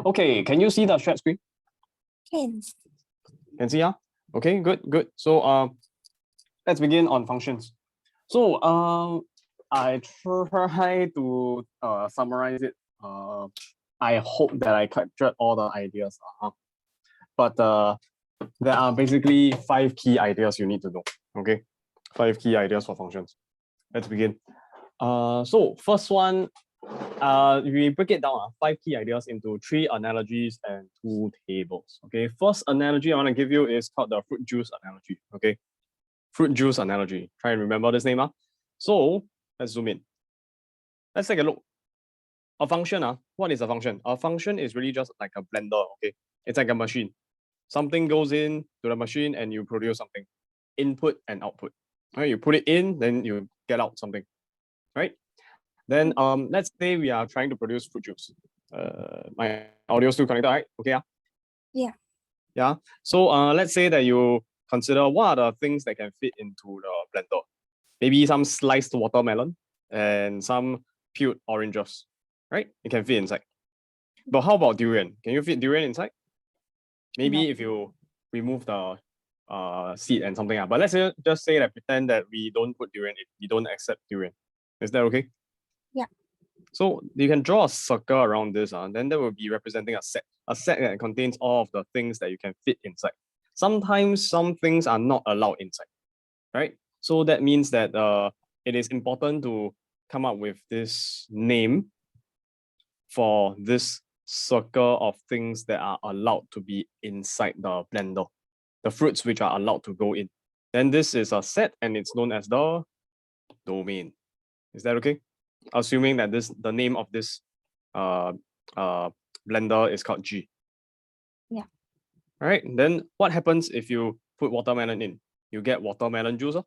Okay, can you see the shared screen? Can. Can see, yeah? Okay, good. So let's begin on functions. So I try to summarize it. I hope that I captured all the ideas. But there are basically 5 key ideas you need to know. Okay, 5 key ideas for functions. Let's begin. So first one, we break it down, 5 key ideas into 3 analogies and 2 tables. Okay, first analogy I want to give you is called the fruit juice analogy. Okay, fruit juice analogy. Try and remember this name. So let's zoom in. Let's take a look. A function, what is a function? A function is really just like a blender. Okay, it's like a machine. Something goes in to the machine and you produce something. Input and output. Right? You put it in, then you get out something. Right? Then let's say we are trying to produce fruit juice. My audio still connected, right? Okay. Yeah. Yeah. So let's say that you consider what are the things that can fit into the blender. Maybe some sliced watermelon and some peeled oranges. Right? It can fit inside. But how about durian? Can you fit durian inside? Maybe No. if you remove the seed and something. But let's just say that pretend that we don't put durian in, we don't accept durian. Is that okay? Yeah. So you can draw a circle around this, then that will be representing a set that contains all of the things that you can fit inside. Sometimes some things are not allowed inside, right? So that means that it is important to come up with this name for this circle of things that are allowed to be inside the blender, the fruits which are allowed to go in. Then this is a set and it's known as the domain. Is that okay? Assuming that the name of this blender is called G. Yeah. All right. Then what happens if you put watermelon in? You get watermelon juice. What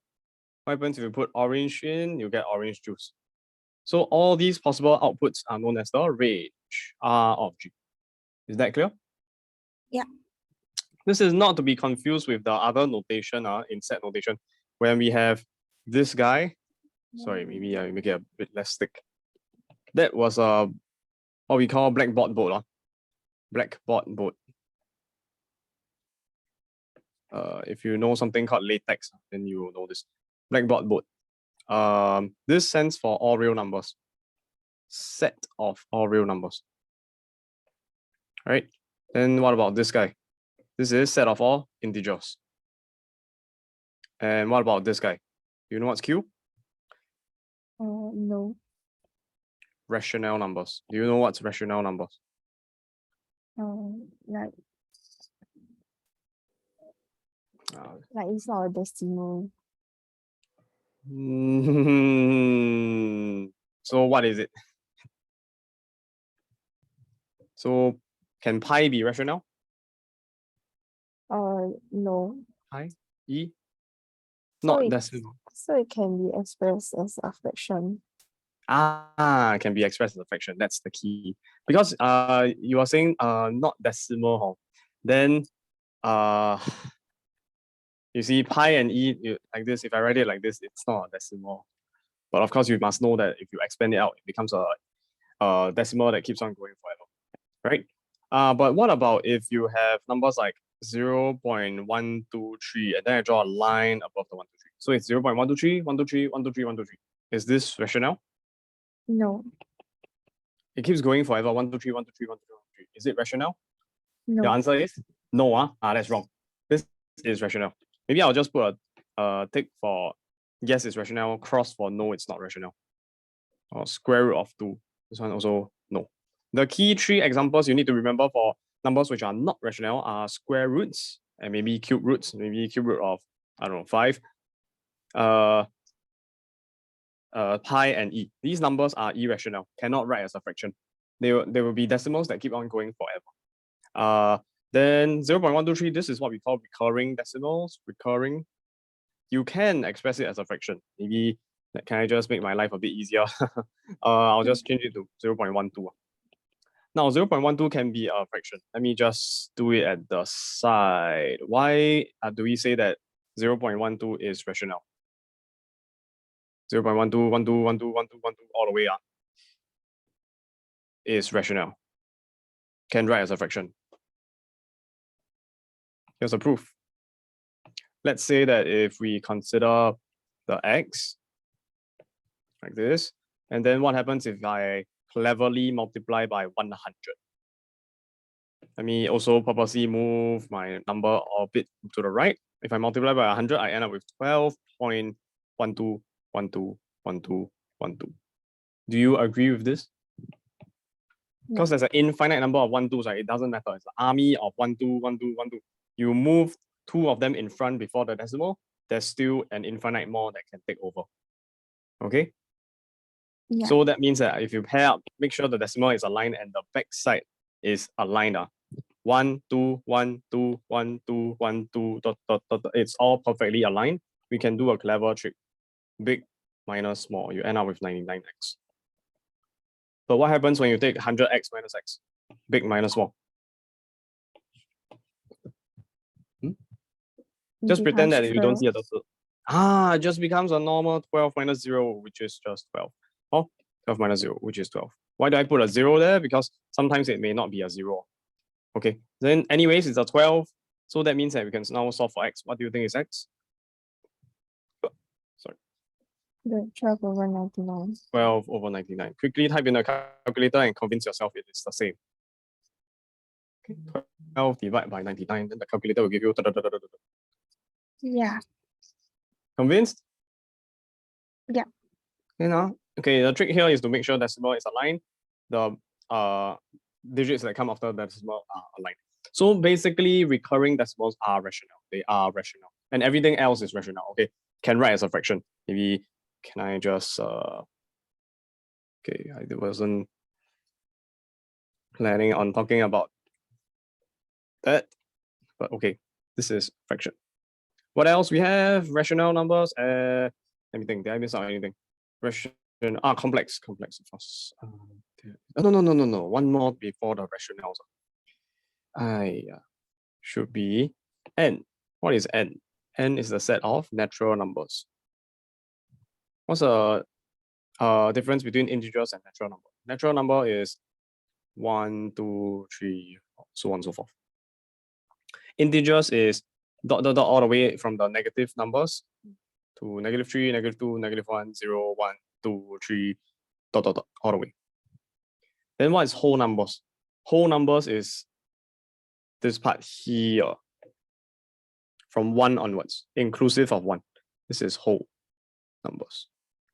happens if you put orange in? You get orange juice. So all these possible outputs are known as the range R of G. Is that clear? Yeah. This is not to be confused with the other notation in set notation. When we have this guy, sorry, maybe I make it a bit less thick. That was what we call blackboard board. Blackboard board. If you know something called latex, then you will know this. Blackboard board. This stands for all real numbers. Set of all real numbers. All right. Then what about this guy? This is set of all integers. And what about this guy? Do you know what's Q? No. Rational numbers. Do you know what's rational numbers? Like it's not a decimal. So what is it? So can pi be rational? No. Pi? E? Not decimal. So it can be expressed as a fraction. It can be expressed as a fraction. That's the key. Because you are saying not decimal, then you see pi and e like this. If I write it like this, it's not a decimal. But of course, you must know that if you expand it out, it becomes a decimal that keeps on going forever, right? But what about if you have numbers like 0.123 and then I draw a line above the 123? So it's 0.123, 123, 123, 123. Is this rational? No. It keeps going forever. 123, 123, 123, 123. Is it rational? No. The answer is no. That's wrong. This is rational. Maybe I'll just put a tick for yes, it's rational, cross for no, it's not rational. Or square root of 2. This one also no. The key 3 examples you need to remember for numbers which are not rational are square roots and maybe cube roots, maybe cube root of, I don't know, 5. Pi and e. These numbers are irrational, cannot write as a fraction. There will be decimals that keep on going forever. Then 0.123, this is what we call recurring decimals. Recurring. You can express it as a fraction. Maybe, can I just make my life a bit easier? I'll just change it to 0.12. Now 0.12 can be a fraction. Let me just do it at the side. Why do we say that 0.12 is rational? 0.12, 12, 12, 12, 12, 12, all the way up is rational. can write as a fraction. Here's a proof. Let's say that if we consider the x like this, and then what happens if I cleverly multiply by 100? Let me also purposely move my number a bit to the right. If I multiply by 100, I end up with 12.12121212. Do you agree with this? Because there's an infinite number of 1 2s, right? It doesn't matter. It's an army of 1 2 1 2 1 2. You move 2 of them in front before the decimal, there's still an infinite more that can take over. Okay? Yeah. So that means that if you pair up, make sure the decimal is aligned and the back side is aligned. 1 2 1 2 1 2 1 2 dot, dot, dot, dot. It's all perfectly aligned. We can do a clever trick. Big minus small. You end up with 99x. But what happens when you take 100x minus x? Big minus small. Just pretend that you don't see a total. It just becomes a normal 12 minus 0, which is just 12. Oh, 12 minus 0, which is 12. Why do I put a 0 there? Because sometimes it may not be a 0. Okay, then anyways, it's a 12. So that means that we can now solve for x. What do you think is x? Sorry. 12 over 99. 12 over 99. Quickly type in the calculator and convince yourself it is the same. Okay, 12 divided by 99, then the calculator will give you. Yeah. Convinced? Yeah. Okay, the trick here is to make sure decimal is aligned. The digits that come after the decimal are aligned. So basically, recurring decimals are rational. They are rational. And everything else is rational. Okay, can write as a fraction. Maybe, can I just, okay, I wasn't planning on talking about that, but okay, this is fraction. What else we have? Rational numbers. Let me think. Did I miss out anything? Complex, of course. No. One more before the rationales. Should be n. What is n? N is the set of natural numbers. What's the difference between integers and natural number? Natural number is 1, 2, 3, so on and so forth. Integers is dot dot dot all the way from the negative numbers to -3, -2, -1, 0, 1, 2, 3, dot dot dot all the way. Then what is whole numbers? Whole numbers is this part here, from 1 onwards, inclusive of 1. This is whole numbers.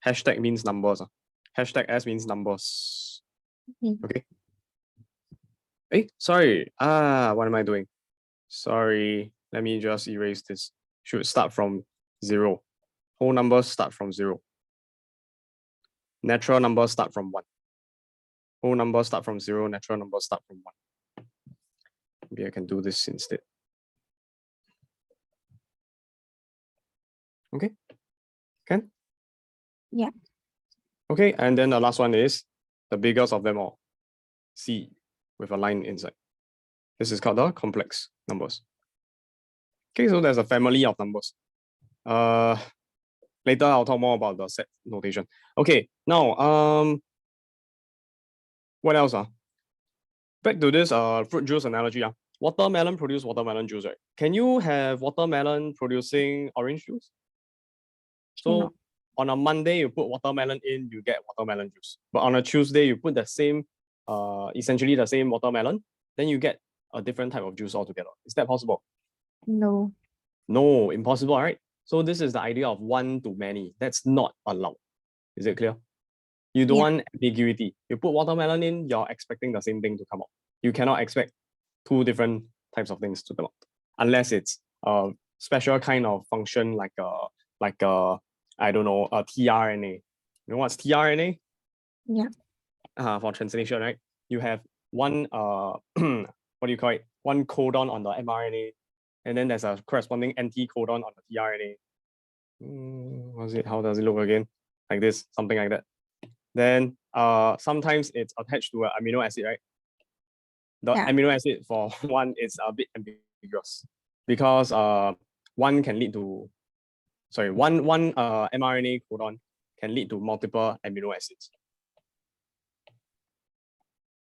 Hashtag means numbers. Hashtag S means numbers. Okay. Hey, sorry. What am I doing? Sorry. Let me just erase this. Should start from 0. Whole numbers start from 0. Natural numbers start from 1. Whole numbers start from 0. Natural numbers start from 1. Maybe I can do this instead. Okay. Can? Yeah. Okay, and then the last one is the biggest of them all. C with a line inside. This is called the complex numbers. Okay, so there's a family of numbers. Later I'll talk more about the set notation. Okay, now what else? Back to this fruit juice analogy. Watermelon produce watermelon juice, right? Can you have watermelon producing orange juice? So on a Monday you put watermelon in, you get watermelon juice. But on a Tuesday you put the same, essentially the same watermelon, then you get a different type of juice altogether. Is that possible? No. No, impossible, right? So this is the idea of one to many. That's not allowed. Is it clear? You don't want ambiguity. You put watermelon in, you're expecting the same thing to come out. You cannot expect 2 different types of things to come out, unless it's a special kind of function like a I don't know, a tRNA. You know what's tRNA? Yeah. For translation, right? You have one what do you call it? One codon on the mRNA, and then there's a corresponding anti-codon on the tRNA. What's it? How does it look again? Like this, something like that. Then sometimes it's attached to an amino acid, right? The amino acid for one is a bit ambiguous because one can lead to, one mRNA codon can lead to multiple amino acids.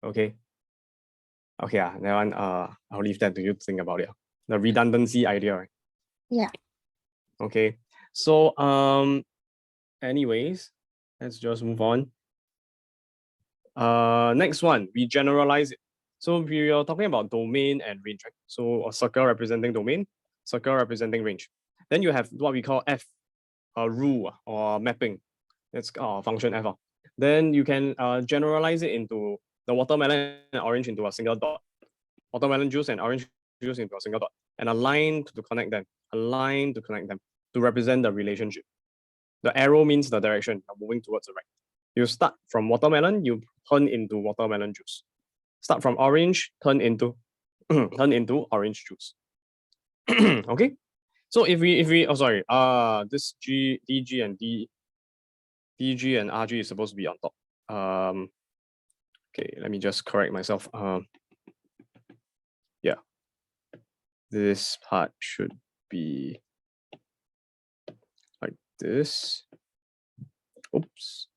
Okay. Okay, that one, I'll leave that to you to think about it. The redundancy idea, right? Yeah. Okay, so anyways, let's just move on. Next one, we generalize it. So we are talking about domain and range, right? So a circle representing domain, circle representing range. Then you have what we call F, a rule or mapping. That's function F. Then you can generalize it into the watermelon and orange into a single dot, watermelon juice and orange juice into a single dot, and a line to connect them, to represent the relationship. The arrow means the direction, you're moving towards the right. You start from watermelon, you turn into watermelon juice. Start from orange, turn into turn into orange juice. Okay. So if we this DG and DG and RG is supposed to be on top. Okay, let me just correct myself. Yeah, this part should be like this. Oops.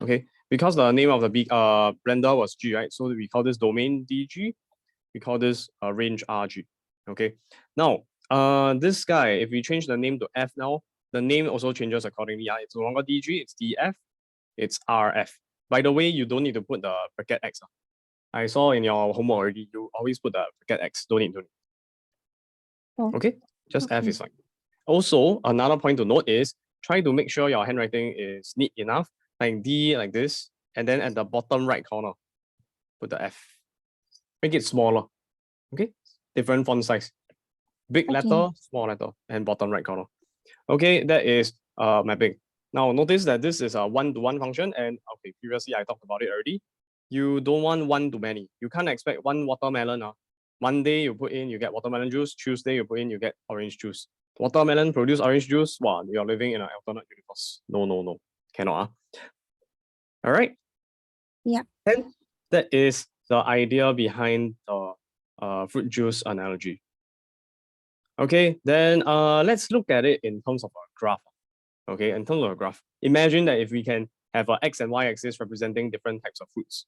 Okay, because the name of the big blender was G, right? So we call this domain DG. We call this range RG. Okay. Now, this guy, if we change the name to F now, the name also changes accordingly. It's no longer DG, it's DF, it's RF. By the way, you don't need to put the bracket X. I saw in your homework already, you always put the bracket X, don't need to. Oh, Okay, just F okay. is fine. Also, another point to note is try to make sure your handwriting is neat enough, like D like this, and then at the bottom right corner, put the F. Make it smaller. Okay, different font size. Big letter, small letter, and bottom right corner. Okay, that is mapping. Now notice that this is a one-to-one function, and okay, previously I talked about it already. You don't want one to many. You can't expect one watermelon. Monday you put in, you get watermelon juice. Tuesday you put in, you get orange juice. Watermelon produce orange juice. Wow, you're living in an alternate universe. No, cannot. All right. Yeah. And that is the idea behind the fruit juice analogy. Okay, then let's look at it in terms of a graph. Okay, in terms of a graph, imagine that if we can have an x and y axis representing different types of fruits.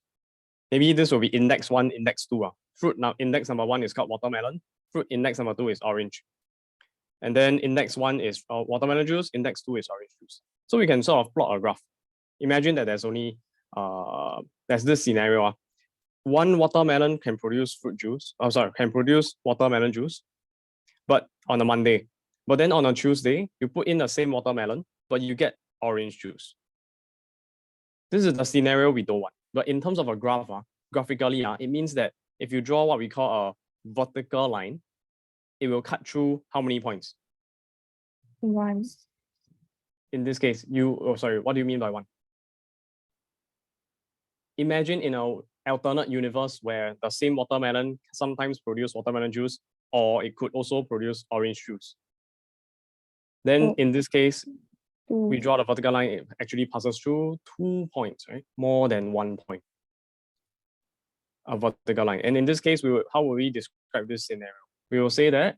Maybe this will be index 1, index 2. Fruit now, index number 1 is called watermelon. Fruit index number 2 is orange. And then index 1 is watermelon juice, index 2 is orange juice. So we can sort of plot a graph. Imagine that there's only, there's this scenario. One watermelon can produce fruit juice, can produce watermelon juice, but on a Monday. But then on a Tuesday, you put in the same watermelon, but you get orange juice. This is the scenario we don't want. But in terms of a graph, graphically, it means that if you draw what we call a vertical line, it will cut through how many points? 1. In this case, what do you mean by 1? Imagine in an alternate universe where the same watermelon sometimes produce watermelon juice, or it could also produce orange juice. Then in this case, we draw the vertical line, it actually passes through 2 points, right? More than 1 point. A vertical line. And in this case, how will we describe this scenario? We will say that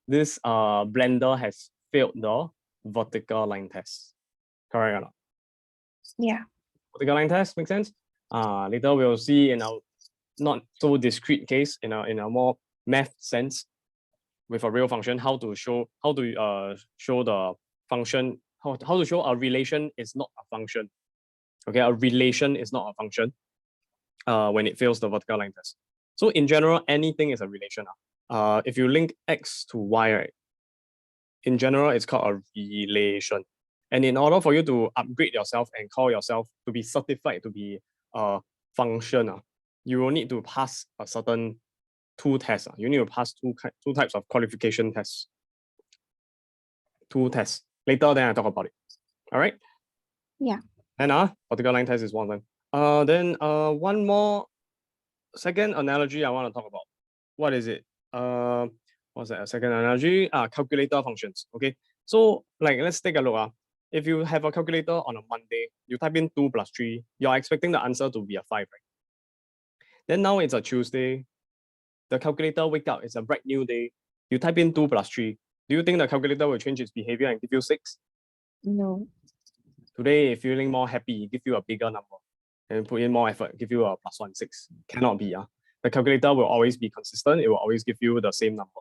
this blender has failed the vertical line test. Correct or not? Yeah. Vertical line test, make sense? Later we'll see in our not so discrete case, in a more math sense, with a real function, how to show the function, how to show a relation is not a function. Okay, a relation is not a function when it fails the vertical line test. So in general, anything is a relation. If you link x to y, right, in general, it's called a relation. And in order for you to upgrade yourself and call yourself to be certified to be a function, you will need to pass a certain 2 tests. You need to pass two types of qualification tests. 2 tests. Later, then I talk about it. All right? Yeah. And vertical line test is one of them. Then one more second analogy I want to talk about. What is it? What's that? A second analogy? Calculator functions. Okay. So like let's take a look. If you have a calculator on a Monday, you type in 2 plus 3, you're expecting the answer to be a 5, right? Then now it's a Tuesday. The calculator wake up, it's a bright new day. You type in 2 plus 3. Do you think the calculator will change its behavior and give you 6? No. Today, if you're feeling more happy, give you a bigger number. and put in more effort, give you a +1, 6. Cannot be. The calculator will always be consistent. It will always give you the same number,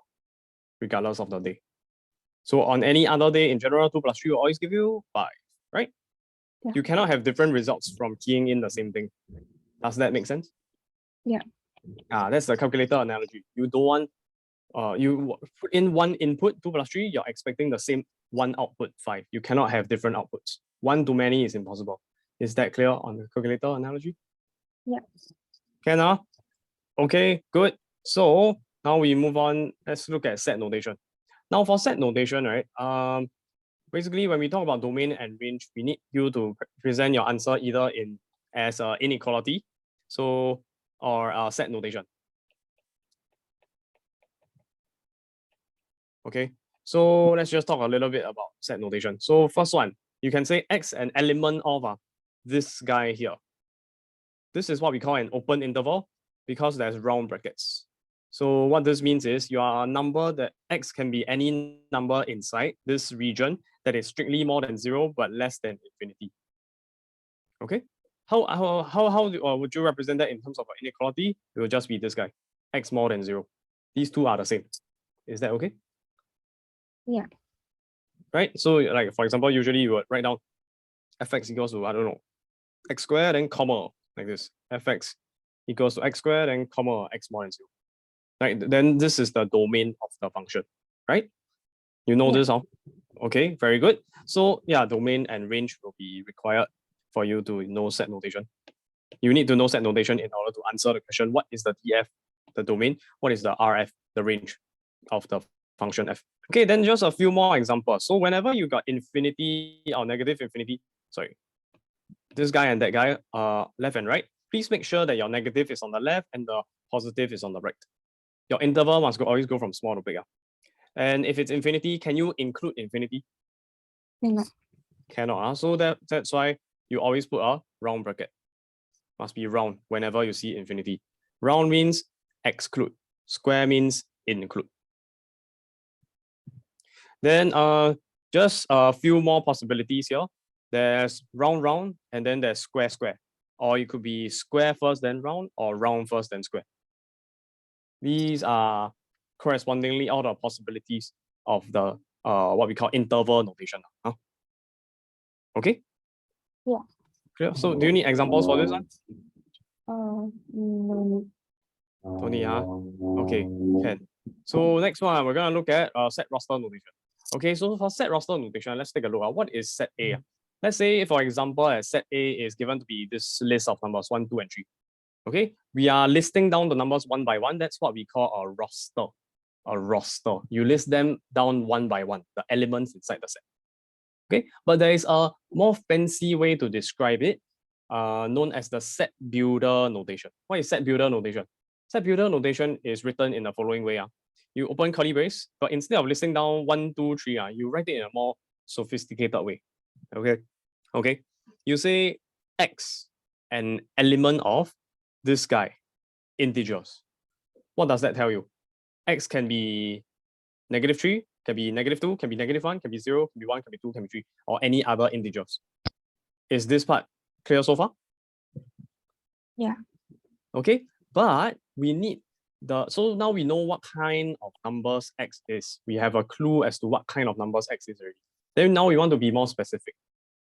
regardless of the day. So on any other day in general, 2 + 3 will always give you 5, right? Yeah. You cannot have different results from keying in the same thing. Does that make sense? Yeah. That's the calculator analogy. You don't want, you put in one input, 2 + 3, you're expecting the same one output, 5. You cannot have different outputs. One to many is impossible. Is that clear on the calculator analogy? Yeah. Can Okay, good. So now we move on. Let's look at set notation. Now for set notation, right? Basically when we talk about domain and range, we need you to present your answer either in as inequality, so or set notation. Okay, so let's just talk a little bit about set notation. So first one, you can say X an element of this guy here. This is what we call an open interval because there's round brackets. So what this means is you are a number that X can be any number inside this region that is strictly more than 0 but less than infinity. Okay, how would you represent that in terms of inequality? It will just be this guy, X more than 0. These two are the same. Is that okay? Yeah. Right, so like for example, usually you would write down fx equals to, I don't know, x squared and comma, like this. Fx equals to x squared and comma x more than 0. Right, then this is the domain of the function, right? You know this, okay, very good. So yeah, domain and range will be required for you to know set notation. You need to know set notation in order to answer the question, what is the TF, the domain? What is the RF, the range of the function f? Okay, then just a few more examples. So whenever you got infinity or negative infinity, sorry, this guy and that guy, left and right, please make sure that your negative is on the left and the positive is on the right. Your interval must always go from small to big. And if it's infinity, can you include infinity? No. Cannot. So that's why you always put a round bracket. Must be round whenever you see infinity. Round means exclude. Square means include. Then just a few more possibilities here. There's round, round, and then there's square, square. Or it could be square first, then round, or round first, then square. These are correspondingly all the possibilities of the what we call interval notation. Okay? Yeah. Clear? So do you need examples for this one? No need. Don't need, Okay, can. So next one, we're gonna look at set roster notation. Okay, so for set roster notation, let's take a look at what is set A. Let's say, for example, set A is given to be this list of numbers 1, 2, and 3. Okay, we are listing down the numbers one by one. That's what we call a roster. A roster. You list them down one by one, the elements inside the set. Okay, but there is a more fancy way to describe it, known as the set builder notation. What is set builder notation? Set builder notation is written in the following way. You open curly brace, but instead of listing down 1, 2, 3, you write it in a more sophisticated way. Okay. You say X, an element of this guy, integers. What does that tell you? X can be -3, can be -2, can be -1, can be 0, can be 1, can be 2, can be 3, or any other integers. Is this part clear so far? Yeah. Okay, but we need so now we know what kind of numbers X is. We have a clue as to what kind of numbers X is already. Then now we want to be more specific.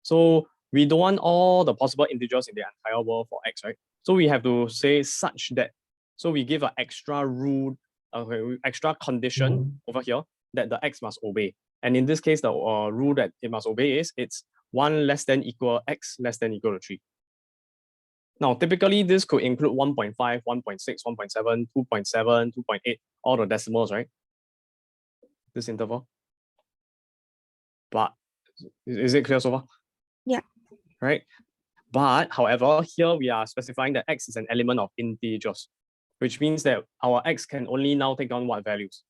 So we don't want all the possible integers in the entire world for X, right? So we have to say such that, so we give an extra rule, extra condition over here that the X must obey. And in this case, the rule that it must obey is it's 1 less than equal X less than equal to 3. Now, typically this could include 1.5, 1.6, 1.7, 2.7, 2.8, all the decimals, right? This interval. But is it clear so far? Yeah. Right. But however, here we are specifying that X is an element of integers, which means that our X can only now take on what values?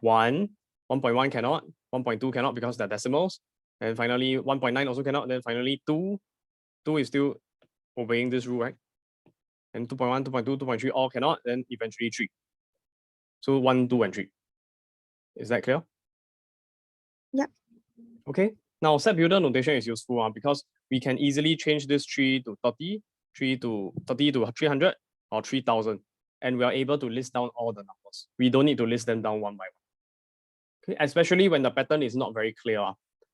1, 1.1 cannot, 1.2 cannot because they're decimals. And finally, 1.9 also cannot. Then finally, 2 is still obeying this rule, right? And 2.1, 2.2, 2.3 all cannot, then eventually 3. So 1, 2, and 3. Is that clear? Yeah. Okay. Now set builder notation is useful because we can easily change this 3 to 30, 3 to 30 to 300, or 3000. And we are able to list down all the numbers. We don't need to list them down one by one. Okay, especially when the pattern is not very clear.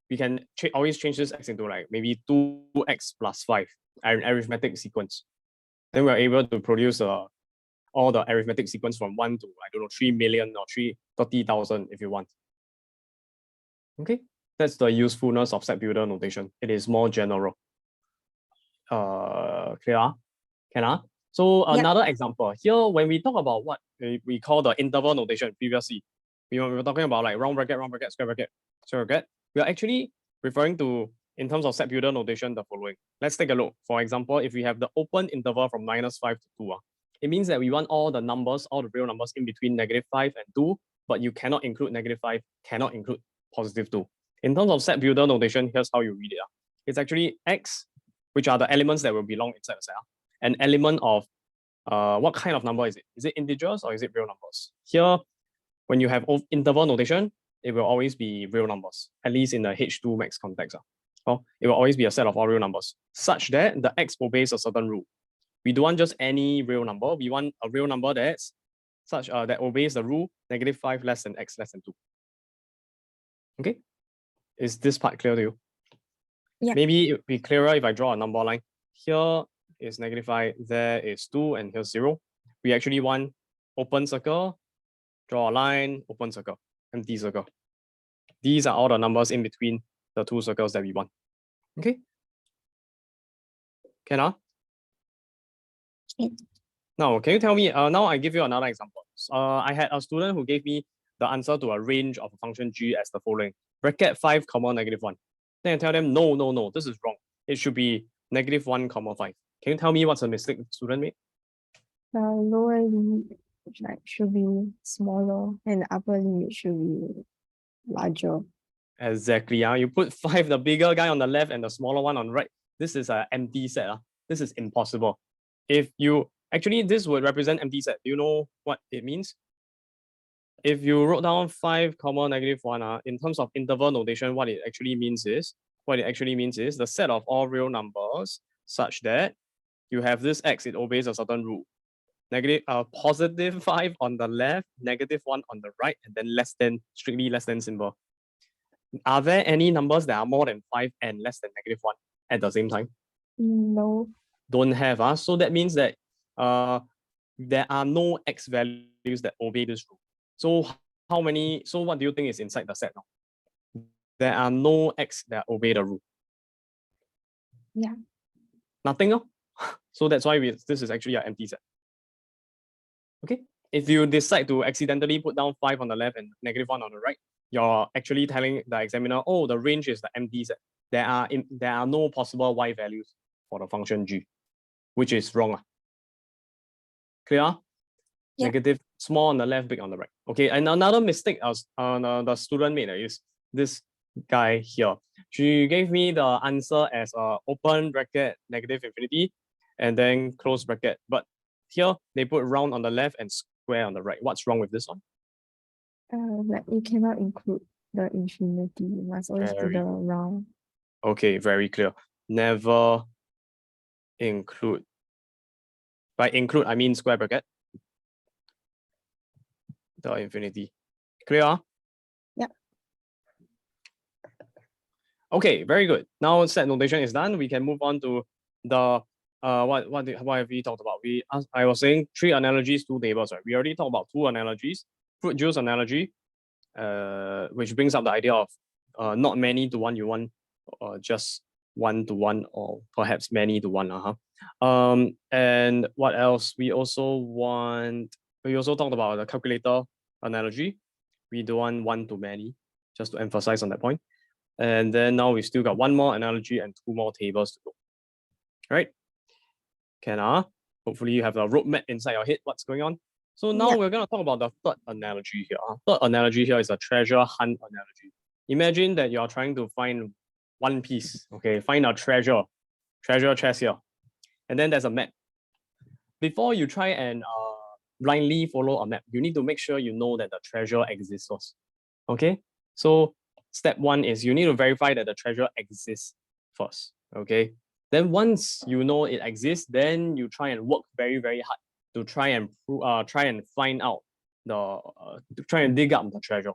We can always change this x into like maybe 2x plus 5, an arithmetic sequence. Then we're able to produce all the arithmetic sequence from 1 to, I don't know, 3 million or 30,000 if you want. Okay, that's the usefulness of set builder notation. It is more general. Clear? Can? So another example here, when we talk about what we call the interval notation previously, we were talking about like round bracket, square bracket, square bracket. We are actually referring to, in terms of set builder notation, the following. Let's take a look. For example, if we have the open interval from -5 to 2, it means that we want all the numbers, all the real numbers in between -5 and 2, but you cannot include -5, cannot include +2. In terms of set builder notation, here's how you read it. It's actually x, which are the elements that will belong inside the set. An element of what kind of number is it? Is it integers or is it real numbers? Here, when you have interval notation, it will always be real numbers, at least in the H2 max context. So it will always be a set of all real numbers, such that the x obeys a certain rule. We don't want just any real number. We want a real number that's such that obeys the rule -5 less than x less than 2. Okay, is this part clear to you? Yeah. Maybe it would be clearer if I draw a number line. Here is -5, there is 2, and here's 0. We actually want open circle, draw a line, open circle, empty circle. These are all the numbers in between the two circles that we want. Okay? Can? Now, can you tell me, now I give you another example. I had a student who gave me the answer to a range of a function g as the following: bracket 5, -1. Then I tell them, no, this is wrong. It should be -1, 5. Can you tell me what's a mistake the student made? The lower limit should be smaller and the upper limit should be larger. Exactly. You put 5, the bigger guy on the left and the smaller one on the right. This is an empty set. This is impossible. If you actually, this would represent empty set. Do you know what it means? If you wrote down 5, -1, in terms of interval notation, what it actually means is the set of all real numbers such that you have this x, it obeys a certain rule. +5 on the left, -1 on the right, and then less than, strictly less than symbol. Are there any numbers that are more than 5 and less than -1 at the same time? No. Don't have. So that means that there are no x values that obey this rule. So what do you think is inside the set now? There are no x that obey the rule. Yeah. Nothing. So that's why this is actually an empty set. Okay. If you decide to accidentally put down 5 on the left and -1 on the right, you're actually telling the examiner, oh, the range is the empty set. There are no possible y values for the function g, which is wrong. Clear? Yeah. Negative, small on the left, big on the right. Okay, and another mistake the student made is this guy here. She gave me the answer as open bracket -infinity and then close bracket. But here they put round on the left and square on the right. What's wrong with this one? Like you cannot include the infinity. You must always do the round. Okay, very clear. Never include. By include, I mean square bracket. The infinity. Clear? Yeah. Okay, very good. Now set notation is done. We can move on to the what have we talked about? I was saying 3 analogies, 2 tables, right? We already talked about 2 analogies. Fruit juice analogy, which brings up the idea of not many to one, you want just 1 to 1 or perhaps many to 1. And what else? We also talked about the calculator analogy. We don't want 1 to many, just to emphasize on that point. And then now we still got 1 more analogy and 2 more tables to go. Right? Hopefully you have a roadmap inside your head, what's going on. So now we're going to talk about the third analogy here. Third analogy here is a treasure hunt analogy. Imagine that you're trying to find one piece, okay? Find a treasure chest here. And then there's a map. Before you try and blindly follow a map, you need to make sure you know that the treasure exists first, okay? So step 1 is you need to verify that the treasure exists first. Okay. Then once you know it exists, then you try and work very, very hard to try and find out to try and dig up the treasure,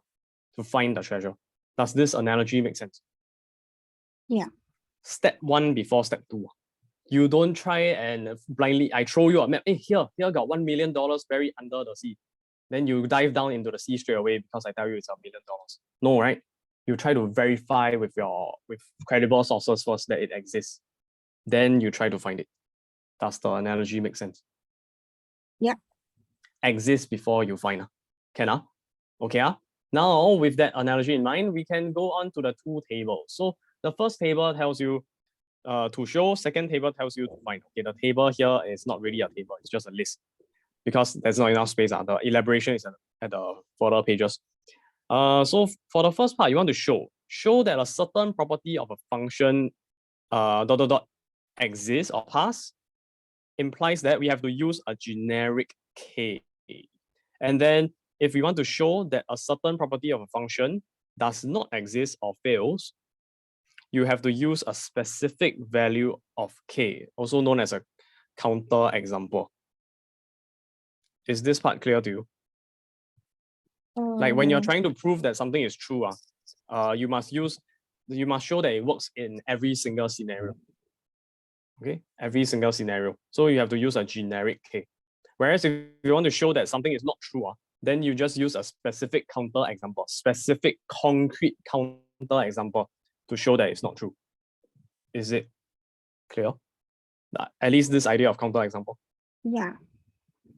to find the treasure. Does this analogy make sense? Yeah. Step 1 before step 2. You don't try and blindly, I throw you a map, hey, here got $1 million buried under the sea. Then you dive down into the sea straight away because I tell you it's $1 million. No, right? You try to verify with credible sources first that it exists. Then you try to find it. Does the analogy make sense? Yeah. Exist before you find. Can okay. Now with that analogy in mind, we can go on to the two tables. So the first table tells you to show, second table tells you to find. Okay, the table here is not really a table, it's just a list because there's not enough space. The elaboration is at the further pages. So for the first part, you want to show that a certain property of a function exists or pass implies that we have to use a generic k. And then if we want to show that a certain property of a function does not exist or fails, you have to use a specific value of k, also known as a counter example. Is this part clear to you? Like when you're trying to prove that something is true, you must show that it works in every single scenario. Okay, every single scenario. So you have to use a generic k. Whereas if you want to show that something is not true, then you just use a specific counter example, specific concrete counter example to show that it's not true. Is it clear? At least this idea of counter example. Yeah.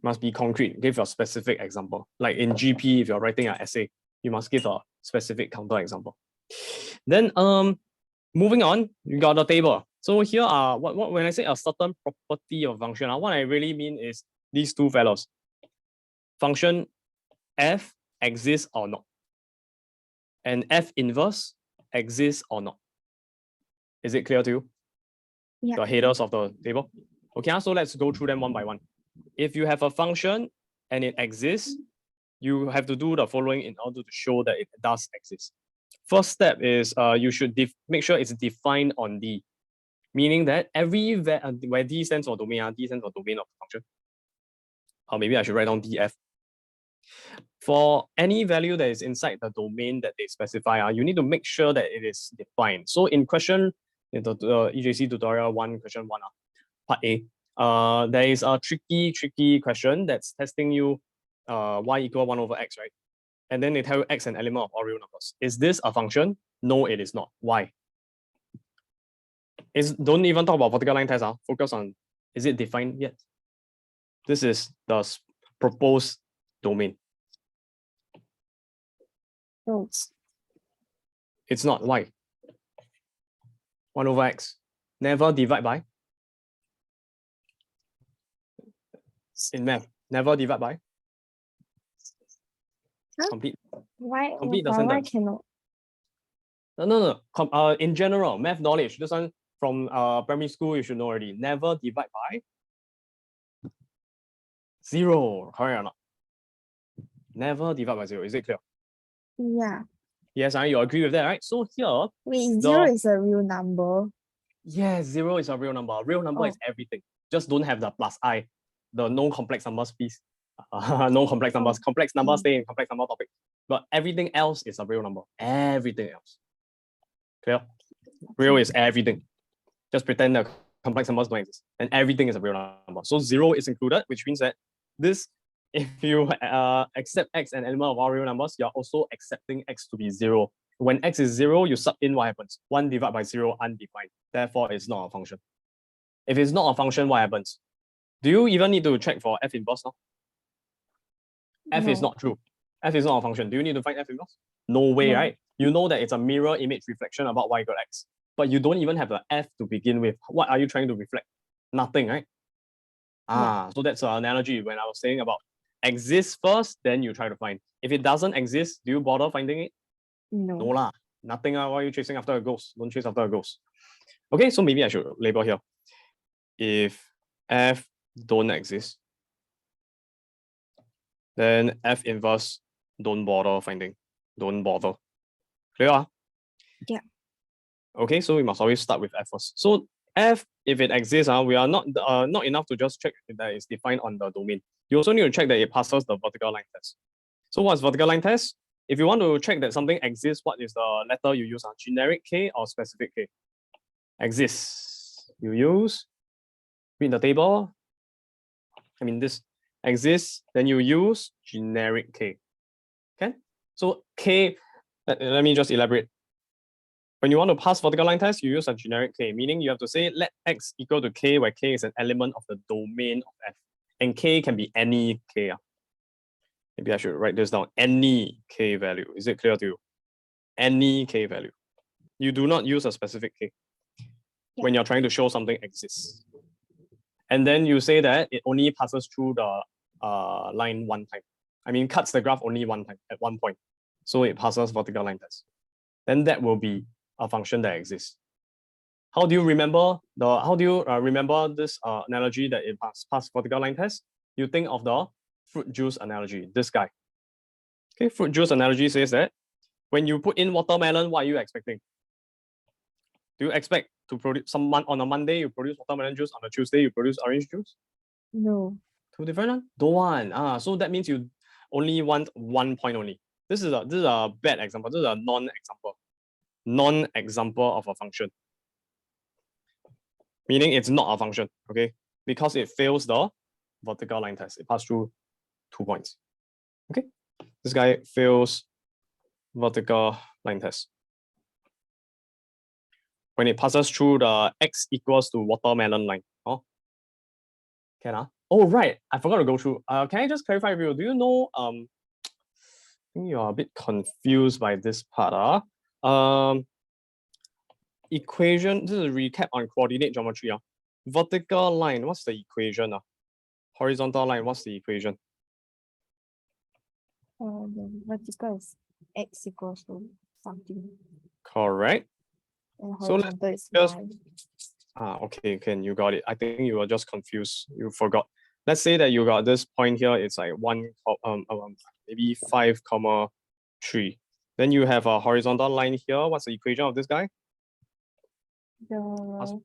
Must be concrete. Give a specific example. Like in GP, if you're writing an essay, you must give a specific counter example. Then moving on, you got the table. So here are what when I say a certain property of function, what I really mean is these two fellows. Function f exists or not, and f inverse exists or not. Is it clear to you? Yeah. The headers of the table. Okay, so let's go through them one by one. If you have a function and it exists, you have to do the following in order to show that it does exist. First step is you should make sure it's defined on D, meaning that where D stands for domain, D stands for domain of the function. Or maybe I should write down DF. For any value that is inside the domain that they specify, you need to make sure that it is defined. So in question, in the EJC tutorial 1, question 1, part A, there is a tricky question that's testing you y equal 1 over x, right? And then they tell you x an element of all real numbers. Is this a function? No, it is not. Why? Don't even talk about vertical line test. Focus on, is it defined yet? This is the proposed domain. It's not. Why? 1 over x. Never divide by. In math, never divide by. Huh? Complete. Why the sentence. cannot? No. In general, math knowledge, this one from primary school, you should know already. Never divide by 0. Correct or not? Never divide by 0. Is it clear? Yeah. Yes, you agree with that, right? So here. Wait, 0 is a real number. Yes, 0 is a real number. A real number is everything. Just don't have the plus I. The no complex numbers, please. No complex numbers. Complex numbers stay in complex number topic. But everything else is a real number. Everything else. Clear? Real is everything. Just pretend the complex numbers don't exist. And everything is a real number. So 0 is included, which means that this, if you accept x an element of all real numbers, you're also accepting x to be 0. When x is 0, you sub in what happens? 1 divided by 0, undefined. Therefore, it's not a function. If it's not a function, what happens? Do you even need to check for f inverse now? F is not true. F is not a function. Do you need to find f inverse? No way, right? You know that it's a mirror image reflection about y equal x, but you don't even have the f to begin with. What are you trying to reflect? Nothing, right? So that's an analogy when I was saying about exists first, then you try to find. If it doesn't exist, do you bother finding it? No. No lah. Nothing. Why are you chasing after a ghost? Don't chase after a ghost. Okay, so maybe I should label here. If f don't exist, then f inverse don't bother finding. Don't bother. Clear? Yeah. Okay, so we must always start with f first. So f, if it exists, we are not enough to just check that it's defined on the domain. You also need to check that it passes the vertical line test. So what's vertical line test? If you want to check that something exists, what is the letter you use? Generic K or specific K? Exists. You use, read the table. I mean, this exists, then you use generic K. Okay? So K, let me just elaborate. When you want to pass vertical line test, you use a generic K, meaning you have to say let X equal to K, where K is an element of the domain of F. And K can be any K. Maybe I should write this down. Any K value. Is it clear to you? Any K value. You do not use a specific K when you're trying to show something exists. And then you say that it only passes through the line one time. I mean, cuts the graph only one time at one point. So it passes vertical line test. Then that will be a function that exists. How do you remember this analogy that it pass vertical line test? You think of the fruit juice analogy, this guy. Okay, fruit juice analogy says that when you put in watermelon, what are you expecting? Do you expect to produce on a Monday you produce watermelon juice, on a Tuesday you produce orange juice? No. Two different? Don't want. So that means you only want 1 point only. This is a bad example. This is a non-example of a function. Meaning it's not a function, okay? Because it fails the vertical line test. It passed through 2 points. Okay? This guy fails vertical line test. When it passes through the x equals to watermelon line. Oh, can Oh, right. I forgot to go through. Can I just clarify with you? Do you know I think you are a bit confused by this part. Equation, this is a recap on coordinate geometry. Vertical line, what's the equation? Horizontal line, what's the equation? The vertical is x equals to something. Correct. And So horizontal is just y. Okay, Ken, you got it. I think you were just confused. You forgot. Let's say that you got this point here. It's like maybe 5,3. Then you have a horizontal line here. What's the equation of this guy? The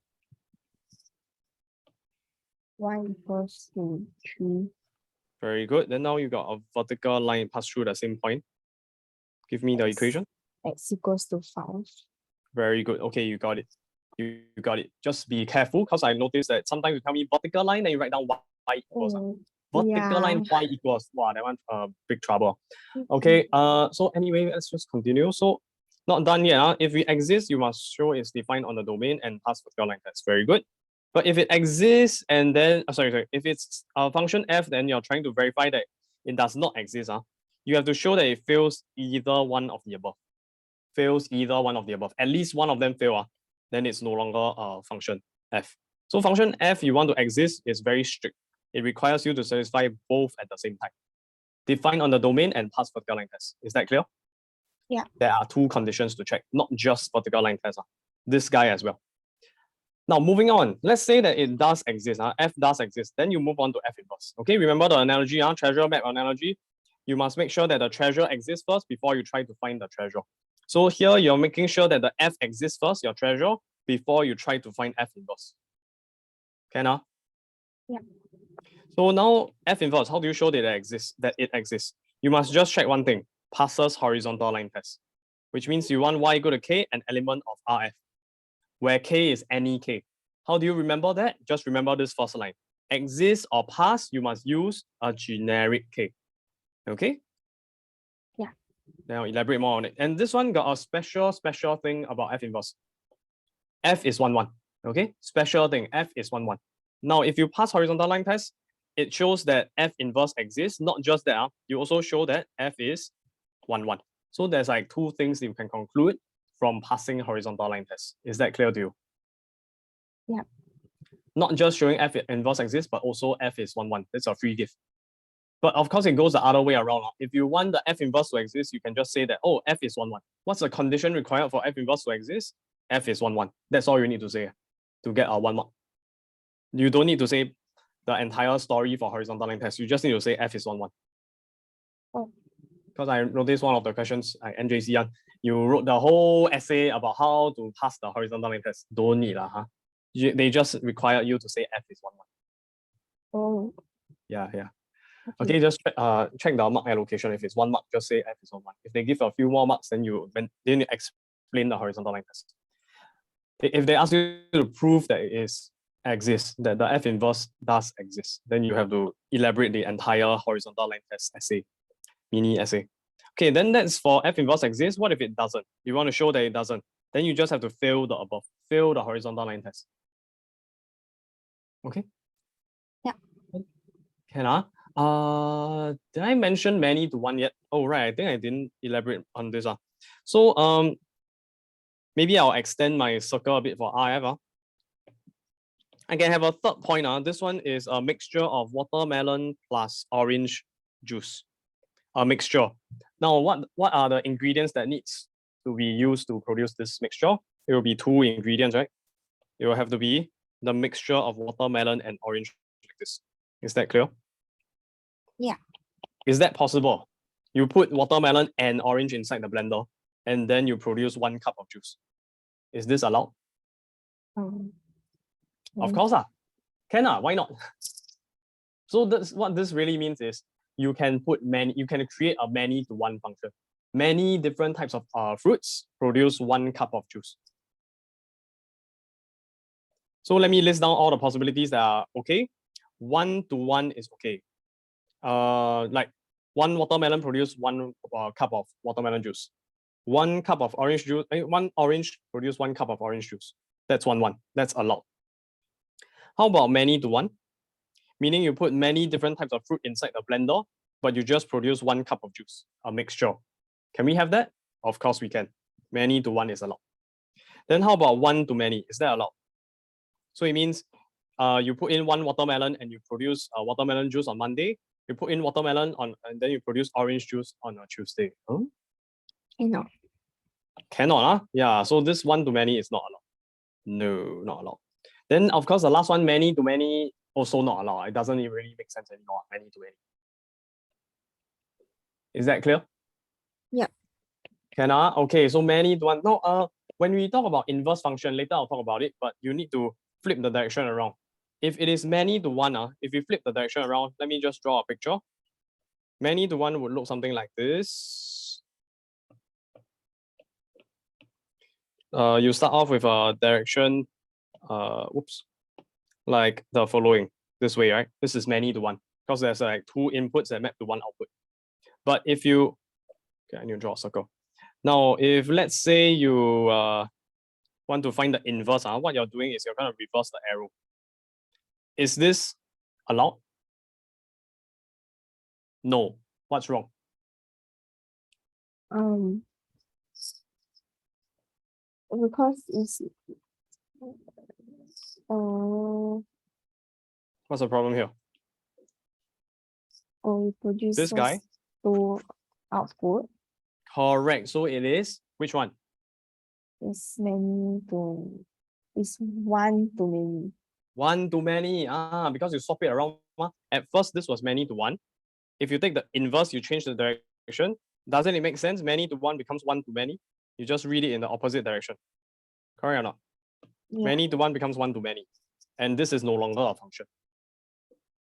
y equals to 3. Very good. Then now you got a vertical line pass through the same point. Give me the equation. X equals to 5. Very good. Okay, you got it. You got it. Just be careful because I noticed that sometimes you tell me vertical line and you write down y equals. Vertical line y equals. Wow, that one big trouble. Okay. So anyway, let's just continue. So not done yet. If it exists, you must show it's defined on the domain and pass vertical line test. Very good. But if it exists and then if it's a function f, then you're trying to verify that it does not exist. You have to show that it fails either one of the above. Fails either one of the above. At least one of them fail. Then it's no longer a function f. So function f you want to exist is very strict. It requires you to satisfy both at the same time. Define on the domain and pass vertical line test. Is that clear? Yeah. There are 2 conditions to check, not just vertical line test. This guy as well. Now moving on, let's say that it does exist. F does exist. Then you move on to F inverse. Okay, remember the analogy, treasure map analogy. You must make sure that the treasure exists first before you try to find the treasure. So here you're making sure that the F exists first, your treasure, before you try to find F inverse. Can Yeah. So now F inverse, how do you show that it exists? You must just check one thing, passes horizontal line test, which means you want y equal to k, an element of Rf, where k is any k. How do you remember that? Just remember this first line. Exist or pass, you must use a generic k. Okay? Yeah. Now elaborate more on it. And this one got a special thing about F inverse. F is 1, 1. Okay? Special thing, F is 1, 1. Now, if you pass horizontal line test, it shows that F inverse exists. Not just that, you also show that F is 1, 1. So there's like 2 things you can conclude from passing horizontal line test. Is that clear to you? Yeah. Not just showing F inverse exists, but also F is 1, 1. It's a free gift. But of course, it goes the other way around. If you want the F inverse to exist, you can just say that, oh, F is 1, 1. What's the condition required for F inverse to exist? F is 1, 1. That's all you need to say to get a 1 mark. You don't need to say the entire story for horizontal line test. You just need to say F is 1, 1. Oh. Because I noticed one of the questions, NJC, you wrote the whole essay about how to pass the horizontal line test. Don't need, huh? They just require you to say F is 1 mark. Oh, Yeah. okay. Okay, just check the mark allocation. If it's 1 mark, just say F is 1 mark. If they give a few more marks, then you explain the horizontal line test. If they ask you to prove that it exists, that the F inverse does exist, then you have to elaborate the entire horizontal line test essay, mini essay. Okay, then that's for F inverse exists. What if it doesn't? You want to show that it doesn't, then you just have to fail the above, fail the horizontal line test. Okay? Yeah. Can did I mention many to one yet? Oh, right, I think I didn't elaborate on this. So maybe I'll extend my circle a bit for RF. I can have a third point. This one is a mixture of watermelon plus orange juice. A mixture. Now, what are the ingredients that needs to be used to produce this mixture? It will be 2 ingredients, right? It will have to be the mixture of watermelon and orange like this. Is that clear? Yeah. Is that possible? You put watermelon and orange inside the blender, and then you produce 1 cup of juice. Is this allowed? Of course, can, why not? So that's what this really means is you can create a many to one function. Many different types of fruits produce 1 cup of juice. So let me list down all the possibilities that are okay. 1 to 1 is okay. Like 1 watermelon produce 1 cup of watermelon juice. 1 cup of orange juice, 1 orange produce 1 cup of orange juice. That's 1. That's allowed. How about many to 1? Meaning you put many different types of fruit inside the blender, but you just produce 1 cup of juice, a mixture. Can we have that? Of course we can. Many to 1 is allowed. Then how about 1 to many? Is that allowed? So it means you put in 1 watermelon and you produce watermelon juice on Monday. You put in watermelon and then you produce orange juice on a Tuesday. Huh? No. Cannot, yeah. So this 1 to many is not allowed. No, not allowed. Then of course the last one, many to many, also not allowed. It doesn't really make sense anymore. Many to many. Is that clear? Yeah. Okay, so many to one. No, when we talk about inverse function, later I'll talk about it, but you need to flip the direction around. If it is many to one, if you flip the direction around, let me just draw a picture. Many to one would look something like this. You start off with a direction, like the following, this way, right? This is many to one, because there's like 2 inputs that map to 1 output. But if you, okay, I need to draw a circle. Now, if let's say you want to find the inverse, what you're doing is you're going to reverse the arrow. Is this allowed? No. What's wrong? Because it's What's the problem here? we produce This guy? 2 output. Correct. So it is which one? It's 1 to many. 1 to many. Because you swap it around. At first, this was many to 1. If you take the inverse, you change the direction. Doesn't it make sense? Many to 1 becomes 1 to many. You just read it in the opposite direction. Correct or not? Yeah. Many to 1 becomes 1 to many. And this is no longer a function.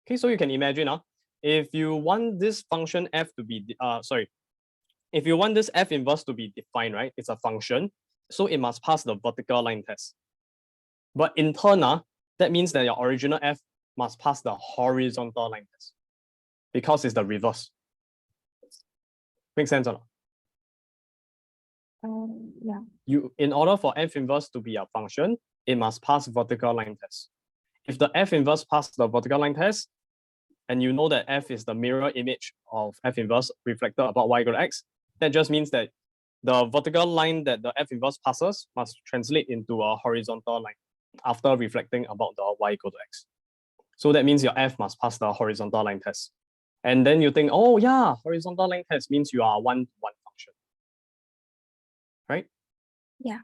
Okay, so you can imagine if you want this function f to be, if you want this f inverse to be defined, right? It's a function. So it must pass the vertical line test. But in turn, that means that your original f must pass the horizontal line test because it's the reverse. Make sense or not? Yeah. In order for f inverse to be a function, it must pass vertical line test. If the f inverse passes the vertical line test, and you know that f is the mirror image of f inverse reflected about y equal to x, that just means that the vertical line that the f inverse passes must translate into a horizontal line after reflecting about the y equal to x. So that means your f must pass the horizontal line test. And then you think, oh yeah, horizontal line test means you are a 1-to-1 function. Right? Yeah.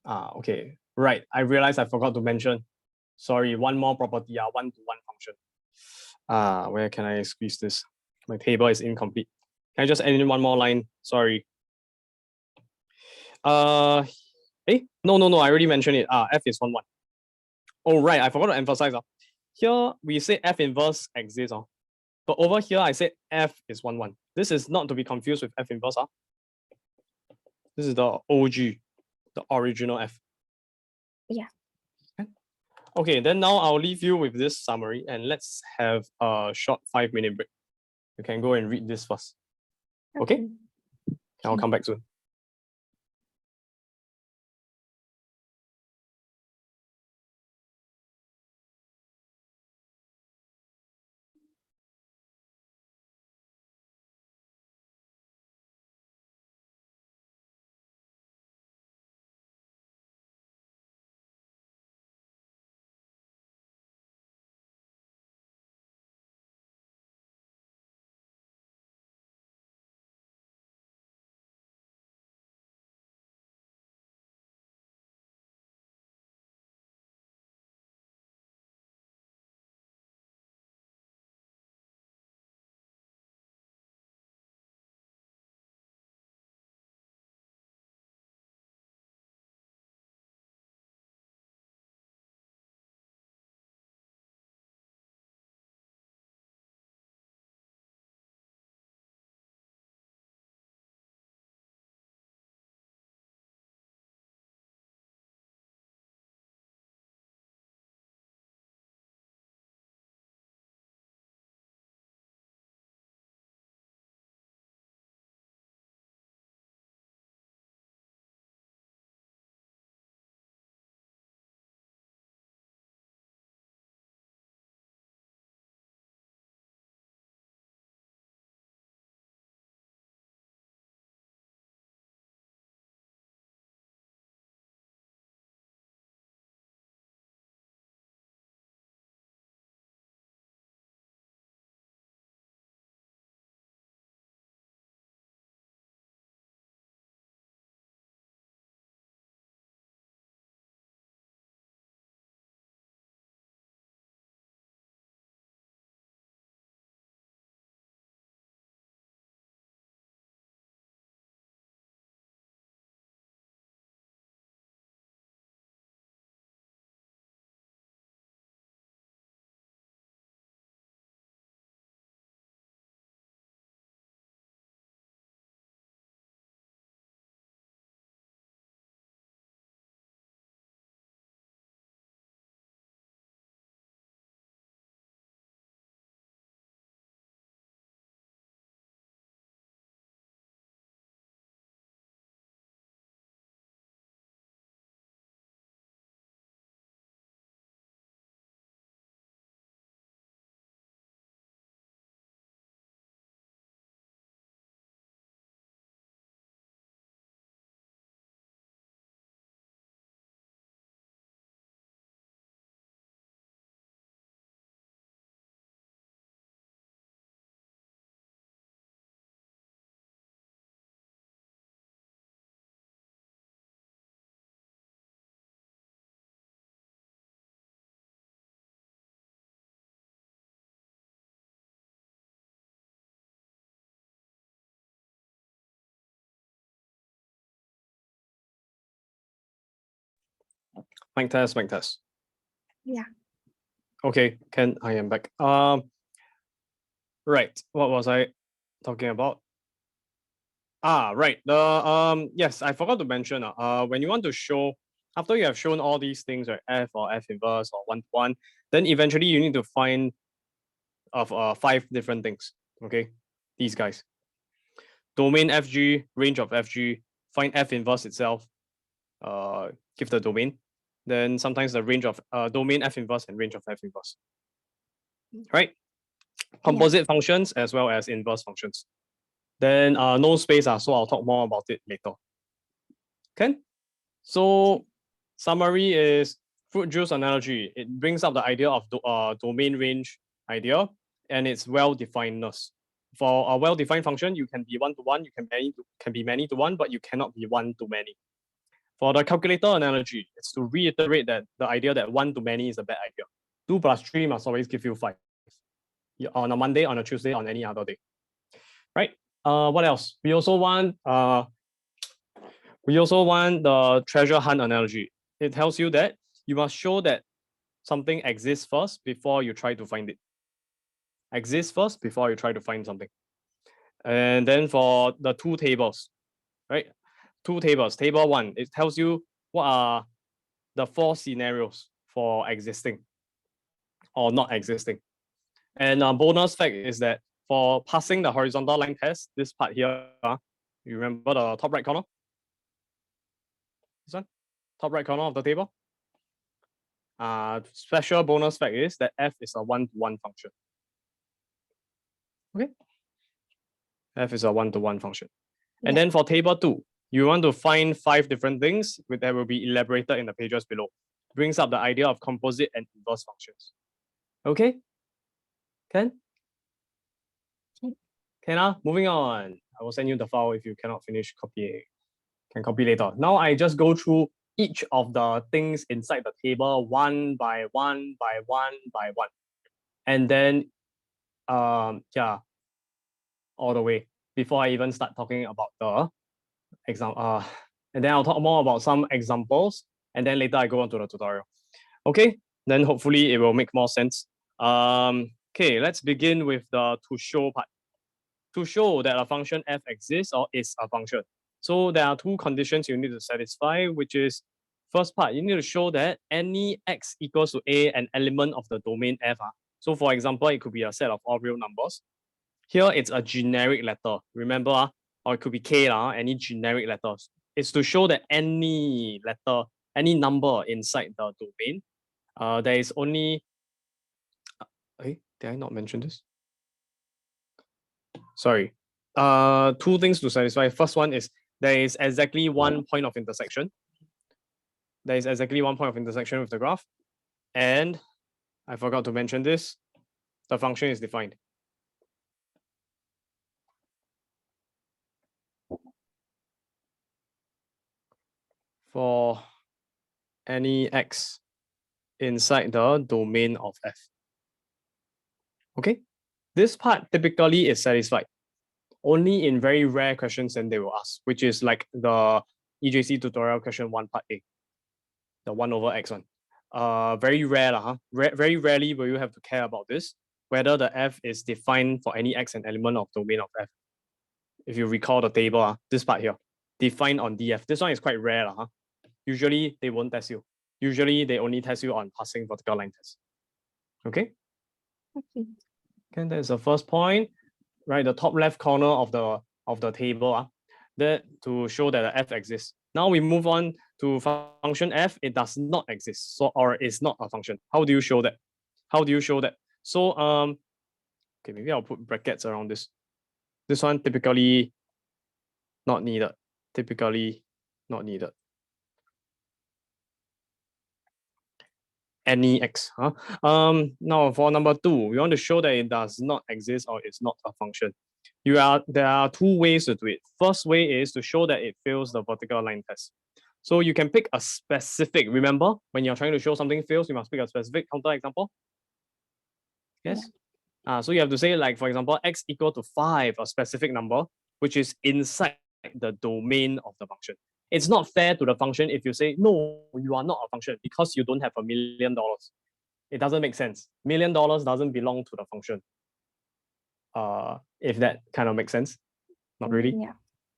Okay. Right. I realized I forgot to mention. Sorry, one more property, 1-to-1 function. Where can I squeeze this? My table is incomplete. Can I just add in one more line? Sorry. No, I already mentioned it. F is 1, 1. Oh, right, I forgot to emphasize. Here we say F inverse exists. But over here, I said F is 1, 1. This is not to be confused with F inverse. This is the OG, the original F. Yeah. Okay, then now I'll leave you with this summary and let's have a short 5-minute break. You can go and read this first. Okay? I'll come back soon. Mic test, mic test. Yeah. Okay, Ken, I am back. Right, what was I talking about? Right. Yes, I forgot to mention. When you want to show, after you have shown all these things, right, F or F inverse or 1 to 1, then eventually you need to find of 5 different things. Okay, these guys. Domain FG, range of FG, find F inverse itself, give the domain. Then sometimes the range of domain F inverse and range of F inverse. Right? Composite functions as well as inverse functions. Then no space, so I'll talk more about it later. Okay? So summary is fruit juice analogy. It brings up the idea of domain range idea and its well-definedness. For a well-defined function, you can be 1 to 1, you can be many to 1, but you cannot be 1 to many. For the calculator analogy, it's to reiterate that the idea that 1 to many is a bad idea. 2 plus 3 must always give you 5. On a Monday, on a Tuesday, on any other day. Right? What else? We also want the treasure hunt analogy. It tells you that you must show that something exists first before you try to find it. Exists first before you try to find something. And then for the two tables, right? Two tables. Table 1, it tells you what are the 4 scenarios for existing or not existing. And a bonus fact is that for passing the horizontal line test, this part here, you remember the top right corner? This one? Top right corner of the table? Special bonus fact is that f is a one-to-one function. Okay? F is a one-to-one function. And then for table 2, you want to find 5 different things that will be elaborated in the pages below. Brings up the idea of composite and inverse functions. Okay? Can? Can, moving on. I will send you the file if you cannot finish copying. Can copy later. Now I just go through each of the things inside the table one by one by one by one. And then yeah, all the way before I even start talking about the example. And then I'll talk more about some examples, and then later I go on to the tutorial. Okay, then hopefully it will make more sense. Okay, let's begin with the to show part. To show that a function f exists or is a function. So there are 2 conditions you need to satisfy, which is first part, you need to show that any x equals to a, an element of the domain f. So for example, it could be a set of all real numbers. Here it's a generic letter, remember, or it could be k, any generic letters. It's to show that any letter, any number inside the domain, there is only, did I not mention this? Sorry. 2 things to satisfy. First one is there is exactly 1 point of intersection. There is exactly 1 point of intersection with the graph. And I forgot to mention this. The function is defined. For any x inside the domain of f. Okay, this part typically is satisfied. Only in very rare questions then they will ask, which is like the EJC tutorial question 1 part A, the 1 over x one. Very rare, very rarely will you have to care about this, whether the f is defined for any x and element of domain of f. If you recall the table, this part here, defined on df. This one is quite rare. Usually they won't test you. Usually they only test you on passing vertical line test. Okay? Okay. Okay, that's the first point, right? The top left corner of the table, that to show that the f exists. Now we move on to function f. It does not exist, so or is not a function. How do you show that? How do you show that? So okay, maybe I'll put brackets around this. This one typically not needed. Typically not needed. Any x. Now for number 2, we want to show that it does not exist or it's not a function. There are 2 ways to do it. First way is to show that it fails the vertical line test. So you can pick a specific. Remember, when you're trying to show something fails, you must pick a specific counterexample. Yes. So you have to say, like, for example, x equal to 5, a specific number, which is inside the domain of the function. It's not fair to the function if you say, no, you are not a function because you don't have $1 million. It doesn't make sense. $1 million doesn't belong to the function. If that kind of makes sense. Not really. Yeah.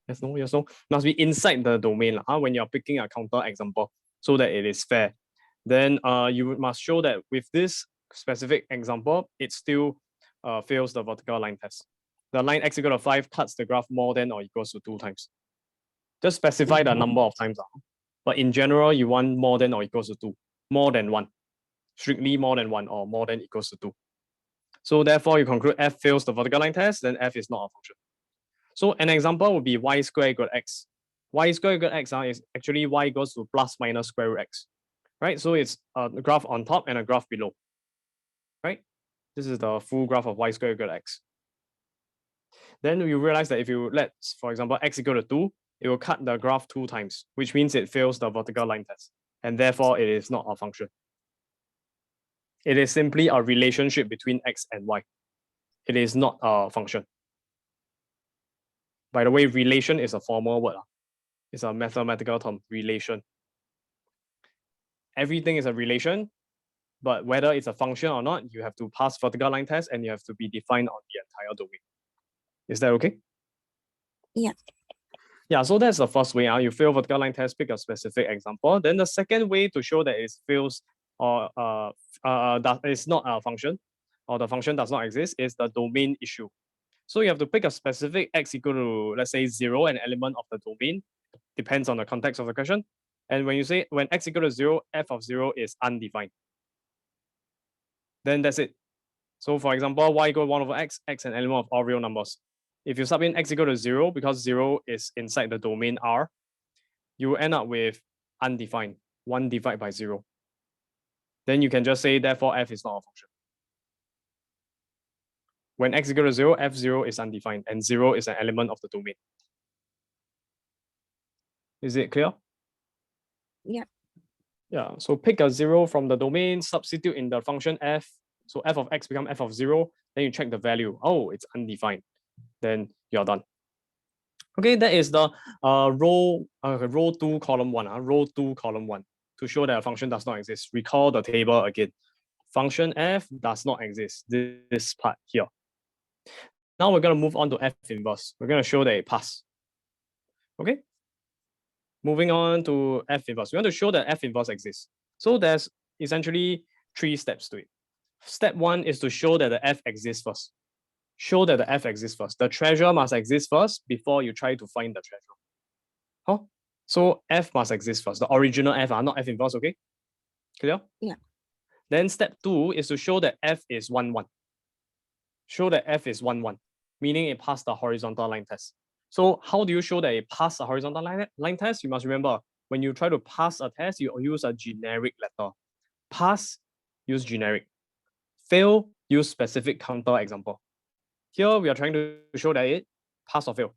Yes, no, yes, no. Must be inside the domain when you're picking a counter example so that it is fair. Then you must show that with this specific example, it still fails the vertical line test. The line x equal to 5 cuts the graph more than or equals to 2 times. Just specify the number of times. But in general, you want more than or equals to 2. More than 1. Strictly more than 1 or more than equals to 2. So therefore, you conclude f fails the vertical line test, then f is not a function. So an example would be y squared equal x. Y squared equal x is actually y equals to plus minus square root x. Right? So it's a graph on top and a graph below. Right? This is the full graph of y squared equal x. Then you realize that if you let, for example, x equal to 2, it will cut the graph 2 times, which means it fails the vertical line test. And therefore, it is not a function. It is simply a relationship between x and y. It is not a function. By the way, relation is a formal word. It's a mathematical term, relation. Everything is a relation, but whether it's a function or not, you have to pass vertical line test and you have to be defined on the entire domain. Is that okay? Yeah. Yeah, so that's the first way. You fail vertical line test, pick a specific example. Then the second way to show that it fails or that it's not a function or the function does not exist is the domain issue. So you have to pick a specific x equal to, let's say, 0, an element of the domain. Depends on the context of the question. And when you say when x equal to 0, f of 0 is undefined. Then that's it. So for example, y equal to 1 over x, x an element of all real numbers. If you sub in x equal to 0, because 0 is inside the domain R, you will end up with undefined, 1 divided by 0. Then you can just say, therefore, f is not a function. When x equal to 0, f0 is undefined, and 0 is an element of the domain. Is it clear? Yeah. Yeah, so pick a 0 from the domain, substitute in the function f. So f of x become f of 0. Then you check the value. Oh, it's undefined. Then you're done. Okay, that is the row 2, column 1. Row 2, column 1 to show that a function does not exist. Recall the table again. Function f does not exist. This part here. Now we're going to move on to f inverse. We're going to show that it passed. Okay. Moving on to f inverse. We want to show that f inverse exists. So there's essentially 3 steps to it. Step 1 is to show that the f exists first. Show that the f exists first. The treasure must exist first before you try to find the treasure. Huh? So f must exist first. The original f, not f inverse, okay? Clear? Yeah. Then step 2 is to show that f is 1, 1. Show that f is 1, 1, meaning it passed the horizontal line test. So how do you show that it passed the horizontal line test? You must remember, when you try to pass a test, you use a generic letter. Pass, use generic. Fail, use specific counter example. Here, we are trying to show that it pass or fail.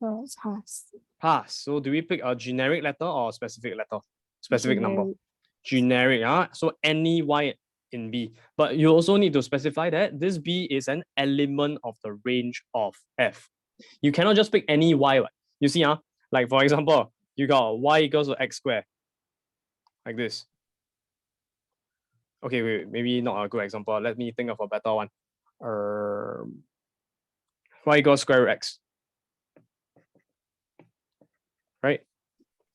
Pass. Pass. So do we pick a generic letter or a specific letter? Specific Generic. number. Generic. So any y in B. But you also need to specify that this B is an element of the range of F. You cannot just pick any y. You see, like for example, you got y equals to x squared. Like this. Okay, wait, maybe not a good example. Let me think of a better one. Y equals square root x. Right?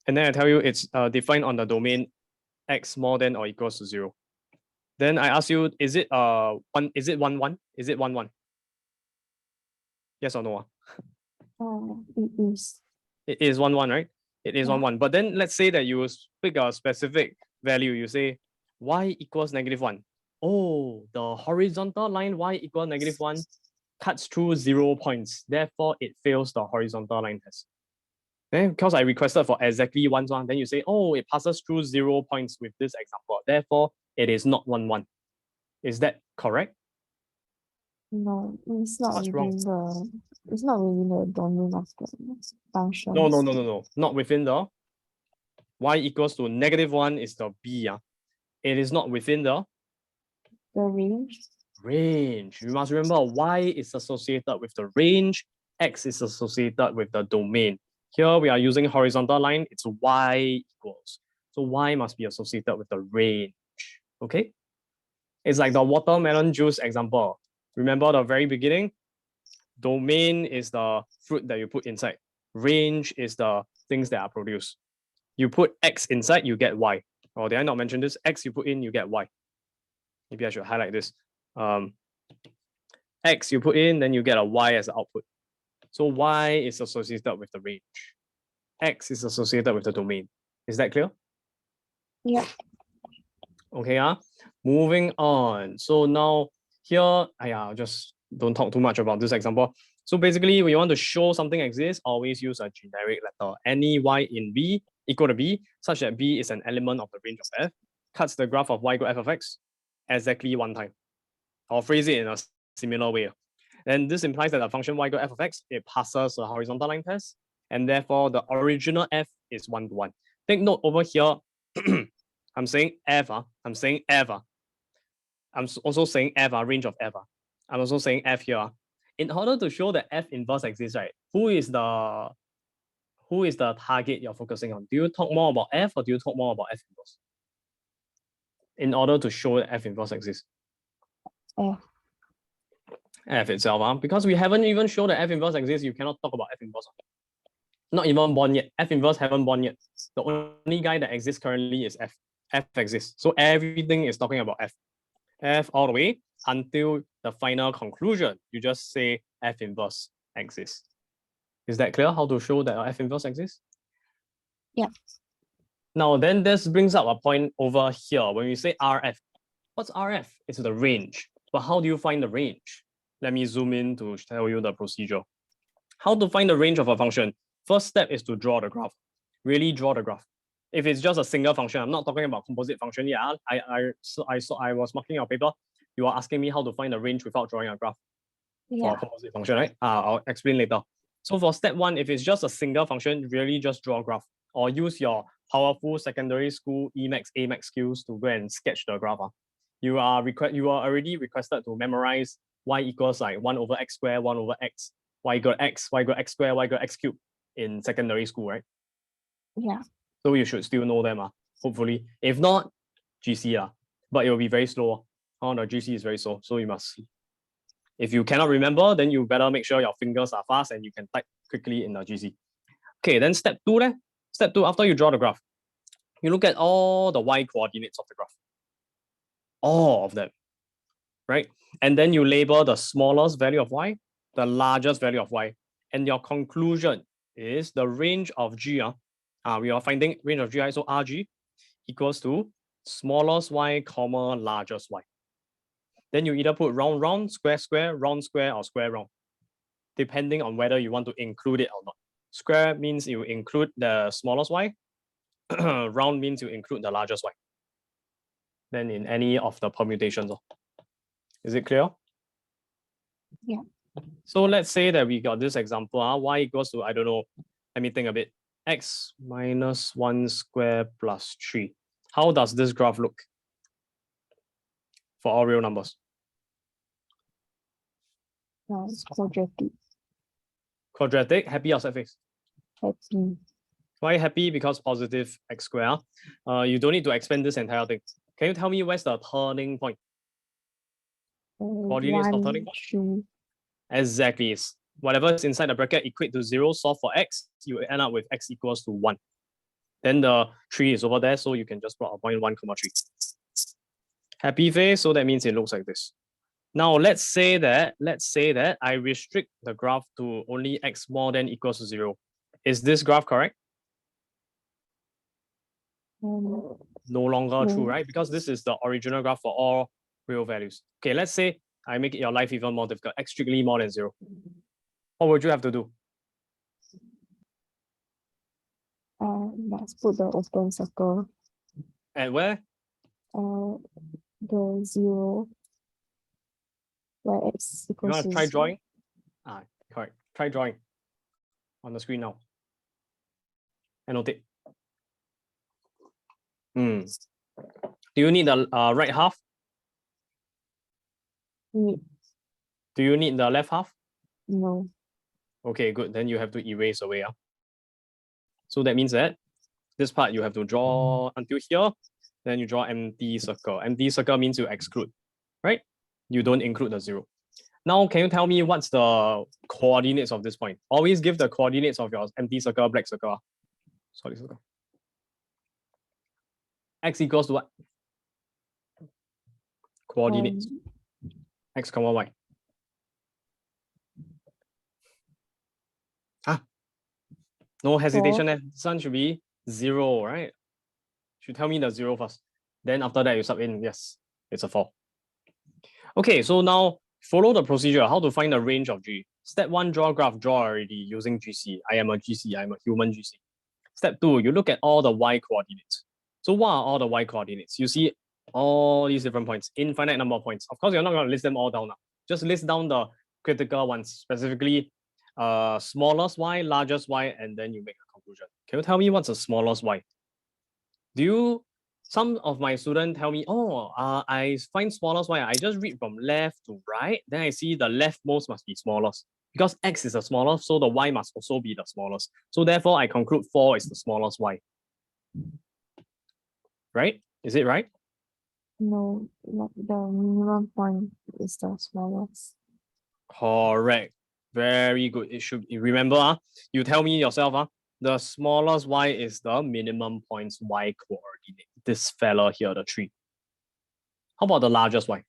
And then I tell you it's defined on the domain x more than or equals to 0. Then I ask you, is it 1? Is it 1, 1? Is it 1, 1? Yes or no? It is. It is 1, 1, right? It is 1, 1. But then let's say that you pick a specific value. You say y equals -1. Oh, the horizontal line y equals -1 cuts through 0 points. Therefore, it fails the horizontal line test. Then because I requested for exactly 1, 1, then you say, oh, it passes through 0 points with this example. Therefore, it is not 1, 1. Is that correct? No, it's not What's within wrong? it's not within the domain of the function. No. Not within the y equals to -1 is the B. It is not within the range. Range. You must remember y is associated with the range, x is associated with the domain. Here we are using horizontal line, it's y equals. So y must be associated with the range. Okay? It's like the watermelon juice example. Remember the very beginning? Domain is the fruit that you put inside. Range is the things that are produced. You put x inside, you get y. Or did I not mention this? X you put in, you get y. Maybe I should highlight this. X you put in, then you get a y as the output. So y is associated with the range. X is associated with the domain. Is that clear? Yeah. Okay, moving on. So now here, just don't talk too much about this example. So basically, when you want to show something exists, always use a generic letter. Any y in B equal to B, such that B is an element of the range of F, cuts the graph of y equal f of x exactly 1 time. I'll phrase it in a similar way. And this implies that the function y equal f of x, it passes the horizontal line test, and therefore the original f is 1 to 1. Take note over here, I'm saying f, I'm saying f. I'm also saying f, range of f. I'm also saying f here. in order to show that F inverse exists, right, who is the target you're focusing on? Do you talk more about F or do you talk more about F inverse? In order to show that F inverse exists. F. F itself, because we haven't even shown that F inverse exists, you cannot talk about F inverse. Not even born yet. F inverse haven't born yet. The only guy that exists currently is F. F exists. So everything is talking about F. F all the way until the final conclusion. You just say F inverse exists. Is that clear how to show that F inverse exists? Yeah. Now then this brings up a point over here. When we say RF, what's RF? It's the range. But how do you find the range? Let me zoom in to tell you the procedure. How to find the range of a function? First step is to draw the graph. Really draw the graph. If it's just a single function, I'm not talking about composite function. Yeah, I was marking your paper. You are asking me how to find the range without drawing a graph for a composite function, right? I'll explain later. So for step one, if it's just a single function, really just draw a graph or use your powerful secondary school Emacs, AMAX skills to go and sketch the graph. You are already requested to memorize y equals like 1 over x squared, 1 over x, y equal x, y equal x squared, y equal x cubed in secondary school, right? Yeah. So you should still know them, hopefully. If not, GC, but it will be very slow. The GC is very slow, so you must. If you cannot remember, then you better make sure your fingers are fast and you can type quickly in the GC. Okay, then step two, Step two, after you draw the graph, you look at all the y coordinates of the graph. All of them, right? And then you label the smallest value of y, the largest value of y, and your conclusion is the range of g. We are finding range of gi, so Rg equals to smallest y, comma, largest y. Then you either put round, round, square, square, round, square, or square, round, depending on whether you want to include it or not. Square means you include the smallest y. Round means you include the largest y. Then in any of the permutations. Is it clear? Yeah. So let's say that we got this example, y equals to, I don't know, let me think a bit, x minus 1 square plus 3. How does this graph look for all real numbers? It's quadratic. Quadratic, happy or sad face? Happy. Why happy? Because positive x square. You don't need to expand this entire thing. Can you tell me where's the turning point? Coordinates of turning point? 2. Exactly. It's whatever is inside the bracket equate to 0, solve for x, you end up with x equals to 1. Then the 3 is over there, so you can just plot a point 1, 3. Happy face, so that means it looks like this. Now let's say that I restrict the graph to only x more than equals to 0. Is this graph correct? No longer true, right? Because this is the original graph for all real values. Okay, let's say I make your life even more difficult, x strictly more than 0. What would you have to do? Let's put the open circle. And where? The 0. Where x You equals want to to try 0. drawing? Correct. Try drawing on the screen now. Annotate. Do you need the right half? Need. Do you need the left half? No. Okay, good. Then you have to erase away. So that means that this part you have to draw until here. Then you draw empty circle. Empty circle means you exclude, right? You don't include the 0. Now, can you tell me what's the coordinates of this point? Always give the coordinates of your empty circle, black circle. Solid circle. X equals to what? Coordinates. X comma y. No hesitation. This one should be 0, right? Should tell me the 0 first. Then after that, you sub in, yes, it's a 4. Okay, so now follow the procedure, how to find the range of G. Step 1, draw graph, draw already using GC. I am a GC, I'm a human GC. Step 2, you look at all the y coordinates. So what are all the y coordinates? You see all these different points, infinite number of points. Of course, you're not going to list them all down now. Just list down the critical ones, specifically smallest y, largest y, and then you make a conclusion. Can you tell me what's the smallest y? Do you some of my students tell me, oh, I find smallest y. I just read from left to right. Then I see the leftmost must be smallest. Because x is the smallest, so the y must also be the smallest. So therefore, I conclude 4 is the smallest y. Right? Is it right? No, like the minimum point is the smallest. Correct. Very good. It should remember, you tell me yourself, the smallest y is the minimum points y coordinate. This fella here, the 3. How about the largest y?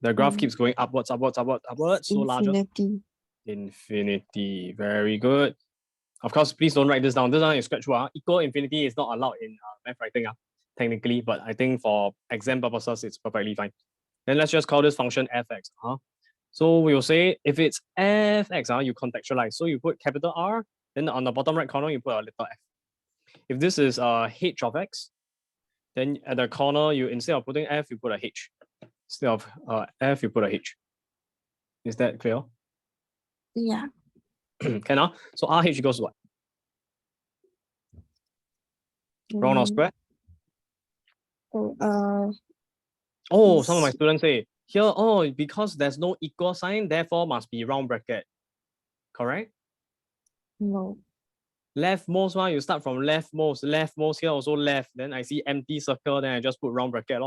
The graph keeps going upwards, upwards, upwards, upwards. So largest. Infinity. Infinity. Very good. Of course, please don't write this down. This one is scratch. Equal infinity is not allowed in math writing, technically, but I think for exam purposes, it's perfectly fine. Then let's just call this function fx. So we will say if it's fx, you contextualize. So you put capital R, then on the bottom right corner, you put a little f. If this is h of x, then at the corner, you instead of putting f, you put a h. Instead of f, you put a h. Is that clear? Yeah. Can so RH equals what? Round or square? Oh, some of my students say here, because there's no equal sign, therefore must be round bracket. Correct? no. Leftmost one, you start from leftmost here also left. Then I see empty circle, then I just put round bracket.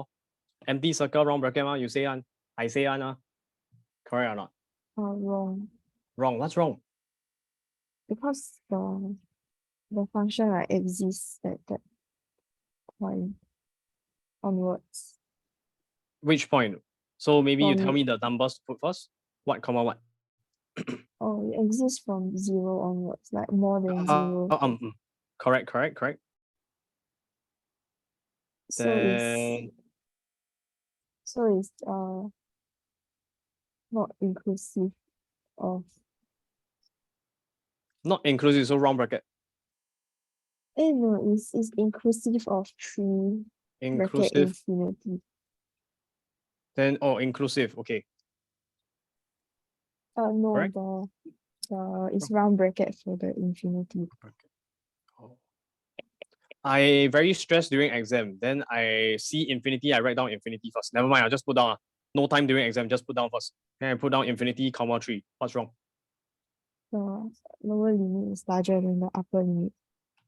Empty circle, round bracket, you say I say correct or not? Wrong. Wrong. What's wrong? Because the function exists at that point onwards. Which point? So maybe you tell From- me the numbers to put first. What, comma, what? Oh, it exists from 0 onwards, like more than 0. Correct. So it's not inclusive of Not inclusive, so round bracket. no, it's inclusive of 3 bracket Inclusive. infinity. Then inclusive. Okay. No, Correct? it's round bracket for the infinity. I very stressed during exam. Then I see infinity, I write down infinity first. Never mind, I'll just put down. No time during exam, just put down first. Then I put down infinity, comma 3. What's wrong? The lower limit is larger than the upper limit.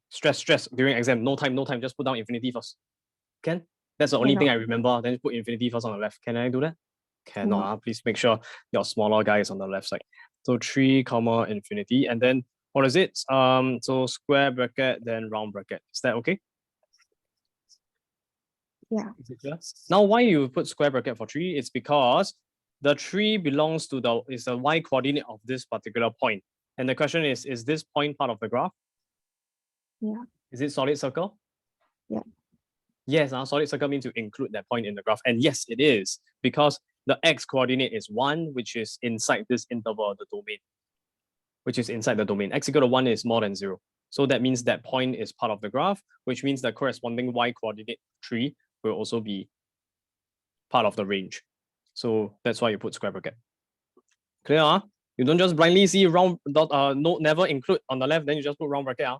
Stress during exam. No time, just put down infinity first. Can? That's the only thing I remember. Then put infinity first on the left. Can I do that? Cannot. Please make sure your smaller guy is on the left side. So 3, comma infinity. And then what is it? So square bracket, then round bracket. Is that okay? Yeah. Is it clear? Now, why you put square bracket for 3? It's because the 3 belongs to the y coordinate of this particular point. And the question is this point part of the graph? Yeah. Is it solid circle? Yeah. Yes, solid circle means you include that point in the graph. And yes, it is, because the x coordinate is 1, which is inside this interval of the domain. X equal to 1 is more than 0. So that means that point is part of the graph, which means the corresponding y coordinate 3 will also be part of the range. So that's why you put square bracket. Clear? You don't just blindly see round dot, never include on the left, then you just put round bracket.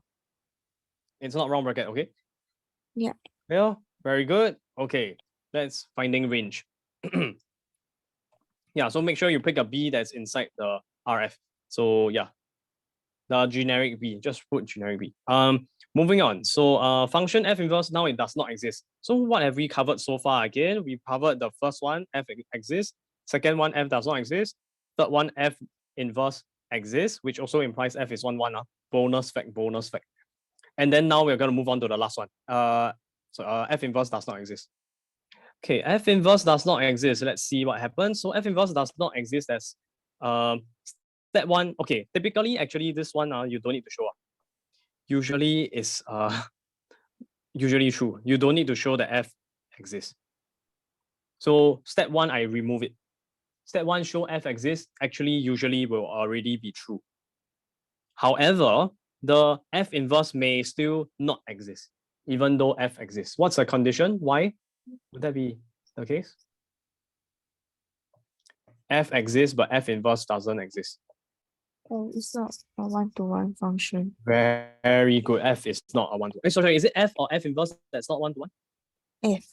It's not round bracket, okay? Yeah. Yeah, very good. Okay, that's finding range. Yeah, so make sure you pick a B that's inside the RF. So yeah, the generic B, just put generic B. Moving on. So function f inverse, now it does not exist. So what have we covered so far? Again, we covered the first one, f exists. Second one, f does not exist. Third one, f inverse exists, which also implies f is 1, 1. Bonus fact. And then now we're going to move on to the last one. So f inverse does not exist. Okay, f inverse does not exist. Let's see what happens. So f inverse does not exist as step 1. Okay, typically, actually, this one you don't need to show. Usually is usually true. You don't need to show that f exists. So step 1, I remove it. Step 1, show f exists, actually usually will already be true. However, the f inverse may still not exist, even though f exists. What's the condition? Why would that be the case? F exists, but f inverse doesn't exist. Oh, it's not a one-to-one function. Very good. F is not a one-to-one. Sorry, is it F or F inverse that's not one-to-one? F.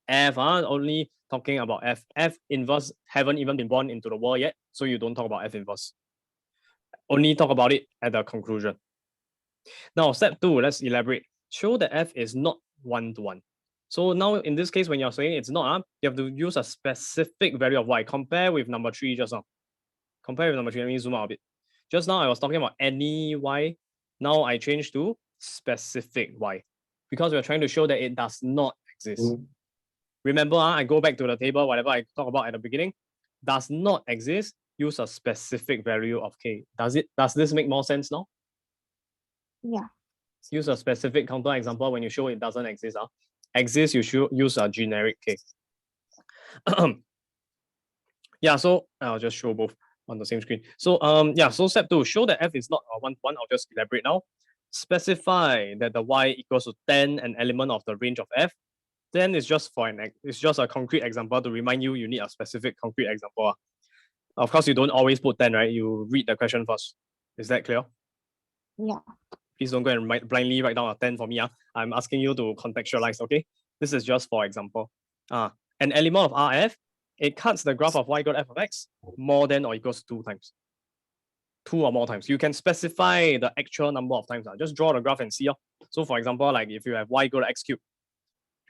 F, only talking about F. F inverse haven't even been born into the world yet, so you don't talk about F inverse. Only talk about it at the conclusion. Now, step 2, let's elaborate. Show that F is not one-to-one. So now in this case, when you're saying it's not, you have to use a specific value of y. Compare with number 3 just now. Compare with number 3. Let me zoom out a bit. Just now I was talking about any y. Now I change to specific y because we're trying to show that it does not exist. Remember, I go back to the table, whatever I talked about at the beginning, does not exist, use a specific value of k. Does this make more sense now? Yeah. Use a specific counter example when you show it doesn't exist. Exists, you should use a generic k. Yeah, so I'll just show both on the same screen. So yeah, so step 2, show that f is not a one-to-one. I'll just elaborate now. Specify that the y equals to 10, an element of the range of f. Then it's just a concrete example to remind you need a specific concrete example. Of course, you don't always put 10, right? You read the question first. Is that clear? Yeah. Please don't go and blindly write down a 10 for me. I'm asking you to contextualize, okay? This is just for example. An element of Rf, it cuts the graph of y equal to f of x more than or equals 2 times. 2 or more times. You can specify the actual number of times. Just draw the graph and see. So for example, like if you have y equal to x cubed,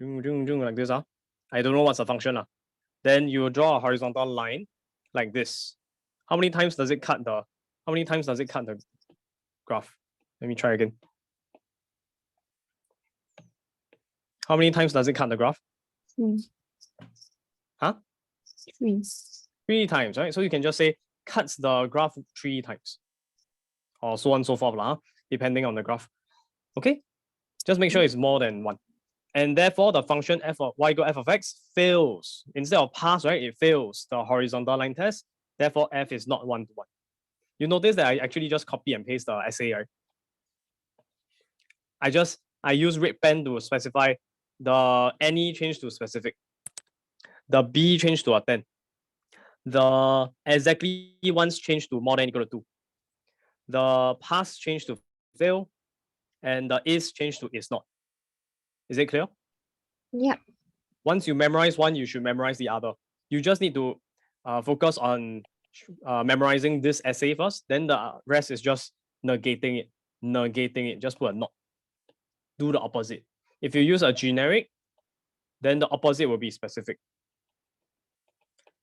like this. I don't know what's the function. Then you draw a horizontal line like this. How many times does it cut the graph? Let me try again. How many times does it cut the graph? 3. Huh? 3. 3 times, right? So you can just say cuts the graph 3 times. Or so on and so forth, depending on the graph. Okay? Just make sure it's more than 1. And therefore, the function f of y equal f of x fails. Instead of pass, right, it fails the horizontal line test. Therefore, f is not one-to-one. You notice that I actually just copy and paste the essay, right? I use red pen to specify the any change to specific. The b change to a 10. The exactly once change to more than equal to 2. The pass change to fail. And the is change to is not. Is it clear? Yeah. Once you memorize one, you should memorize the other. You just need to focus on memorizing this essay first. Then the rest is just negating it. Just put a not. Do the opposite. If you use a generic, then the opposite will be specific.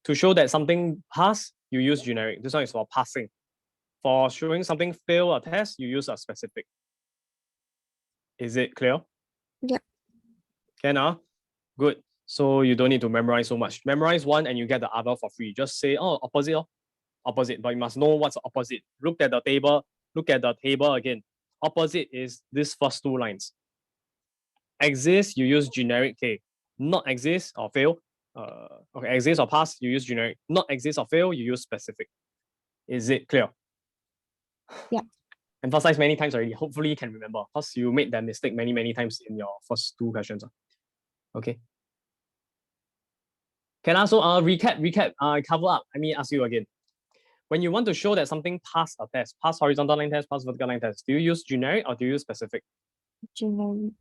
To show that something pass, you use generic. This one is for passing. For showing something fail a test, you use a specific. Is it clear? Yeah. Can good. So you don't need to memorize so much. Memorize one and you get the other for free. Just say, oh, opposite, opposite. But you must know what's the opposite. Look at the table again. Opposite is this first 2 lines. Exist, you use generic K. Not exist or fail. Okay, exist or pass, you use generic. Not exist or fail, you use specific. Is it clear? Yeah. Emphasize many times already. Hopefully you can remember because you made that mistake many times in your first 2 questions. Okay. Can also recap, cover up. Let me ask you again. When you want to show that something passed a test, pass horizontal line test, pass vertical line test, do you use generic or do you use specific? Generic.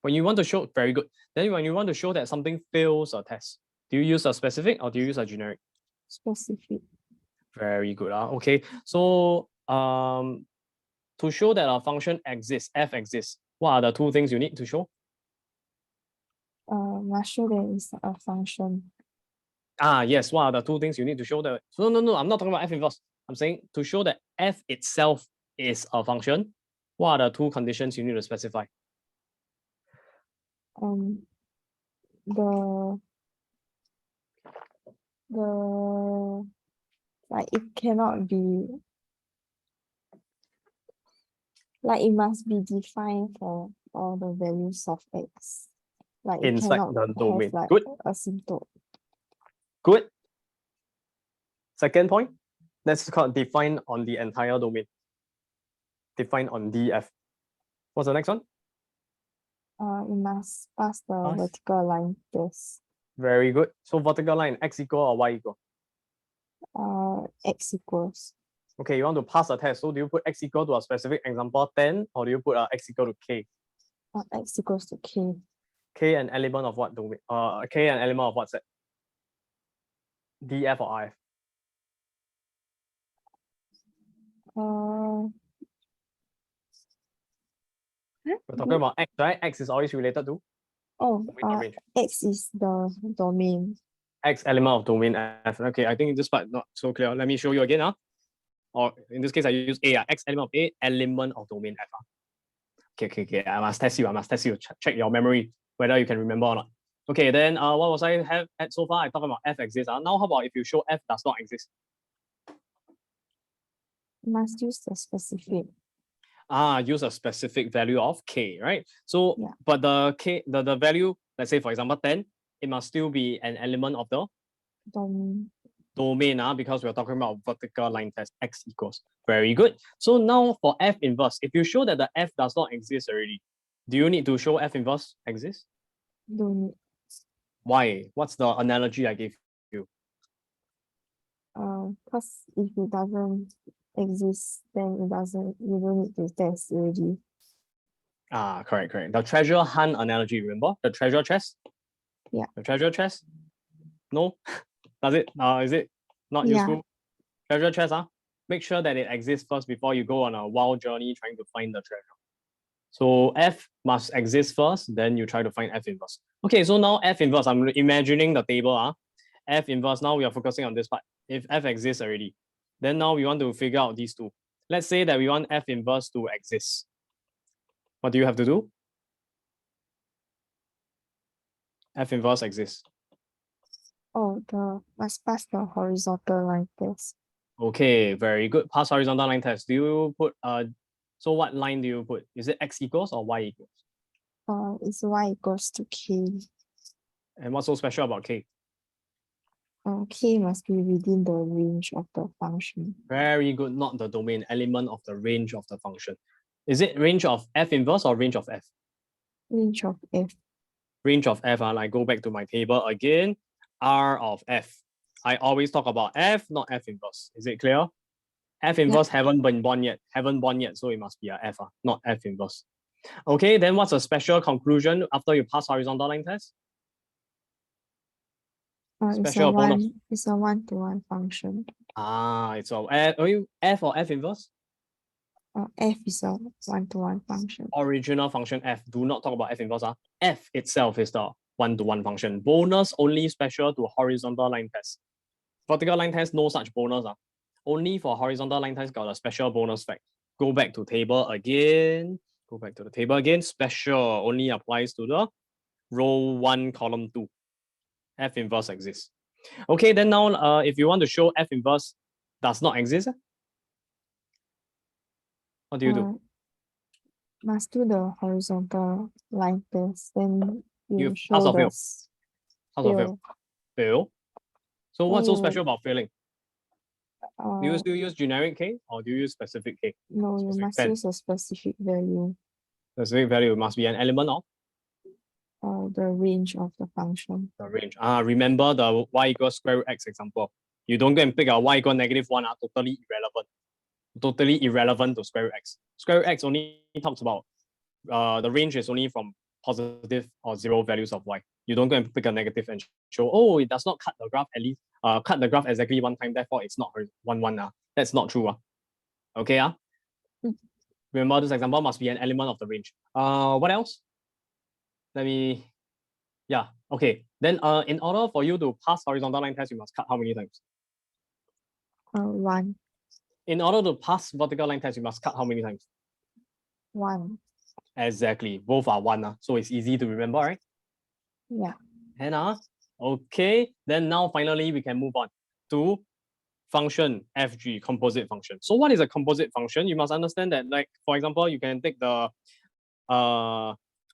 When you want to show, very good. Then when you want to show that something fails a test, do you use a specific or do you use a generic? Specific. Very good. Okay. So to show that a function exists, f exists, what are the 2 things you need to show? Must show that it's a function. Yes. What are the 2 things you need to show that? So no, I'm not talking about f inverse. I'm saying to show that f itself is a function, what are the 2 conditions you need to specify? The like it cannot be like it must be defined for all the values of x. Like it Inside cannot the domain. have like Good. asymptote. Good. Second point, let's define on the entire domain. Define on df. What's the next one? It must pass the vertical line test. Very good. So vertical line, x equal or y equal? X equals. Okay, you want to pass a test. So do you put x equal to a specific example 10 or do you put x equal to k? X equals to k. K an element of what domain? K an element of what set? DF or IF? Uh, We're talking about X, right? X is always related to oh, domain or range. X is the domain. X element of domain F. Okay, I think this part not so clear. Let me show you again. Or in this case, I use A. X element of A, element of domain F. Okay. I must test you. Check your memory, whether you can remember or not. Okay, then what was I have at so far? I talked about F exists. Now how about if you show F does not exist? Must use the specific. Use a specific value of K, right? So, Yeah. but the K, the value, let's say for example 10, it must still be an element of the domain, because we're talking about vertical line test, X equals. Very good. So now for F inverse, if you show that the F does not exist already, do you need to show F inverse exists? Don't need. Why? What's the analogy I gave you? Because if it doesn't exist, then you don't need to test already. Correct. The treasure hunt analogy, remember? The treasure chest? Yeah. The treasure chest? No? Does it? Is it not Yeah. useful? Treasure chest, make sure that it exists first before you go on a wild journey trying to find the treasure. So F must exist first, then you try to find F inverse. Okay, so now F inverse, I'm imagining the table. F inverse, now we are focusing on this part. If F exists already, then now we want to figure out these two. Let's say that we want F inverse to exist. What do you have to do? F inverse exists. Oh, must pass the horizontal line test. Okay, very good. Pass horizontal line test. Do you put so what line do you put? Is it X equals or Y equals? It's y equals to k. And what's so special about K? K must be within the range of the function. Very good, not the domain, element of the range of the function. Is it range of F inverse or range of F? Range of f. Range of F, I go back to my table again, R of F. I always talk about F, not F inverse. Is it clear? F inverse haven't been born yet, so it must be a F, not F inverse. Okay, then what's a special conclusion after you pass horizontal line test? Special bonus. It's a one-to-one function. It's a F or F inverse? F is a one-to-one function. Original function F. Do not talk about F inverse. F itself is the one-to-one function. Bonus only special to horizontal line test. Vertical line test, no such bonus. Only for horizontal line test got a special bonus fact. Go back to table again. Special only applies to the row 1, column 2. F inverse exists. Okay, then now if you want to show F inverse does not exist, what do you do? Must do the horizontal line test, then you show pass or fail? the Pass or fail? Fail. So what's so special about failing? Do you still use generic K or do you use specific K? No, you must use a specific value. Specific value must be an element of the range of the function. the range. Remember the y equals square root x example. You don't go and pick a y equal -1, totally irrelevant. Totally irrelevant to square root x. Square root x only talks about the range is only from positive or 0 values of y. You don't go and pick a negative and show, oh, it does not cut the graph at least, cut the graph exactly one time, therefore it's not 1. That's not true. Okay. Remember this example must be an element of the range. What else? Okay. Then in order for you to pass horizontal line test, you must cut how many times? 1. In order to pass vertical line test, you must cut how many times? 1. Exactly. Both are 1. So it's easy to remember, right? Yeah. And okay. Then now finally we can move on to function FG, composite function. So what is a composite function? You must understand that, like, for example, you can take the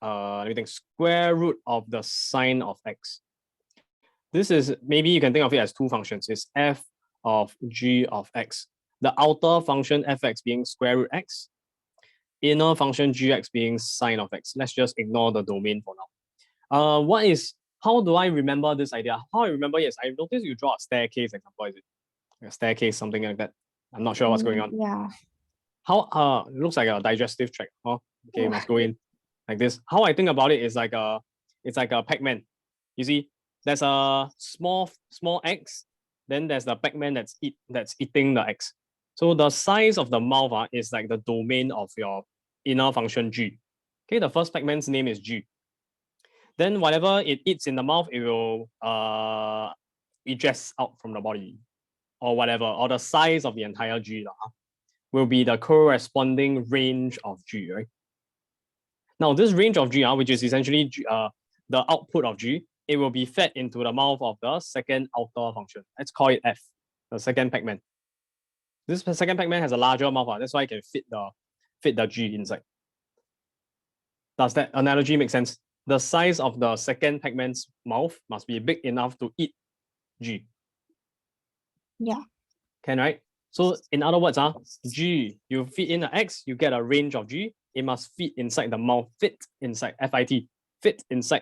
let me think, square root of the sine of x. This is, maybe you can think of it as two functions. It's f of g of x. The outer function fx being square root x, inner function gx being sine of x. Let's just ignore the domain for now. How do I remember this idea? How I remember, yes, I noticed you draw a staircase example, is it? A staircase, something like that. I'm not sure what's going on. Yeah. How looks like a digestive tract. Oh, okay, must go in like this. How I think about it is like it's like a Pac-Man. You see, there's a small X, then there's the Pac-Man that's eating the X. So the size of the mouth is like the domain of your inner function G. Okay, the first Pac-Man's name is G. Then whatever it eats in the mouth, it will eject out from the body, or whatever, or the size of the entire G will be the corresponding range of G, right? Now, this range of G, which is essentially the output of G, it will be fed into the mouth of the second outer function. Let's call it F, the second Pac-Man. This second Pac-Man has a larger mouth, that's why it can fit the G inside. Does that analogy make sense? The size of the second Pac-Man's mouth must be big enough to eat G. Yeah. Can, right? So in other words, G, you feed in the X, you get a range of G. It must fit inside the mouth, fit inside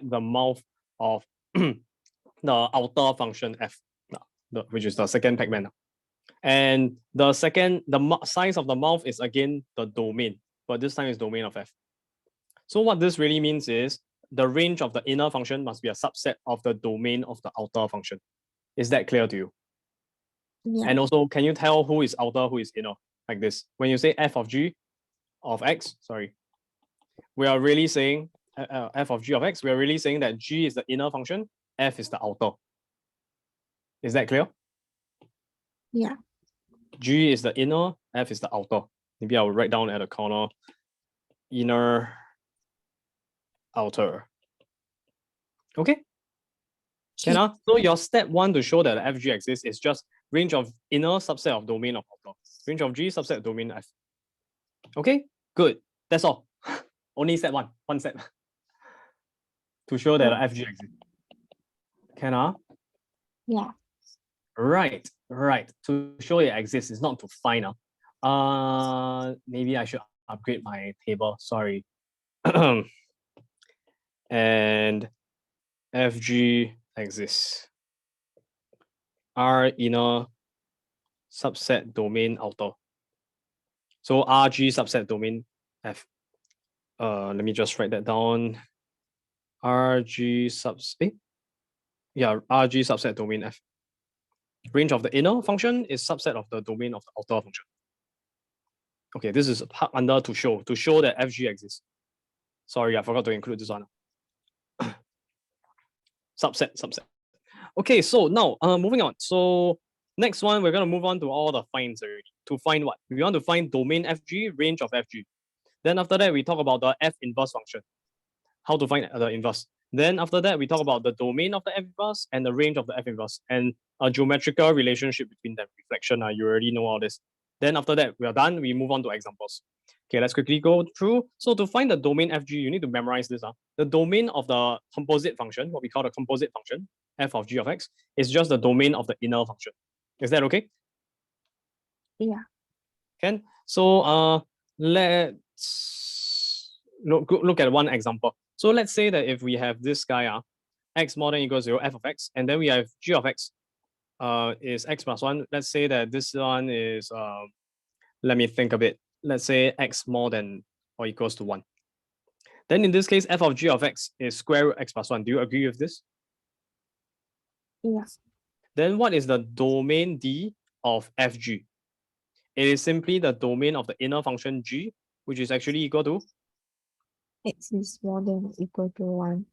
the mouth of the outer function F, which is the second Pac-Man. And the size of the mouth is again the domain, but this time is domain of F. So what this really means is the range of the inner function must be a subset of the domain of the outer function. Is that clear to you? Yeah. And also, can you tell who is outer, who is inner? Like this. When you say F of G of X, we are really saying F of G of X, we are really saying that G is the inner function, F is the outer. Is that clear? Yeah. G is the inner, F is the outer. Maybe I'll write down at the corner, inner, outer. Okay? Can So your step one to show that the FG exists is just range of inner subset of domain of outer. Range of G subset domain F. Okay, good. That's all. Only step one step to show that the FG exists. Can Yeah. Right. To show it exists is not to find. Maybe I should upgrade my table. Sorry. And FG exists. R inner subset domain outer. So RG subset domain F. Let me just write that down. RG subset domain F. Range of the inner function is subset of the domain of the outer function. Okay, this is under to show that FG exists. Sorry, I forgot to include this one. subset. Okay, so now moving on. So next one, we're gonna move on to all the finds already. To find what? We want to find domain FG, range of FG. Then after that, we talk about the F inverse function. How to find the inverse. Then after that, we talk about the domain of the F inverse and the range of the F inverse and a geometrical relationship between them. Reflection, you already know all this. Then after that, we are done. We move on to examples. Okay, let's quickly go through. So to find the domain FG, you need to memorize this. The domain of the composite function, what we call the composite function, F of G of X, is just the domain of the inner function. Is that okay? Yeah. Can? So let's look at one example. So let's say that if we have this guy, x more than equals 0, f of x, and then we have g of x is x plus 1. Let's say that this one is, let me think a bit. Let's say x more than or equals to 1. Then in this case, f of g of x is square root x plus 1. Do you agree with this? Yeah. Then what is the domain D of fg? It is simply the domain of the inner function g, which is actually equal to? X is more than or equal to 1.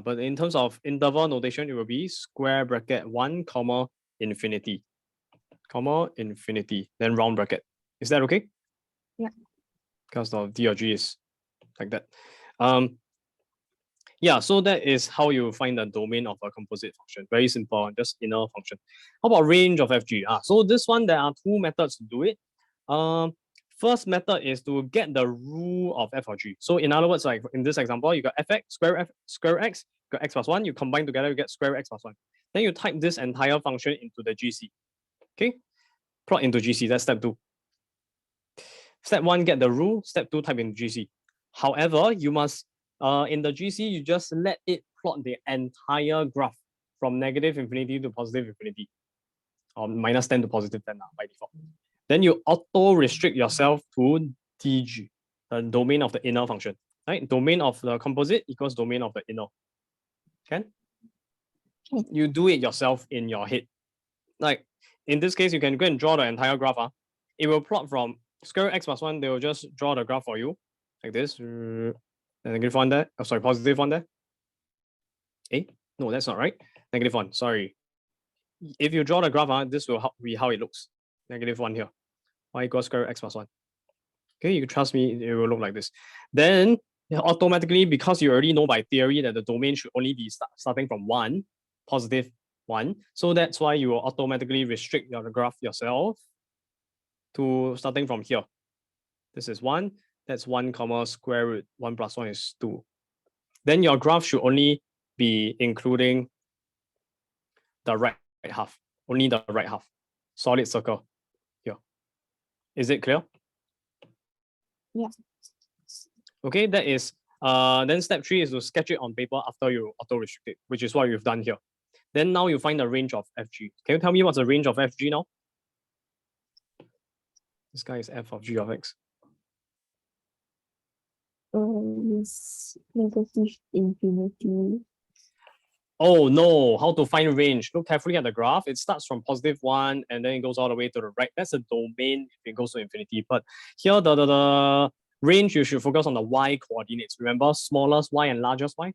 But in terms of interval notation, it will be square bracket 1, comma, infinity. Comma, infinity, then round bracket. Is that okay? Yeah. Because the D or G is like that. Yeah, so that is how you find the domain of a composite function. Very simple, just inner function. How about range of fg? So this one, there are two methods to do it. First method is to get the rule of f of g. So in other words, like in this example, you got fx, square root x, got x plus 1, you combine together, you get square root x plus 1. Then you type this entire function into the GC. Okay, plot into GC, that's step 2. Step 1, get the rule. Step 2, type in GC. However, you must, in the GC, you just let it plot the entire graph from negative infinity to positive infinity, or minus 10 to positive 10 by default. then you auto restrict yourself to DG, the domain of the inner function, right? Domain of the composite equals domain of the inner. Can? You do it yourself in your head. Like in this case, you can go and draw the entire graph. It will plot from square root x plus 1. They will just draw the graph for you like this. Negative 1 there. Oh, sorry, positive 1 there. No, that's not right. Negative 1, sorry. If you draw the graph, this will be how it looks. Negative 1 here. Y equals square root x plus 1. Okay, you can trust me, it will look like this. Then automatically, because you already know by theory that the domain should only be starting from 1, positive 1. So that's why you will automatically restrict your graph yourself to starting from here. This is 1. That's 1 comma square root 1 plus 1 is 2. Then your graph should only be including the right half, only the right half. Solid circle here. Is it clear? Yeah. Okay, that is then step 3 is to sketch it on paper after you auto restrict it, which is what you've done here. Then now you find the range of FG. Can you tell me what's the range of FG now? This guy is f of g of x. Is negative infinity. Oh no, how to find range? Look carefully at the graph. It starts from positive 1 and then it goes all the way to the right. That's a domain if it goes to infinity. But here, the range, you should focus on the y coordinates. Remember, smallest y and largest y?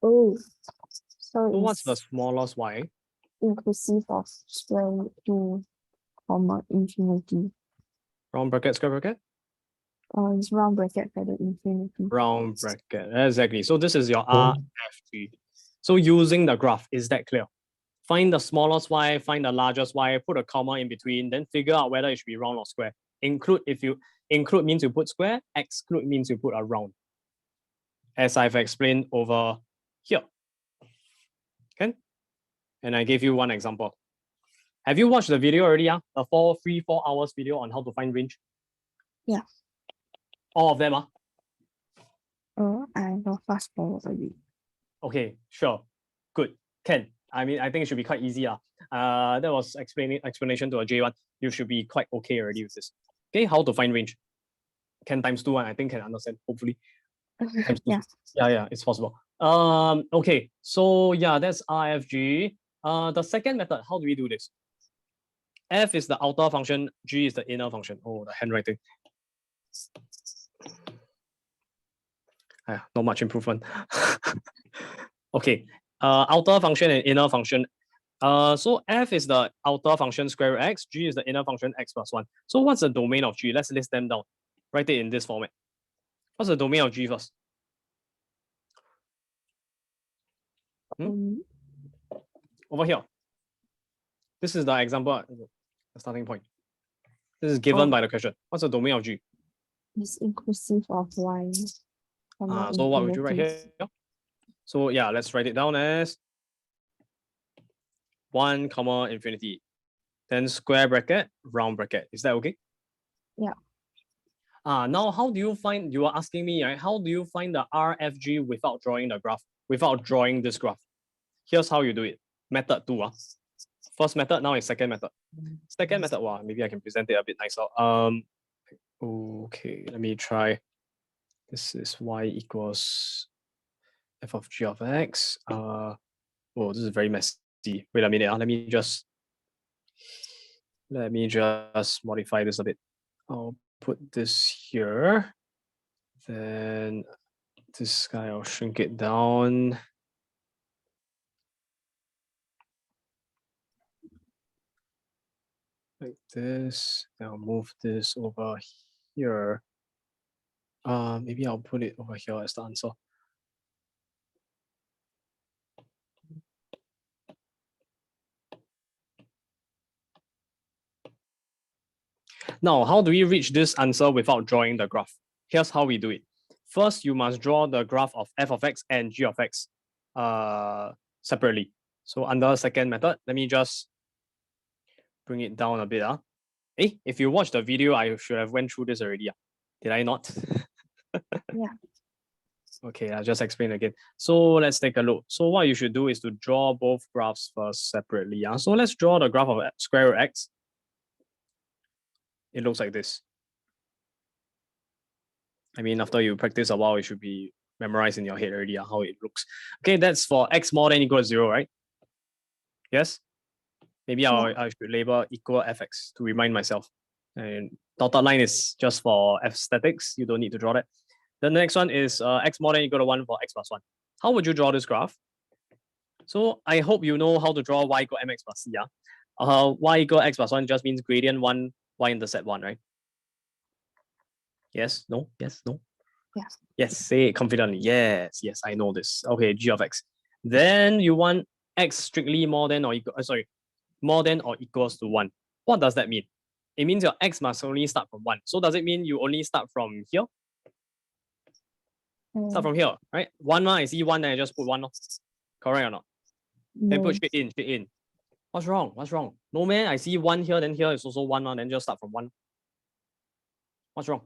Oh, so what's the it's smallest y? inclusive of square root 2, comma, infinity. Round bracket, square bracket? It's round bracket for the infinity. Round bracket, exactly. So this is your RFG. So using the graph, is that clear? Find the smallest y, find the largest y, put a comma in between, then figure out whether it should be round or square. Include, if you include means you put square, exclude means you put a round. As I've explained over here. Okay? And I gave you one example. Have you watched the video already? The 4 hours video on how to find range? Yeah. All of them? I will fast forward a bit. Okay, sure. Good. Can. I mean, I think it should be quite easy. That was explanation to a J1. You should be quite okay already with this. Okay, how to find range? Can times 2, I think can understand, hopefully. Yeah. Yeah, it's possible. Okay, so yeah, that's RFG. The second method, how do we do this? F is the outer function, G is the inner function. Oh, the handwriting. Not much improvement. Okay, outer function and inner function. So F is the outer function square root x, G is the inner function x plus 1. So what's the domain of G? Let's list them down. Write it in this format. What's the domain of G first? Over here. This is the example, the starting point. This is given by the question. What's the domain of G? It's inclusive of y. So what would you write here? So yeah, let's write it down as 1 comma infinity. Then square bracket, round bracket. Is that okay? Yeah. Now how do you find, you are asking me, right? How do you find the RFG without drawing the graph, without drawing this graph? Here's how you do it. Method 2. First method, now is second method. Second method, maybe I can present it a bit nicer. Okay, let me try. This is y equals f of g of x. Oh, this is very messy. Wait a minute. Let me just modify this a bit. I'll put this here. Then this guy, I'll shrink it down. Like this. I'll move this over here. Maybe I'll put it over here as the answer. Now, how do we reach this answer without drawing the graph? Here's how we do it. First, you must draw the graph of f of x and g of x separately. So under second method, let me just bring it down a bit. If you watch the video, I should have went through this already. Did I not? Yeah. Okay, I'll just explain again. So let's take a look. So what you should do is to draw both graphs first separately. Yeah. So let's draw the graph of square root x. It looks like this. I mean, after you practice a while, it should be memorized in your head already, how it looks. Okay, that's for x more than equal to 0, right? Yes? Maybe I should label equal fx to remind myself. And dotted line is just for aesthetics. You don't need to draw that. The next one is x more than equal to 1 for x plus 1. How would you draw this graph? So I hope you know how to draw y equal mx plus c. Y equal x plus 1 just means gradient 1, y-intercept 1, right? Yes, no, yes, no? Yes. Yes, say it confidently. Yes, yes, I know this. Okay, g of x. Then you want x strictly more than or equal, more than or equals to 1. What does that mean? It means your x must only start from 1. So does it mean you only start from here? Start from here, right? 1, I see 1, then I just put 1. Correct or not? Then put straight in. What's wrong? What's wrong? No, man, I see 1 here, then here is also 1, then just start from 1. What's wrong?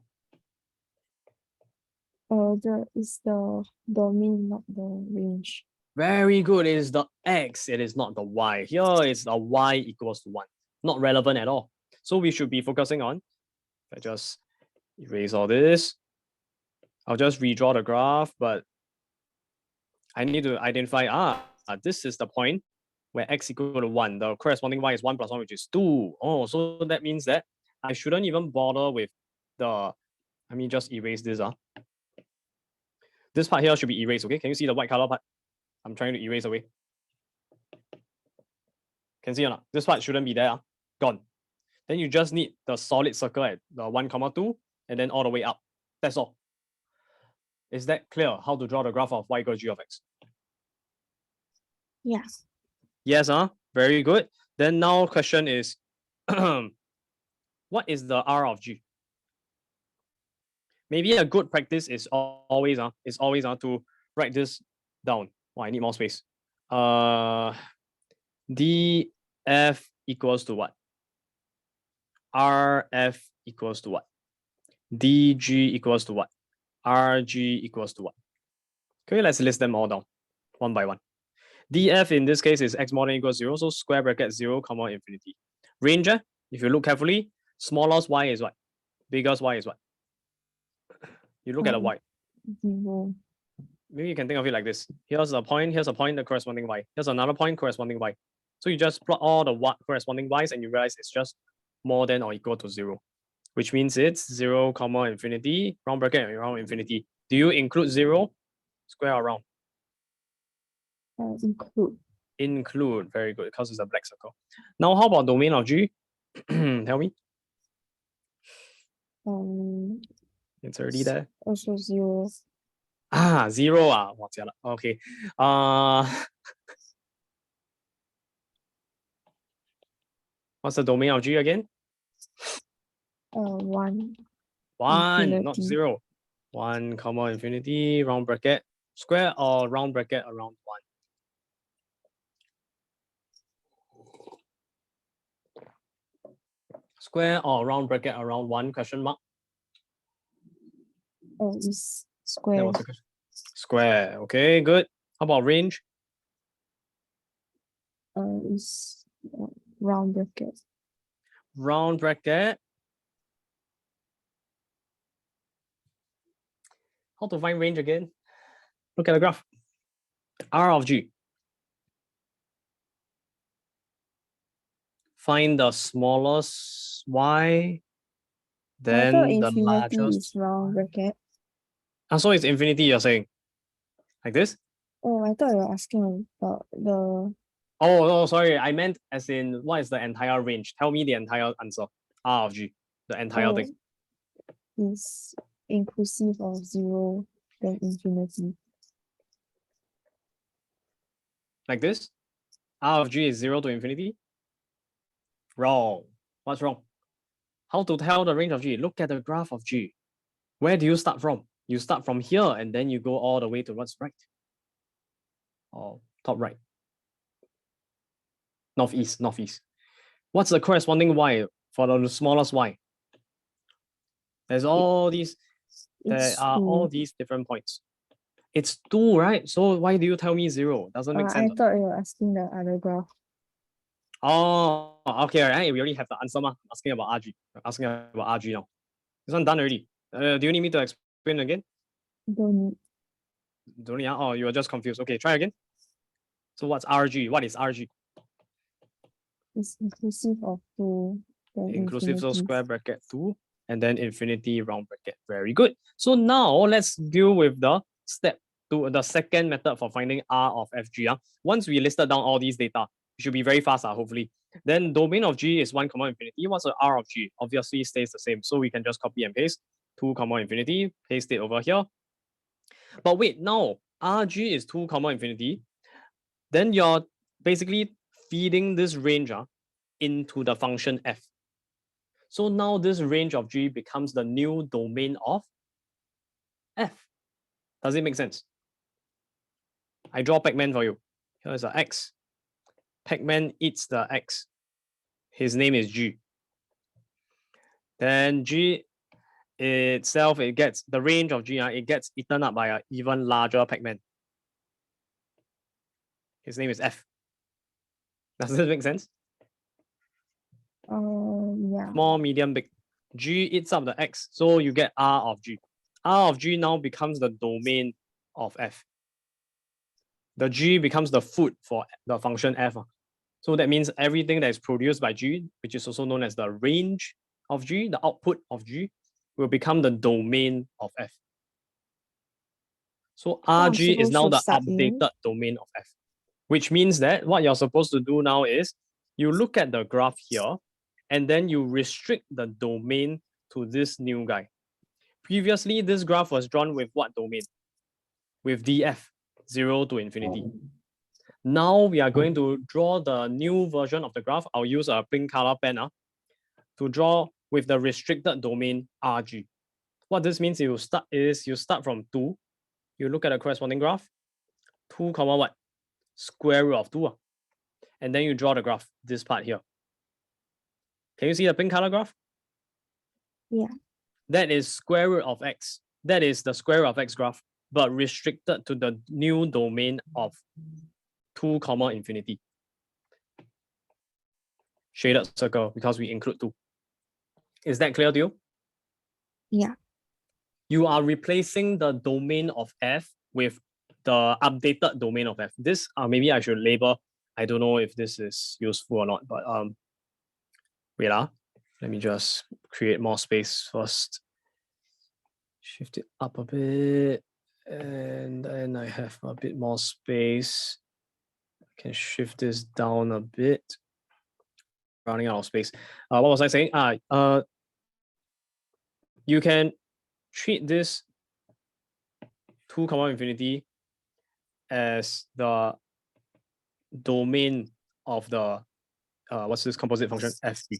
It's the domain, not the range. Very good. It is the x, it is not the y. Here is the y equals to 1. Not relevant at all. So we should be focusing on, if I just erase all this, I'll just redraw the graph, but I need to identify, this is the point where x equal to 1. The corresponding y is 1 plus 1, which is 2. Oh, so that means that I shouldn't even bother with just erase this. This part here should be erased, okay? Can you see the white color part? I'm trying to erase away. Can see or not? This part shouldn't be there. Gone. Then you just need the solid circle at the 1, 2, and then all the way up. That's all. Is that clear? How to draw the graph of y equals g of x? Yes. Yes, very good. Then now question is, what is the R of G? Maybe a good practice is always to write this down. Oh, I need more space. DF equals to what? RF equals to what? DG equals to what? RG equals to what? Okay, let's list them all down one by one. DF in this case is x more than or equals 0, so square bracket 0, comma infinity. Range, if you look carefully, smallest y is what? Biggest y is what? You look at the y. 0. Maybe you can think of it like this. Here's a point, the corresponding y. Here's another point, corresponding y. So you just plot all the corresponding y's and you realize it's just more than or equal to 0, which means it's 0, comma infinity, round bracket around infinity. Do you include 0? Square or round? Include. Include, very good, because it's a black circle. Now, how about domain of G? Tell me. It's already there. Also 0. 0. Okay. What's the domain of G again? 1. 1, Infinity. not 0. 1, comma infinity, round bracket, square or round bracket around 1. Square or round bracket around 1, question mark? It's square. That was the question. Square, okay, good. How about range? It's round bracket. Round bracket. How to find range again? Look at the graph. R of G. Find the smallest y, then the largest. Is round bracket. So it's infinity, you're saying? Like this? Oh, I thought you were asking about the... Oh, no, sorry. I meant as in, what is the entire range? Tell me the entire answer. R of G, the entire thing. Is inclusive of 0, then infinity. Like this? R of G is 0 to infinity? Wrong. What's wrong? How to tell the range of G? Look at the graph of G. Where do you start from? You start from here and then you go all the way to what's right? Or top right? Northeast. What's the corresponding y for the smallest y? There are all these different points. It's 2, right? So why do you tell me 0? Doesn't make I sense. thought you were asking the other graph. Oh, okay, right. We already have the answer. Asking about RG. Asking about RG now. This one done already. Do you need me to explain again? Don't need. Don't need. Oh, you are just confused. Okay, try again. So what's RG? What is RG? It's inclusive of 2. Then Inclusive, so infinity. square bracket 2, and then infinity round bracket. Very good. So now let's deal with the the second method for finding R of FG. Once we listed down all these data, it should be very fast, hopefully. Then domain of G is 1, infinity. What's the R of G? Obviously stays the same. So we can just copy and paste 2, infinity, paste it over here. But wait, now RG is 2, infinity. Then you're basically feeding this range into the function f. So now this range of G becomes the new domain of f. Does it make sense? I draw Pac-Man for you. Here's an X. Pac-Man eats the X. His name is G. Then G itself, it gets the range of G, it gets eaten up by an even larger Pac-Man. His name is F. Does this make sense? Yeah. Small, medium, big. G eats up the X, so you get R of G. R of G now becomes the domain of F. The G becomes the food for the function F. So that means everything that is produced by G, which is also known as the range of G, the output of G, will become the domain of F. So RG is now the updated domain of F, which means that what you're supposed to do now is you look at the graph here, and then you restrict the domain to this new guy. Previously, this graph was drawn with what domain? With df, 0 to infinity. Now we are going to draw the new version of the graph. I'll use a pink color pen to draw with the restricted domain RG. What this means you start from 2. You look at the corresponding graph. 2 comma what? Square root of 2. And then you draw the graph, this part here. Can you see the pink color graph? Yeah. That is square root of x. That is the square root of x graph, but restricted to the new domain of 2, infinity. Shaded circle because we include 2. Is that clear to you? Yeah. You are replacing the domain of f with the updated domain of f. This maybe I should label. I don't know if this is useful or not, but wait let me just create more space first. Shift it up a bit, and then I have a bit more space. I can shift this down a bit. Running out of space. What was I saying? You can treat this 2, infinity as the domain of the what's this composite function fg.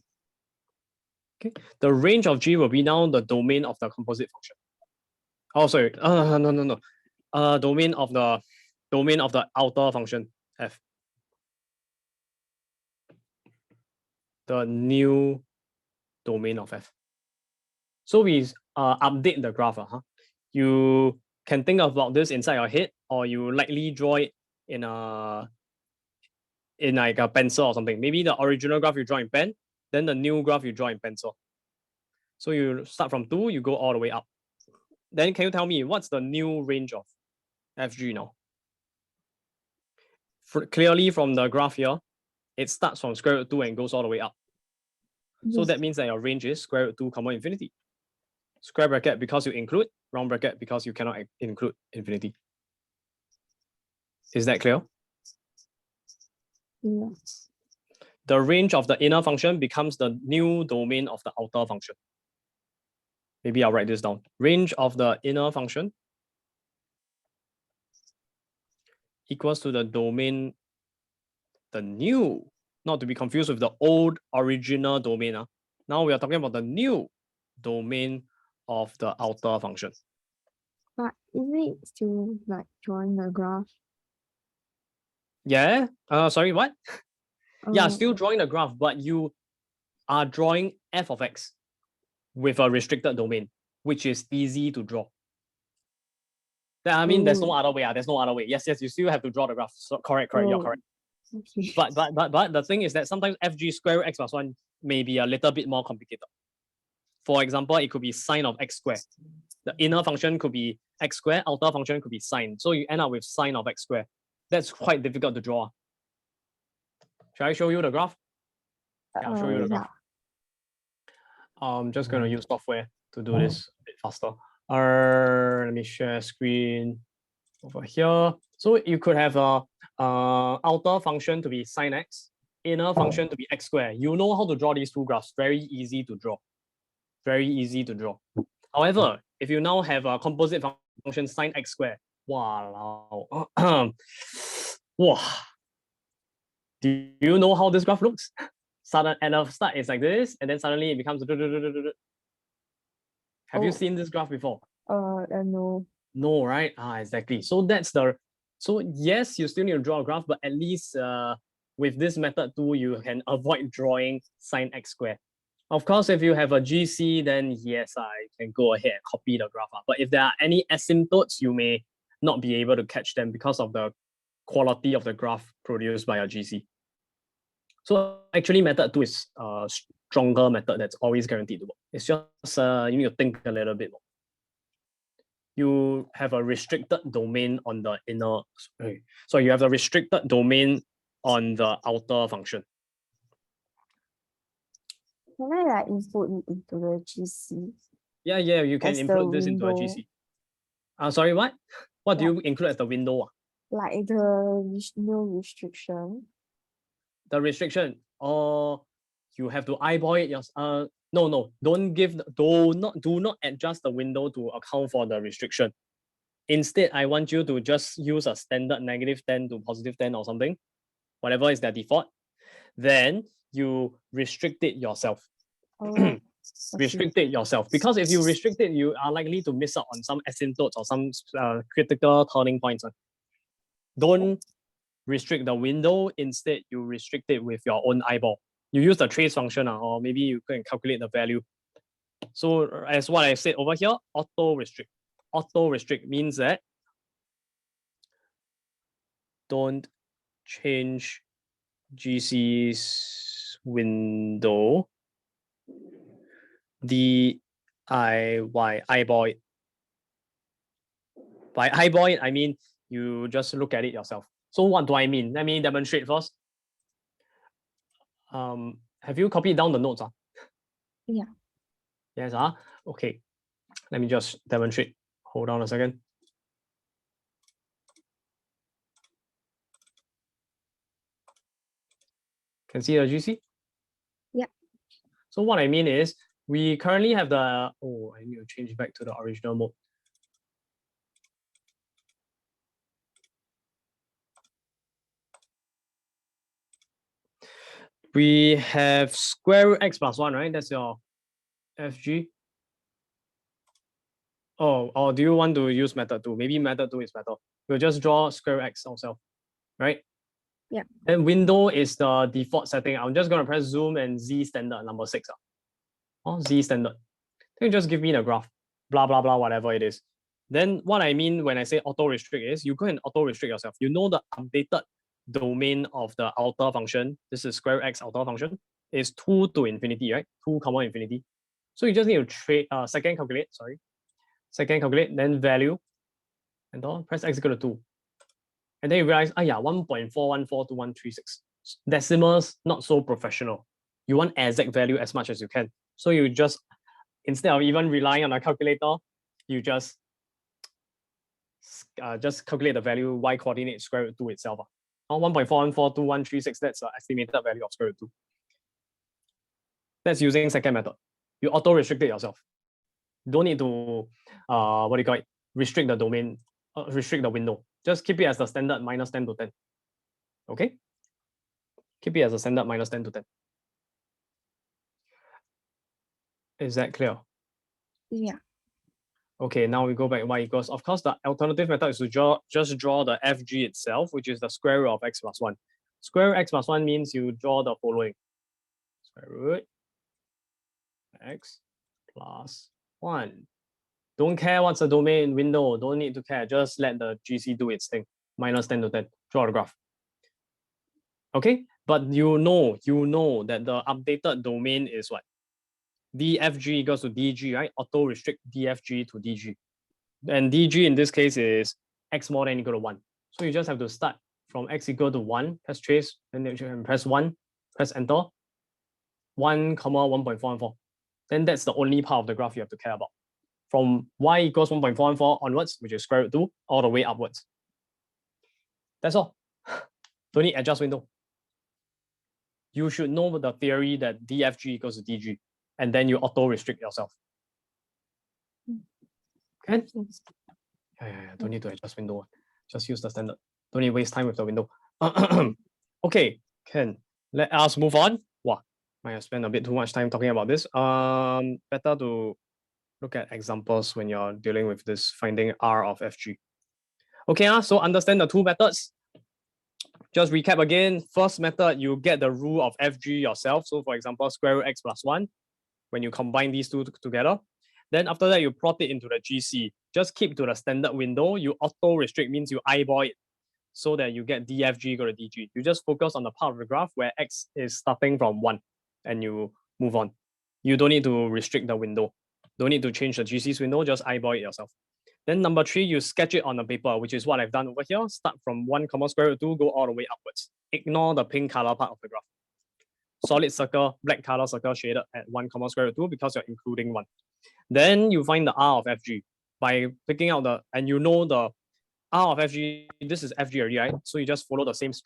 Okay, the range of G will be now the domain of the composite function. Oh, sorry. No. Domain of the outer function f. The new domain of f. So we update the graph. You can think about this inside your head, or you likely draw it in like a pencil or something. Maybe the original graph you draw in pen, then the new graph you draw in pencil. So you start from 2, you go all the way up. Then can you tell me what's the new range of FG now? Clearly from the graph here, it starts from square root 2 and goes all the way up. Yes. So that means that your range is square root 2, infinity. Square bracket because you include, round bracket because you cannot include infinity. Is that clear? Yes. The range of the inner function becomes the new domain of the outer function. Maybe I'll write this down. Range of the inner function equals to the domain, the new, not to be confused with the old original domain. Now we are talking about the new domain of the outer function. But is it still like drawing the graph? Yeah. Sorry, what? Yeah, still drawing the graph, but you are drawing f of x with a restricted domain, which is easy to draw. I mean, there's no Oh. other way. There's no other way. Yes, you still have to draw the graph. So, correct, you're Oh. correct. Okay. But the thing is that sometimes FG square root x plus 1 may be a little bit more complicated. For example, it could be sine of x squared. The inner function could be x squared, outer function could be sine. So you end up with sine of x squared. That's quite difficult to draw. Shall I show you the graph? Yeah, I'll show you the graph. I'm just going to use software to do this a bit faster. Let me share screen over here. So you could have a outer function to be sine x, inner function to be x squared. You know how to draw these two graphs. Very easy to draw. Very easy to draw. However, if you now have a composite function sine x squared, wow. Wow. Do you know how this graph looks? At the start, it's like this, and then suddenly it becomes. Have you seen this graph before? No. No, right? Exactly. So so yes, you still need to draw a graph, but at least with this method too, you can avoid drawing sine x squared. Of course, if you have a GC, then yes, I can go ahead and copy the graph. But if there are any asymptotes, you may not be able to catch them because of the quality of the graph produced by a GC. So actually, method 2 is a stronger method that's always guaranteed to work. It's just you need to think a little bit more. You have a restricted domain on the inner. So you have a restricted domain on the outer function. Can I like input it into the GC? Yeah, you can As the input this into a window. GC. Sorry, what? What do you include as the window? Like the no restriction. The restriction, or you have to eyeball it. No, do not adjust the window to account for the restriction. Instead, I want you to just use a standard -10 to +10 or something, whatever is their default. Then you restrict it yourself. Oh, Restrict it yourself, because if you restrict it, you are likely to miss out on some asymptotes or some critical turning points. Don't restrict the window. Instead, you restrict it with your own eyeball. You use the trace function, or maybe you can calculate the value. So as what I said over here, auto restrict. Auto restrict means that don't change GC's window. Eyeball it. By eyeball it, I mean you just look at it yourself. So what do I mean? Let me demonstrate first. Have you copied down the notes? Yeah. Yes. Okay. Let me just demonstrate. Hold on a second. Can see the GC? Yeah. So what I mean is we currently have the, I need to change back to the original mode. We have square root x plus 1, right? That's your FG. Or do you want to use method 2? Maybe method 2 is better. We'll just draw square root x ourselves, right? Yeah. And window is the default setting. I'm just going to press zoom and Z standard number 6. Z standard. Then just give me the graph, blah, blah, blah, whatever it is. Then what I mean when I say auto restrict is you go and auto restrict yourself. You know the updated domain of the outer function. This is square root x outer function is 2 to infinity, right? 2, infinity. So you just need to second calculate, then value, and then press x equal to 2. And then you realize, 1.4142136. Decimals, not so professional. You want exact value as much as you can. So you just, instead of even relying on a calculator, you just calculate the value y coordinate square root 2 itself. 1.4142136, that's the estimated value of square root 2. That's using second method. You auto restrict it yourself. Don't need to restrict the domain, restrict the window. Just keep it as the standard -10 to 10. Okay? Keep it as a standard -10 to 10. Is that clear? Yeah. Okay, now we go back y equals. Of course, the alternative method is to just draw the FG itself, which is the square root of x plus 1. Square root x plus 1 means you draw the following. Square root x plus 1. Don't care what's the domain window. Don't need to care. Just let the GC do its thing. Minus 10 to 10. Draw the graph. Okay, but you know that the updated domain is what? DFG equals to DG, right? Auto restrict DFG to DG. And DG in this case is x more than equal to 1. So you just have to start from x equal to 1, press trace, then you can press 1, press enter, 1, 1.414. Then that's the only part of the graph you have to care about. From y equals 1.414 onwards, which is square root 2, all the way upwards. That's all. Don't need adjust window. You should know the theory that DFG equals to DG, and then you auto restrict yourself. Okay? Yeah. Don't need to adjust window. Just use the standard. Don't need to waste time with the window. Okay, can let us move on. Wow, might have spent a bit too much time talking about this. Better to look at examples when you're dealing with this finding R of FG. Okay, so understand the two methods. Just recap again. First method, you get the rule of FG yourself. So for example, square root x plus 1, when you combine these two together. Then after that, you plot it into the GC. Just keep to the standard window. You auto restrict means you eyeball it so that you get DFG equal to DG. You just focus on the part of the graph where x is starting from 1 and you move on. You don't need to restrict the window. Don't need to change the GC's window, just eyeball it yourself. Then number 3, you sketch it on the paper, which is what I've done over here. Start from 1, square root 2, go all the way upwards. Ignore the pink color part of the graph. Solid circle, black color circle shaded at 1, square root 2 because you're including 1. Then you find the R of FG by picking out the, and you know the R of FG, this is FG already, right? So you just follow the same 2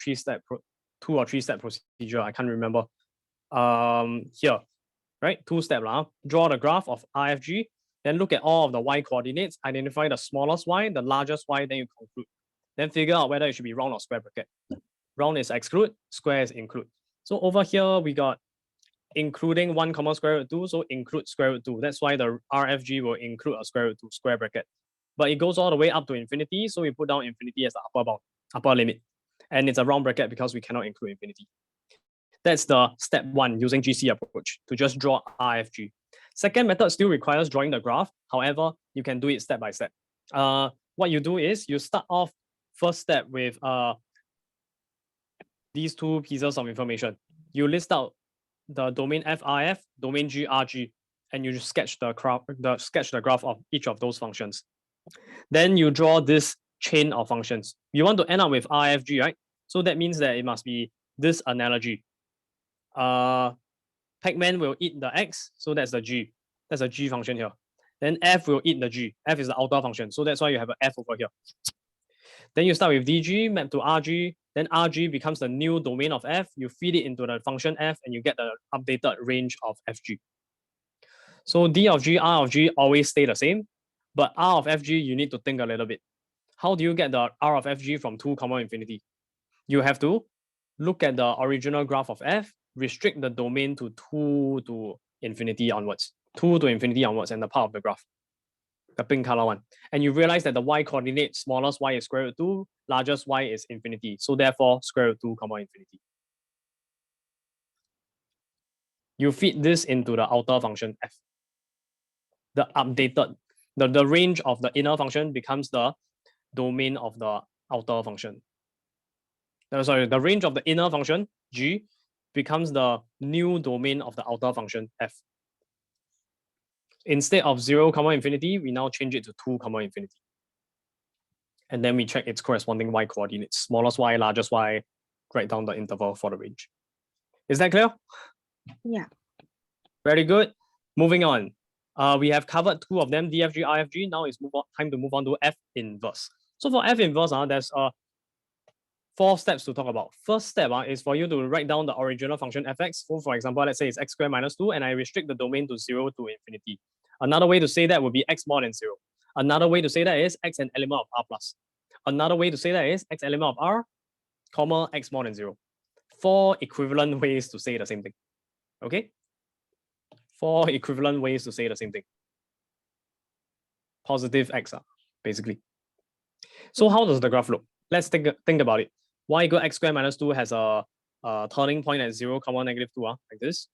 or 3 step procedure. I can't remember. Here, right? 2-step. Draw the graph of RFG, then look at all of the y coordinates, identify the smallest y, the largest y, then you conclude. Then figure out whether it should be round or square bracket. Round is exclude, square is include. So over here, we got including 1, square root 2, so include square root 2. That's why the RFG will include a square root 2 square bracket. But it goes all the way up to infinity, so we put down infinity as the upper bound, upper limit. And it's a round bracket because we cannot include infinity. That's the step 1 using GC approach to just draw RFG. Second method still requires drawing the graph. However, you can do it step by step. What you do is you start off first step with these 2 pieces of information. You list out the domain FRF, domain GRG, and you just sketch the graph of each of those functions. Then you draw this chain of functions. You want to end up with RFG, right? So that means that it must be this analogy. Pac-Man will eat the X, so that's the G. That's a G function here. Then F will eat the G. F is the outer function, so that's why you have an F over here. Then you start with DG, map to RG, then RG becomes the new domain of F. You feed it into the function F, and you get the updated range of FG. So D of G, R of G always stay the same, but R of FG, you need to think a little bit. How do you get the R of FG from 2, infinity? You have to look at the original graph of F, restrict the domain to 2 to infinity onwards. 2 to infinity onwards and the part of the graph, the pink color one. And you realize that the y coordinate, smallest y is square root 2, largest y is infinity. So therefore, square root 2, infinity. You feed this into the outer function f. The updated, the range of the inner function becomes the domain of the outer function. Sorry, the range of the inner function, g, becomes the new domain of the outer function, f. Instead of 0, infinity, we now change it to 2, infinity. And then we check its corresponding y coordinates, smallest y, largest y, write down the interval for the range. Is that clear? Yeah. Very good. Moving on. We have covered 2 of them, DFG, RFG. Now it's time to move on to F inverse. So for F inverse, there's 4 steps to talk about. First step is for you to write down the original function fx. So for example, let's say it's x squared minus 2, and I restrict the domain to 0 to infinity. Another way to say that would be x more than 0. Another way to say that is x an element of r plus. Another way to say that is x element of r, comma, x more than 0. 4 equivalent ways to say the same thing. Okay? 4 equivalent ways to say the same thing. Positive x, basically. So how does the graph look? Let's think about it. Y equal x squared minus 2 has a turning point at 0, negative 2, like this.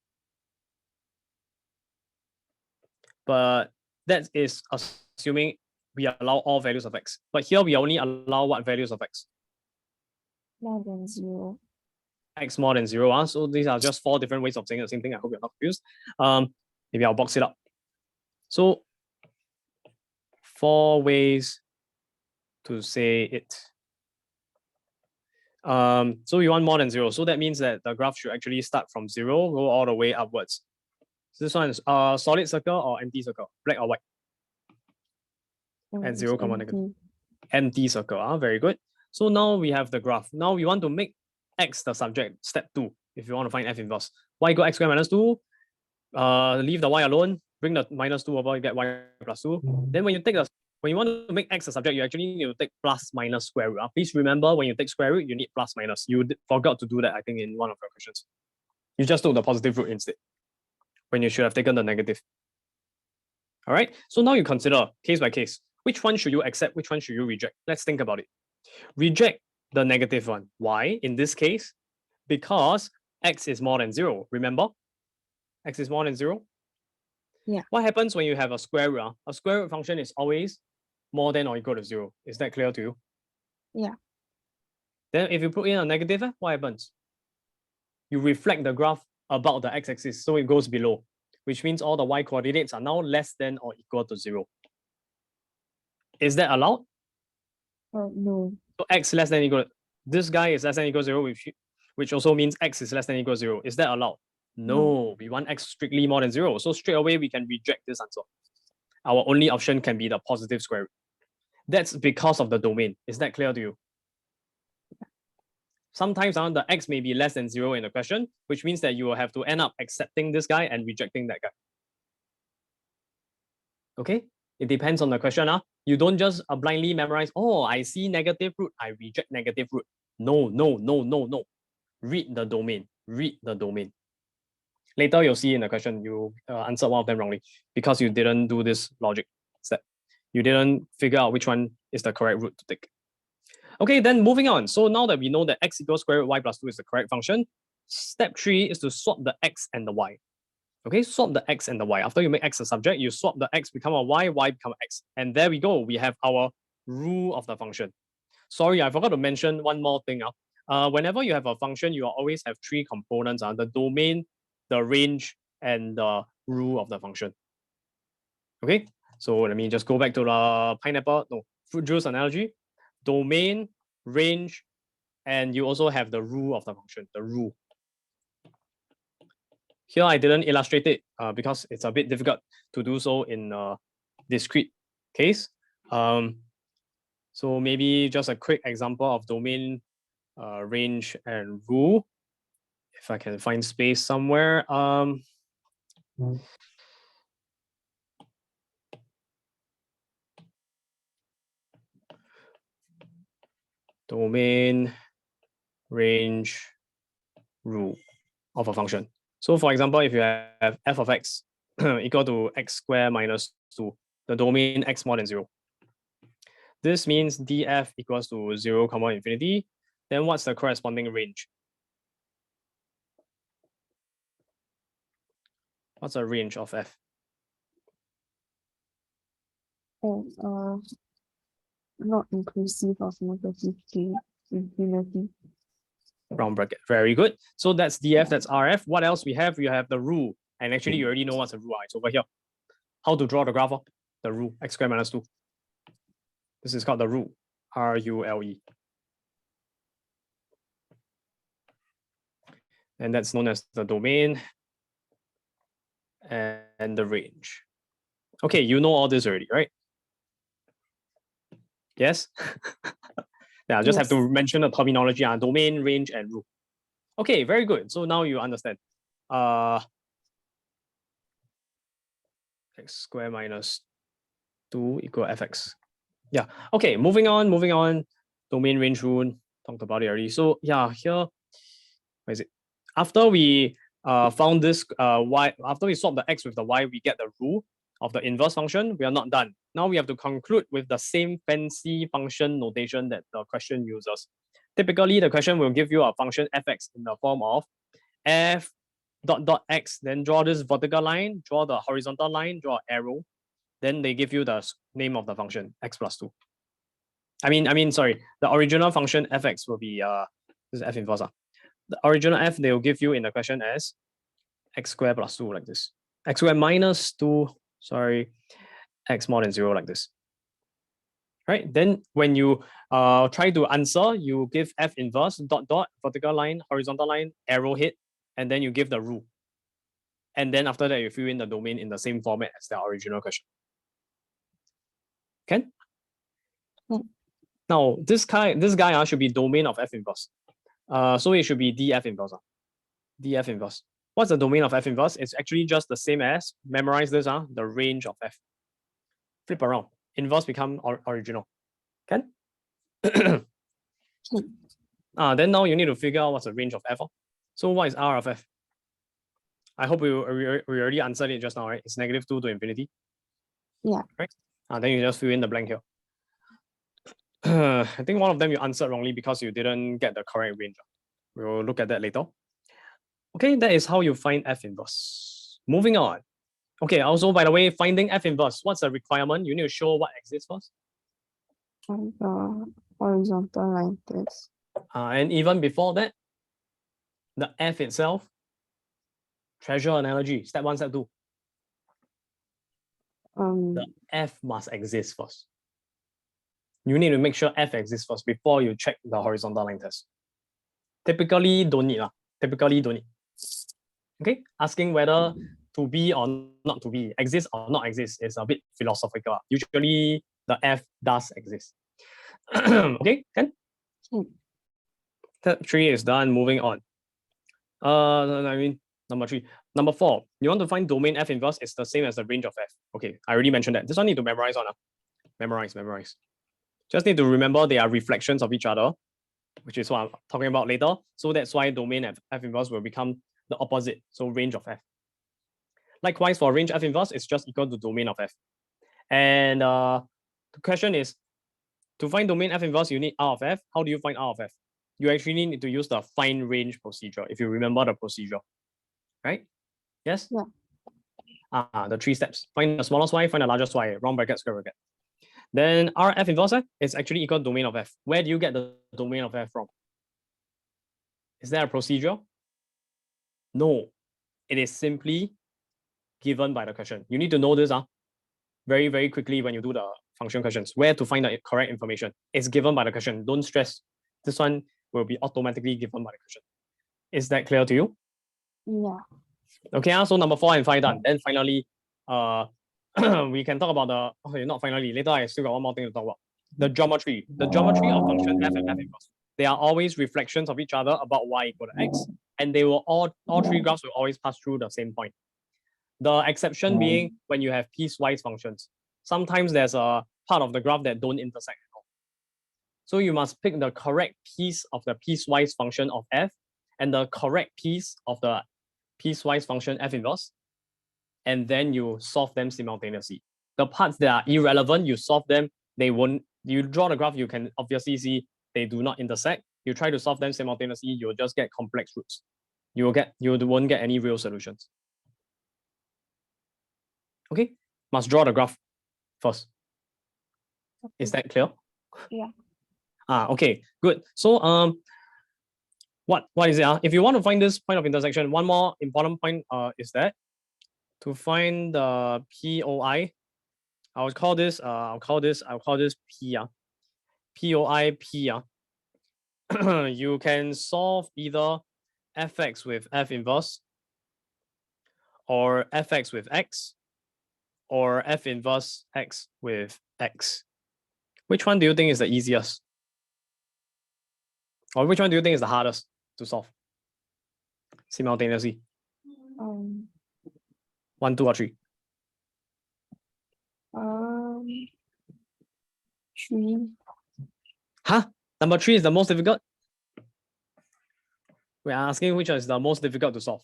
But That is assuming we allow all values of x. But here we only allow what values of x? More than 0. X more than 0. So these are just 4 different ways of saying the same thing. I hope you're not confused. Maybe I'll box it up. So 4 ways to say it. So we want more than 0. So that means that the graph should actually start from 0, go all the way upwards. So this one is solid circle or empty circle, black or white? And 0, negative. Empty circle. Very good. So now we have the graph. Now we want to make x the subject, step 2, if you want to find f inverse. Y equal x squared minus 2. Leave the y alone, bring the minus 2 over, you get y plus 2. Then when you want to make x the subject, you actually need to take plus minus square root. Please remember, when you take square root, you need plus minus. You forgot to do that, I think, in one of your questions. You just took the positive root instead, when you should have taken the negative. All right, so now you consider case by case. Which one should you accept? Which one should you reject? Let's think about it. Reject the negative one. Why? In this case, because x is more than 0. Remember? X is more than 0. Yeah. What happens when you have a square root? A square root function is always more than or equal to 0. Is that clear to you? Yeah. Then if you put in a negative, what happens? You reflect the graph about the x-axis, so it goes below, which means all the y coordinates are now less than or equal to 0. Is that allowed? No. So x less than or equal. This guy is less than or equal to 0, which also means x is less than or equal to 0. Is that allowed? No, we want x strictly more than 0. So straight away, we can reject this answer. Our only option can be the positive square root. That's because of the domain. Is that clear to you? Sometimes the x may be less than 0 in the question, which means that you will have to end up accepting this guy and rejecting that guy. Okay? It depends on the question. You don't just blindly memorize, oh, I see negative root, I reject negative root. No. Read the domain. Read the domain. Later, you'll see in the question, you answered one of them wrongly because you didn't do this logic step. You didn't figure out which one is the correct root to take. Okay, then moving on. So now that we know that x equals square root y plus 2 is the correct function, step 3 is to swap the x and the y. Okay, swap the x and the y. After you make x a subject, you swap the x become a y become x. And there we go. We have our rule of the function. Sorry, I forgot to mention one more thing. Whenever you have a function, you always have 3 components. The domain, the range, and the rule of the function. Okay, so let me just go back to the fruit juice analogy. Domain, range, and you also have the rule of the function, the rule. Here I didn't illustrate it because it's a bit difficult to do so in a discrete case. So maybe just a quick example of domain, range, and rule. If I can find space somewhere. Domain, range, rule of a function. So for example, if you have f of x equal to x squared minus 2, the domain x more than 0. This means df equals to 0, infinity. Then what's the corresponding range? What's the range of f? Not inclusive of negative to infinity. Round bracket. Very good. So that's df, that's rf. What else we have? We have the rule. And actually, you already know what's the rule. It's over here. How to draw the graph? The rule, x squared minus 2. This is called the rule, R-U-L-E. And that's known as the domain and the range. Okay, you know all this already, right? Yes? Yeah, I just have to mention the terminology, domain, range, and rule. Okay, very good. So now you understand. X squared minus 2 equal fx. Yeah, okay, moving on. Domain, range, rule, talked about it already. So yeah, here, where is it? After we found this y, after we swap the x with the y, we get the rule of the inverse function. We are not done. Now we have to conclude with the same fancy function notation that the question uses. Typically, the question will give you a function fx in the form of f dot x, then draw this vertical line, draw the horizontal line, draw an arrow. then they give you the name of the function, x plus 2. Sorry, the original function fx will be, this is f inverse. The original f they will give you in the question as x squared plus 2 like this. X squared minus 2, sorry, x more than 0 like this. Right? Then when you try to answer, you give f inverse dot dot vertical line, horizontal line, arrowhead, and then you give the rule. And then after that, you fill in the domain in the same format as the original question. Okay? Now this guy should be domain of f inverse. So it should be df inverse. Df inverse. What's the domain of f inverse? It's actually just the same as, memorize this, the range of f. Flip around. Inverse become original. Can? Then now you need to figure out what's the range of f. So what is R of f? I hope we already answered it just now, right? It's -2 to infinity. Yeah. Right? Then you just fill in the blank here. I think one of them you answered wrongly because you didn't get the correct range. We'll look at that later. Okay, that is how you find f inverse. Moving on. Okay, also, by the way, finding f inverse, what's the requirement? You need to show what exists first. The horizontal line test. And even before that, the f itself, treasure analogy, step 1, step 2. The f must exist first. You need to make sure f exists first before you check the horizontal line test. Typically, don't need. Typically, don't need. Okay, asking whether to be or not to be, exist or not exist is a bit philosophical. Usually, the f does exist. Okay, then? Step 3 is done. Moving on. Number 3. Number 4, you want to find domain f inverse is the same as the range of f. Okay, I already mentioned that. This one need to memorize on. Memorize. Just need to remember they are reflections of each other, which is what I'm talking about later. So that's why domain f inverse will become the opposite, so range of f. Likewise, for range f inverse, it's just equal to domain of f. And the question is, to find domain f inverse, you need R of f. How do you find R of f? You actually need to use the find range procedure, if you remember the procedure. Right? Yes? Yeah. The 3 steps. Find the smallest y, find the largest y, round bracket, square bracket. Then R f inverse is actually equal to domain of f. Where do you get the domain of f from? Is there a procedure? No. It is simply given by the question. You need to know this very, very quickly when you do the function questions. Where to find the correct information? It's given by the question. Don't stress. This one will be automatically given by the question. Is that clear to you? Yeah. Okay, so number 4 and 5 done. Then finally, we can talk about the, okay, not finally, later I still got one more thing to talk about. The geometry. The geometry of function f and f inverse. They are always reflections of each other about y equal to x, and they will all 3 graphs will always pass through the same point. The exception being when you have piecewise functions. Sometimes there's a part of the graph that don't intersect at all. So you must pick the correct piece of the piecewise function of f and the correct piece of the piecewise function f inverse, and then you solve them simultaneously. The parts that are irrelevant, you solve them, they won't, you draw the graph, you can obviously see they do not intersect. You try to solve them simultaneously, you'll just get complex roots. You won't get any real solutions. Okay, must draw the graph first. Is that clear? Yeah. Okay, good. So what is it? If you want to find this point of intersection, one more important point is that to find the POI, I'll call this P. POI P. You can solve either fx with f inverse, or fx with x, or f inverse x with x. Which one do you think is the easiest? Or which one do you think is the hardest to solve simultaneously? 1, 2, or 3? 3. Number 3 is the most difficult? We are asking which is the most difficult to solve.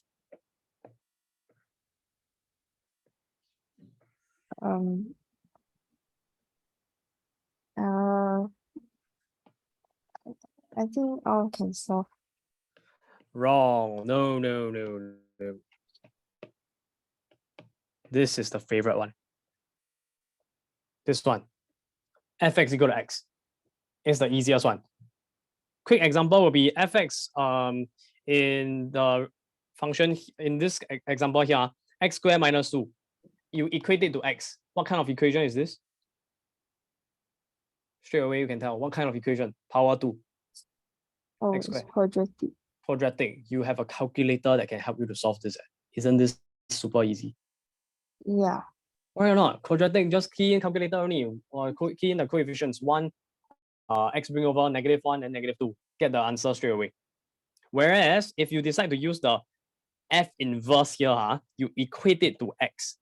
I think all can solve. Wrong. No. This is the favorite one. This one, fx equal to x, is the easiest one. Quick example will be fx in the function in this example here, x squared minus 2. You equate it to x. What kind of equation is this? Straight away you can tell what kind of equation. Power 2. Oh, X it's squared. quadratic. Quadratic. You have a calculator that can help you to solve this. Isn't this super easy? Yeah. Why not? Quadratic, just key in calculator only, or key in the coefficients. 1, x bring over -1 and -2. Get the answer straight away. Whereas if you decide to use the f inverse here, you equate it to x.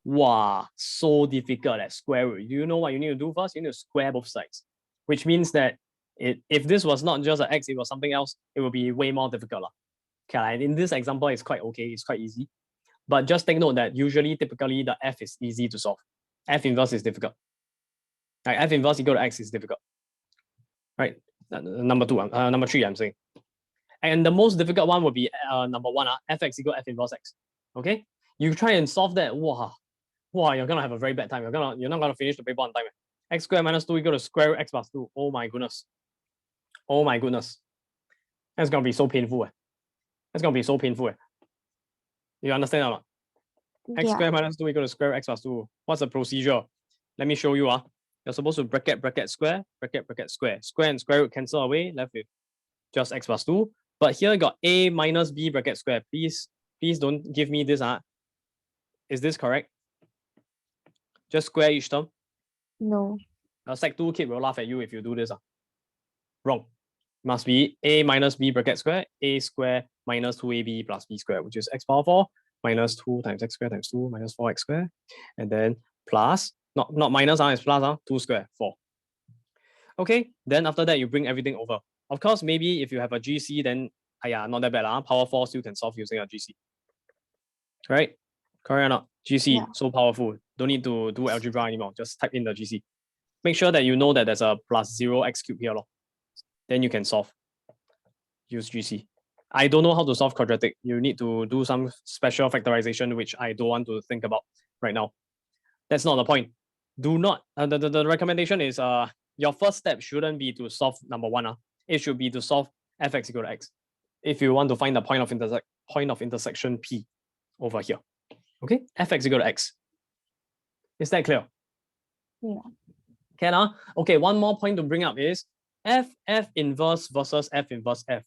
Wow, so difficult at square root. Do you know what you need to do first? You need to square both sides, which means that if this was not just an x, it was something else, it will be way more difficult. Okay, in this example, it's quite okay, it's quite easy. But just take note that usually, typically, the f is easy to solve. F inverse is difficult. Like f inverse equal to x is difficult. Right? Number 3, I'm saying. And the most difficult one would be number 1, fx equal f inverse x. Okay? You try and solve that, wow, you're gonna have a very bad time. You're not gonna finish the paper on time. X squared minus 2 equal to square root x plus 2. Oh my goodness. Oh my goodness. That's gonna be so painful. That's gonna be so painful. You understand or not? X squared minus 2 equal to square root x plus 2. What's the procedure? Let me show you. You're supposed to bracket square, bracket square. Square and square root cancel away, left with just x plus 2. But here you got a minus b bracket square. Please don't give me this. Is this correct? Just square each term? No. A sec 2 kid will laugh at you if you do this. Wrong. Must be a minus b bracket square, a square minus 2ab plus b square, which is x power 4 minus 2 times x square times 2 minus 4x square, and then plus, not minus, it's plus, 2 square, 4. Okay, then after that, you bring everything over. Of course, maybe if you have a GC, then not that bad. Power 4 still can solve using a GC. Right? Correct or not? GC, so powerful. Don't need to do algebra anymore. Just type in the GC. Make sure that you know that there's a plus 0x cubed here. Then you can solve. Use GC. I don't know how to solve quadratic. You need to do some special factorization, which I don't want to think about right now. That's not the point. Do not, the recommendation is your first step shouldn't be to solve number 1. It should be to solve fx equal to x. If you want to find the point of intersection P over here. Okay, fx equal to x. Is that clear? Yeah. Can Okay, one more point to bring up is f inverse versus f inverse f.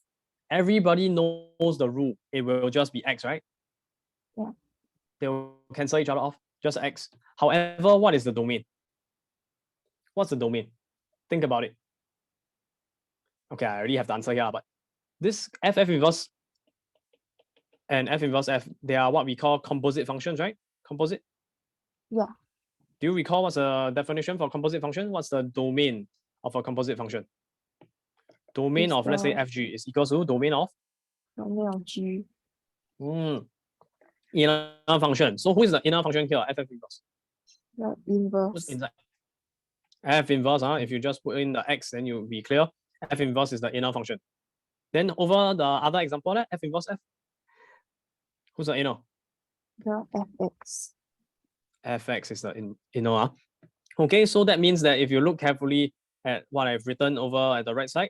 Everybody knows the rule. It will just be x, right? Yeah. They will cancel each other off, just x. However, what is the domain? What's the domain? Think about it. Okay, I already have the answer here, but this f inverse and f inverse f, they are what we call composite functions, right? Composite? Yeah. Do you recall what's the definition for composite function? What's the domain of a composite function? Domain of, let's say, fg is equals to domain of G. Inner function. So who is the inner function here? F inverse. The inverse. Who's inside? F inverse, if you just put in the x, then you'll be clear. F inverse is the inner function. Then over the other example, f inverse f. Who's the inner? The fx. Fx is the inner. Okay, so that means that if you look carefully at what I've written over at the right side,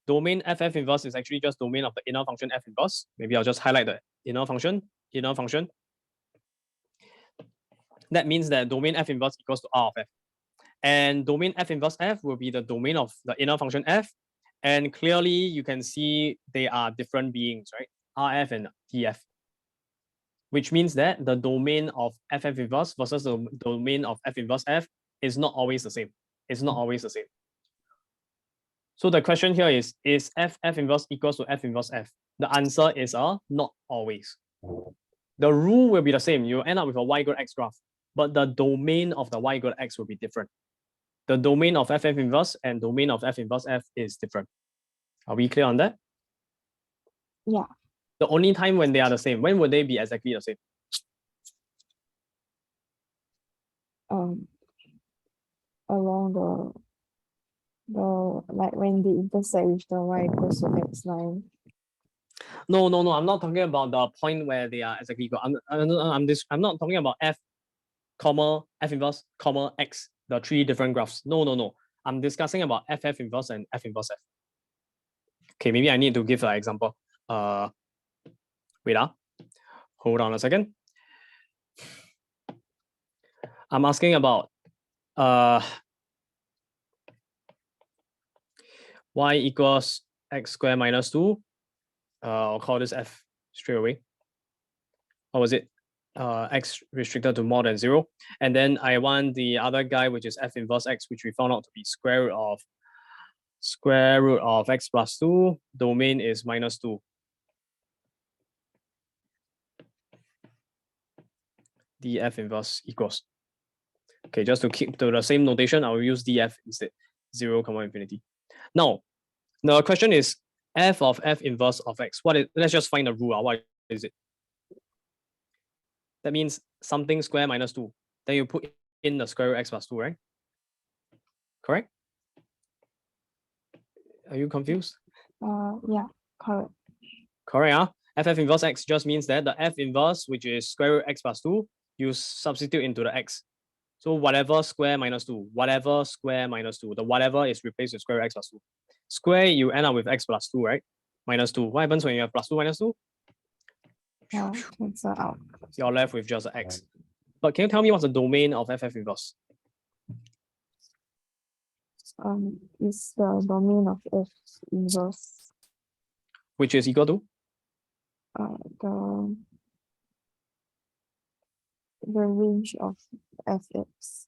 domain f inverse is actually just domain of the inner function f inverse. Maybe I'll just highlight the inner function. That means that domain f inverse equals to R of f. And domain f inverse f will be the domain of the inner function f. And clearly you can see they are different beings, right? Rf and Tf. Which means that the domain of f inverse versus the domain of f inverse f is not always the same. It's not always the same. So the question here is f inverse equals to f inverse f? The answer is not always. The rule will be the same. You end up with a y equal x graph, but the domain of the y equal x will be different. The domain of f inverse and domain of f inverse f is different. Are we clear on that? Yeah. The only time when they are the same, when would they be exactly the same? Along the like when they intersect with the y equals to x line. No, I'm not talking about the point where they are exactly equal. I'm not talking about f, comma f inverse, comma x. the three different graphs. No. I'm discussing about FF inverse and F inverse F. Okay, maybe I need to give an example. Wait, hold on a second. I'm asking about y equals x squared minus 2. I'll call this F straight away. Or was it x restricted to more than 0? And then I want the other guy, which is F inverse x, which we found out to be square root of x plus 2. Domain is minus 2. df inverse equals. Okay, just to keep to the same notation, I will use df instead. 0, infinity. Now, the question is f of f inverse of x. What is? Let's just find the rule. What is it? That means something square minus 2. Then you put in the square root x plus 2, right? Correct? Are you confused? Yeah, correct. Correct. FF inverse x just means that the f inverse, which is square root x plus 2, you substitute into the x. So whatever square minus 2, whatever square minus 2, the whatever is replaced with square root x plus 2. Square, you end up with x plus 2, right? Minus 2. What happens when you have plus 2 minus 2? Yeah, cancel out. You're left with just x. But can you tell me what's the domain of FF inverse? Is the domain of F inverse Which is equal to? the range of fx.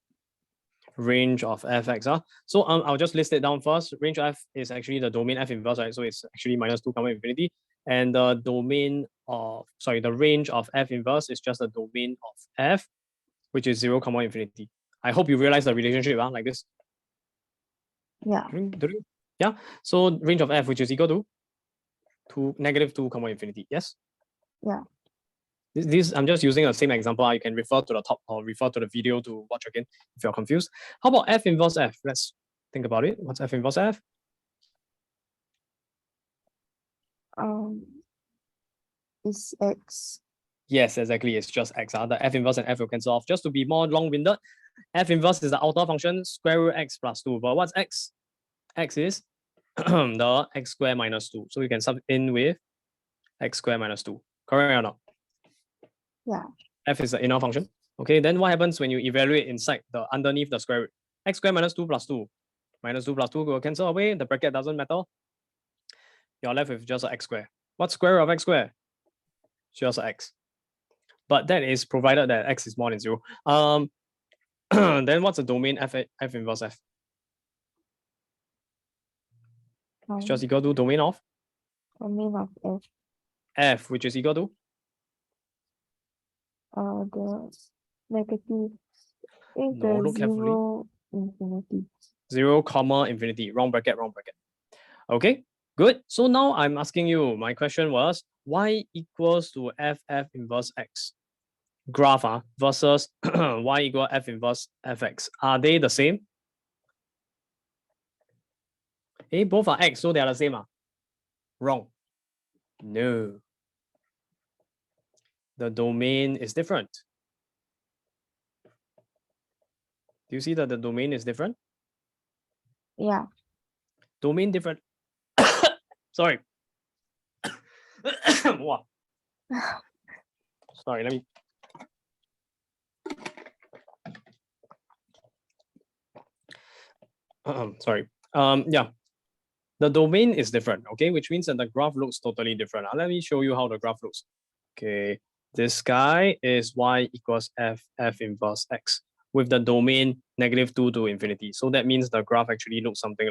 Range of fx. So I'll just list it down first. Range of f is actually the domain f inverse, right? So it's actually minus 2, infinity. And the domain of, the range of f inverse is just the domain of f, which is 0, infinity. I hope you realize the relationship like this. Yeah. Yeah. So range of f, which is equal to negative 2, infinity. Yes? Yeah. This I'm just using the same example. You can refer to the top or refer to the video to watch again if you're confused. How about f inverse f? Let's think about it. What's f inverse f? Is x. Yes, exactly. It's just x. The f inverse and f will cancel off. Just to be more long-winded, f inverse is the outer function square root x plus 2. But what's x? X is the x squared minus 2. So we can sub in with x squared minus 2. Correct or not? Yeah. F is the inner function. Okay, then what happens when you evaluate inside the underneath the square root? X squared minus 2 plus 2. Minus 2 plus 2 will cancel away. The bracket doesn't matter. You're left with just an x squared. What's square root of x squared? Just x. But that is provided that x is more than 0. Then what's the domain f inverse f? It's just equal to domain of f. F, which is equal to the negative. No, look carefully. 0, infinity. 0, infinity. Wrong bracket. Okay, good. So now I'm asking you, my question was y equals to f inverse x. Graph versus y equal f inverse fx. Are they the same? Hey, both are x, so they are the same. Wrong. No. The domain is different. Do you see that the domain is different? Yeah. Domain different. Sorry. Wow. Sorry, let me. Sorry. Yeah. The domain is different, okay, which means that the graph looks totally different. Let me show you how the graph looks. Okay, this guy is y equals f inverse x with the domain negative 2 to infinity. So that means the graph actually looks something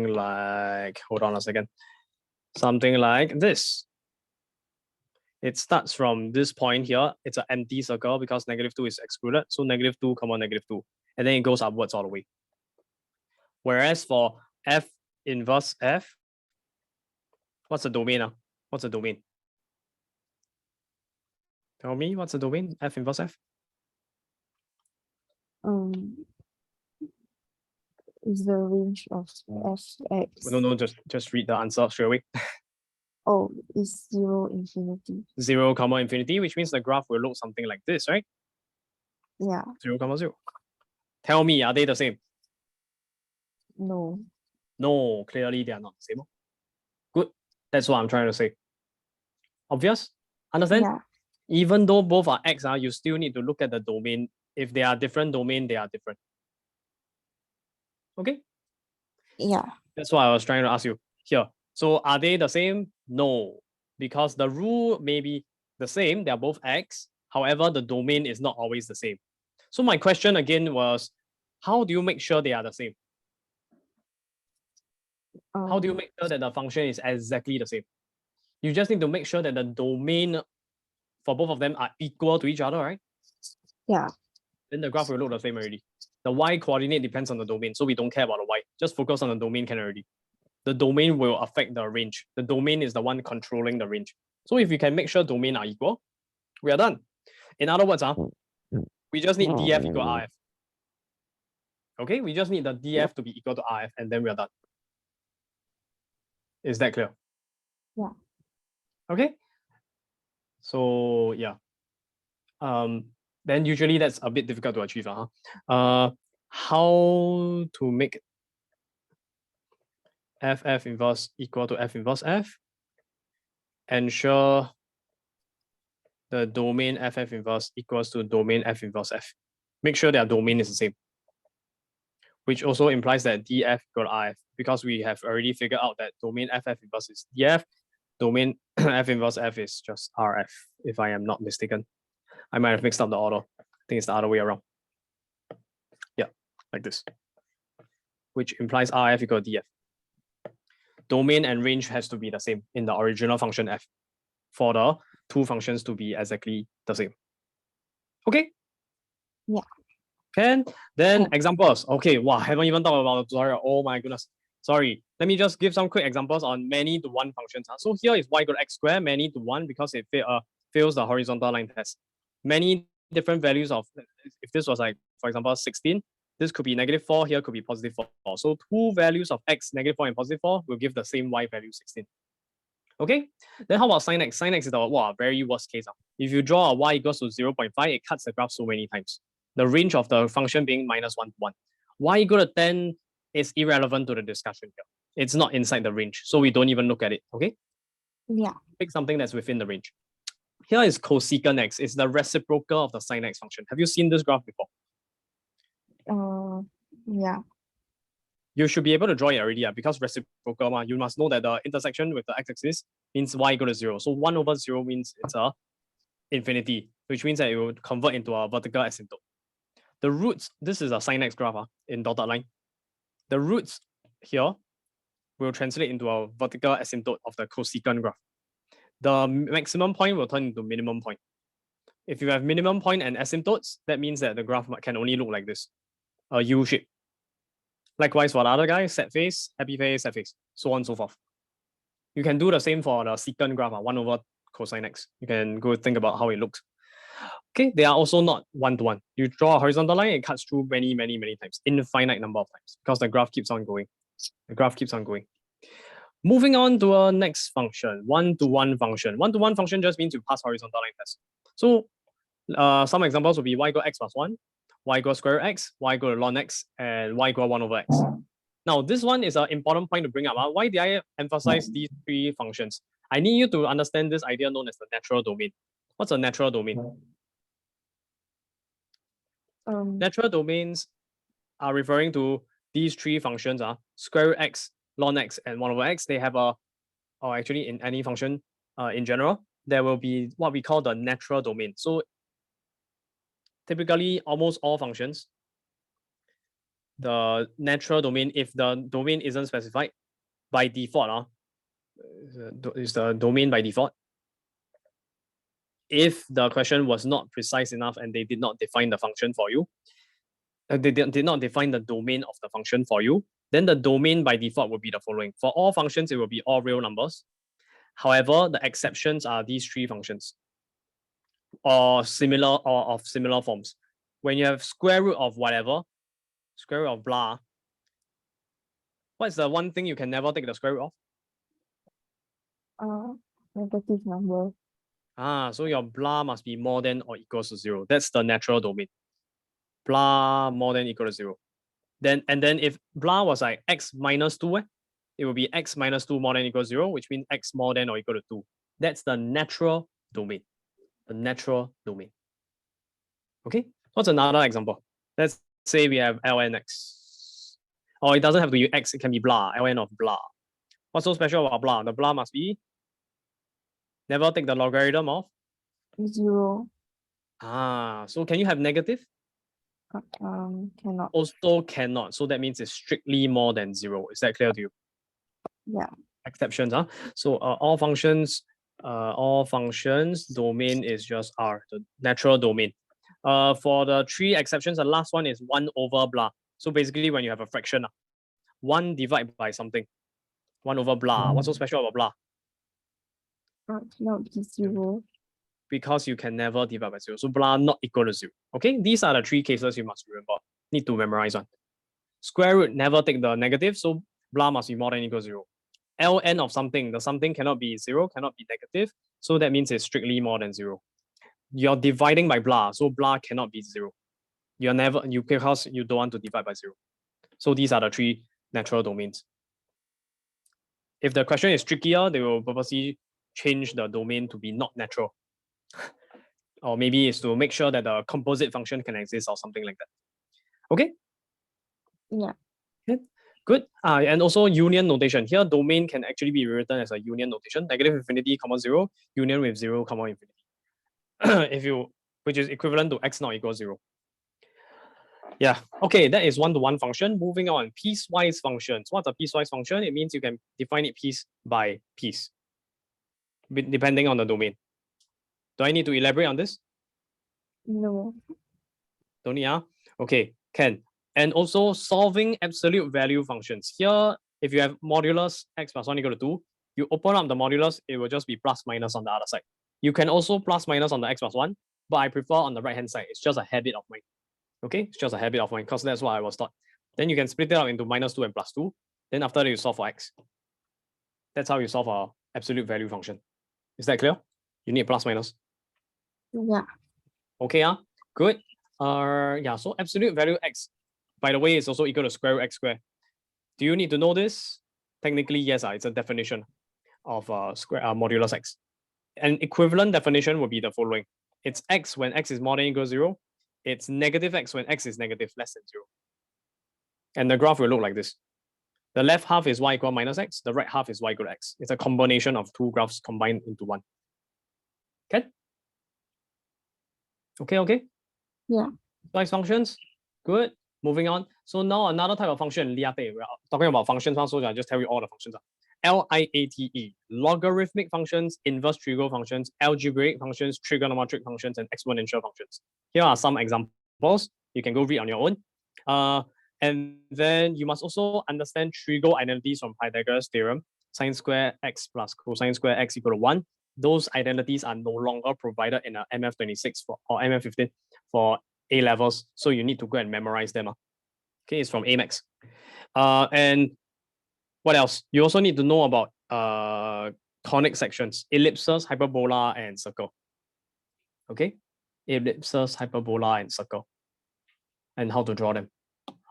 like, hold on a second, something like this. It starts from this point here. It's an empty circle because negative 2 is excluded. So negative 2, negative 2. And then it goes upwards all the way. Whereas for f inverse f, what's the domain? What's the domain? Tell me, what's the domain? F inverse f? Is the range of fx. No, just read the answer straight away. Is 0, infinity. 0, infinity, which means the graph will look something like this, right? Yeah. 0, 0. Tell me, are they the same? No. No, clearly they are not the same. Good. That's what I'm trying to say. Obvious? Understand? Yeah. Even though both are X, you still need to look at the domain. If they are different domain, they are different. Okay? Yeah. That's what I was trying to ask you here. So are they the same? No, because the rule may be the same. They are both X. However, the domain is not always the same. So my question again was, how do you make sure they are the same? How do you make sure that the function is exactly the same? You just need to make sure that the domain for both of them are equal to each other, right? Yeah. Then the graph will look the same already. The y coordinate depends on the domain, so we don't care about the y. Just focus on the domain can already. The domain will affect the range. The domain is the one controlling the range. So if we can make sure domain are equal, we are done. In other words, we just need df equal rf. Okay, we just need the df to be equal to rf, and then we are done. Is that clear? Yeah. Okay. So yeah. Then usually that's a bit difficult to achieve. How to make f inverse equal to f inverse f? Ensure the domain f inverse equals to domain f inverse f. Make sure their domain is the same, which also implies that df equal to rf, because we have already figured out that domain f inverse is df, domain f inverse f is just rf, if I am not mistaken. I might have mixed up the order. I think it's the other way around. Yeah, like this, which implies rf equal to df. Domain and range has to be the same in the original function f for the two functions to be exactly the same. Okay? Yeah. Can? Then Can. examples. Okay, wow, haven't even talked about the tutorial. Oh my goodness. Sorry. Let me just give some quick examples on many to one functions. So here is y equal to x squared, many to one, because it fails the horizontal line test. Many different values of, if this was like, for example, 16, this could be -4, here could be +4. So two values of x, -4 and +4, will give the same y value 16. Okay, then how about sin x? Sin x is the very worst case. If you draw a y equals to 0.5, it cuts the graph so many times. The range of the function being -1 to 1. Y equal to 10 is irrelevant to the discussion here. It's not inside the range, so we don't even look at it. Okay, Yeah. pick something that's within the range. Here is cosecant x. It's the reciprocal of the sin x function. Have you seen this graph before? Yeah. You should be able to draw it already, because reciprocal, you must know that the intersection with the x-axis means y equal to 0. So 1 over 0 means it's a infinity, which means that it will convert into a vertical asymptote. The roots, this is a sin x graph in dotted line. The roots here will translate into a vertical asymptote of the cosecant graph. The maximum point will turn into minimum point. If you have minimum point and asymptotes, that means that the graph can only look like this, a U shape. Likewise for the other guy, sad face, happy face, sad face, so on and so forth. You can do the same for the secant graph, 1 over cosine x. You can go think about how it looks. Okay, they are also not one-to-one. You draw a horizontal line, it cuts through many, many, many times, infinite number of times, because the graph keeps on going. The graph keeps on going. Moving on to our next function, one-to-one function. One-to-one function just means you pass horizontal line test. So some examples would be y equal x plus 1, y equal square root x, y equal ln x, and y equal 1 over x. Now, this one is an important point to bring up. Why did I emphasize these three functions? I need you to understand this idea known as the natural domain. What's a natural domain? Natural domains are referring to these three functions, square root x, ln x, and 1 over x. They have or actually in any function in general, there will be what we call the natural domain. So typically, almost all functions, the natural domain, if the domain isn't specified, by default, is the domain by default. If the question was not precise enough and they did not define the function for you, they did not define the domain of the function for you, then the domain by default will be the following. For all functions, it will be all real numbers. However, the exceptions are these three functions or similar or of similar forms. When you have square root of whatever, square root of blah, what's the one thing you can never take the square root of? Negative number. So your blah must be more than or equals to 0. That's the natural domain. blah more than equal to 0. And then if blah was like x minus 2, it will be x minus 2 more than equal to 0, which means x more than or equal to 2. That's the natural domain. The natural domain. Okay, what's another example? Let's say we have ln x. Or it doesn't have to be x, it can be blah, ln of blah. What's so special about blah? The blah must be never take the logarithm of 0. So can you have negative? Cannot. Also cannot. So that means it's strictly more than 0. Is that clear to you? Yeah. Exceptions, huh? So all functions domain is just R, the natural domain. For the 3 exceptions, the last one is 1 over blah. So basically when you have a fraction, 1 divided by something. 1 over blah. What's so special about blah? Cannot be 0. Because you can never divide by 0. So blah not equal to 0. Okay, these are the 3 cases you must remember. Need to memorize one. Square root never take the negative, so blah must be more than equal to 0. ln of something, the something cannot be 0, cannot be negative, so that means it's strictly more than 0. You're dividing by blah, so blah cannot be 0. Because you don't want to divide by 0. So these are the 3 natural domains. If the question is trickier, they will purposely change the domain to be not natural. Or maybe it's to make sure that the composite function can exist or something like that. Okay? Yeah. Good. And also union notation. Here, domain can actually be rewritten as a union notation. Negative infinity, comma 0, union with 0, comma infinity. Which is equivalent to x not equal 0. Yeah, okay, that is one-to-one function. Moving on, piecewise functions. What's a piecewise function? It means you can define it piece by piece, depending on the domain. Do I need to elaborate on this? No. Don't need, Okay, can. And also solving absolute value functions. Here, if you have modulus x plus 1 equal to 2, you open up the modulus, it will just be plus minus on the other side. You can also plus minus on the x plus 1, but I prefer on the right-hand side. It's just a habit of mine. Okay, it's just a habit of mine because that's what I was taught. Then you can split it up into minus 2 and plus 2. Then after that, you solve for x. That's how you solve our absolute value function. Is that clear? You need plus minus. Yeah. Okay, good. Yeah, so absolute value x, by the way, is also equal to square root x squared. Do you need to know this? Technically, yes, it's a definition of modulus x. An equivalent definition would be the following. It's x when x is more than equal to 0. It's negative x when x is negative less than 0. And the graph will look like this. The left half is y equal minus x. The right half is y equal to x. It's a combination of 2 graphs combined into one. Okay? Okay? Yeah. Piecewise functions, good. Moving on. So now another type of function, liate. We're talking about functions, so I just tell you all the functions. LIATE, logarithmic functions, inverse trigo functions, algebraic functions, trigonometric functions, and exponential functions. Here are some examples. You can go read on your own. And then you must also understand trigo identities from Pythagoras theorem, sine square x plus cosine square x equal to 1. Those identities are no longer provided in a MF26 or MF15 for A levels, so you need to go and memorize them. Okay, it's from AMAX. And what else? You also need to know about conic sections, ellipses, hyperbola, and circle. Okay, ellipses, hyperbola, and circle, and how to draw them.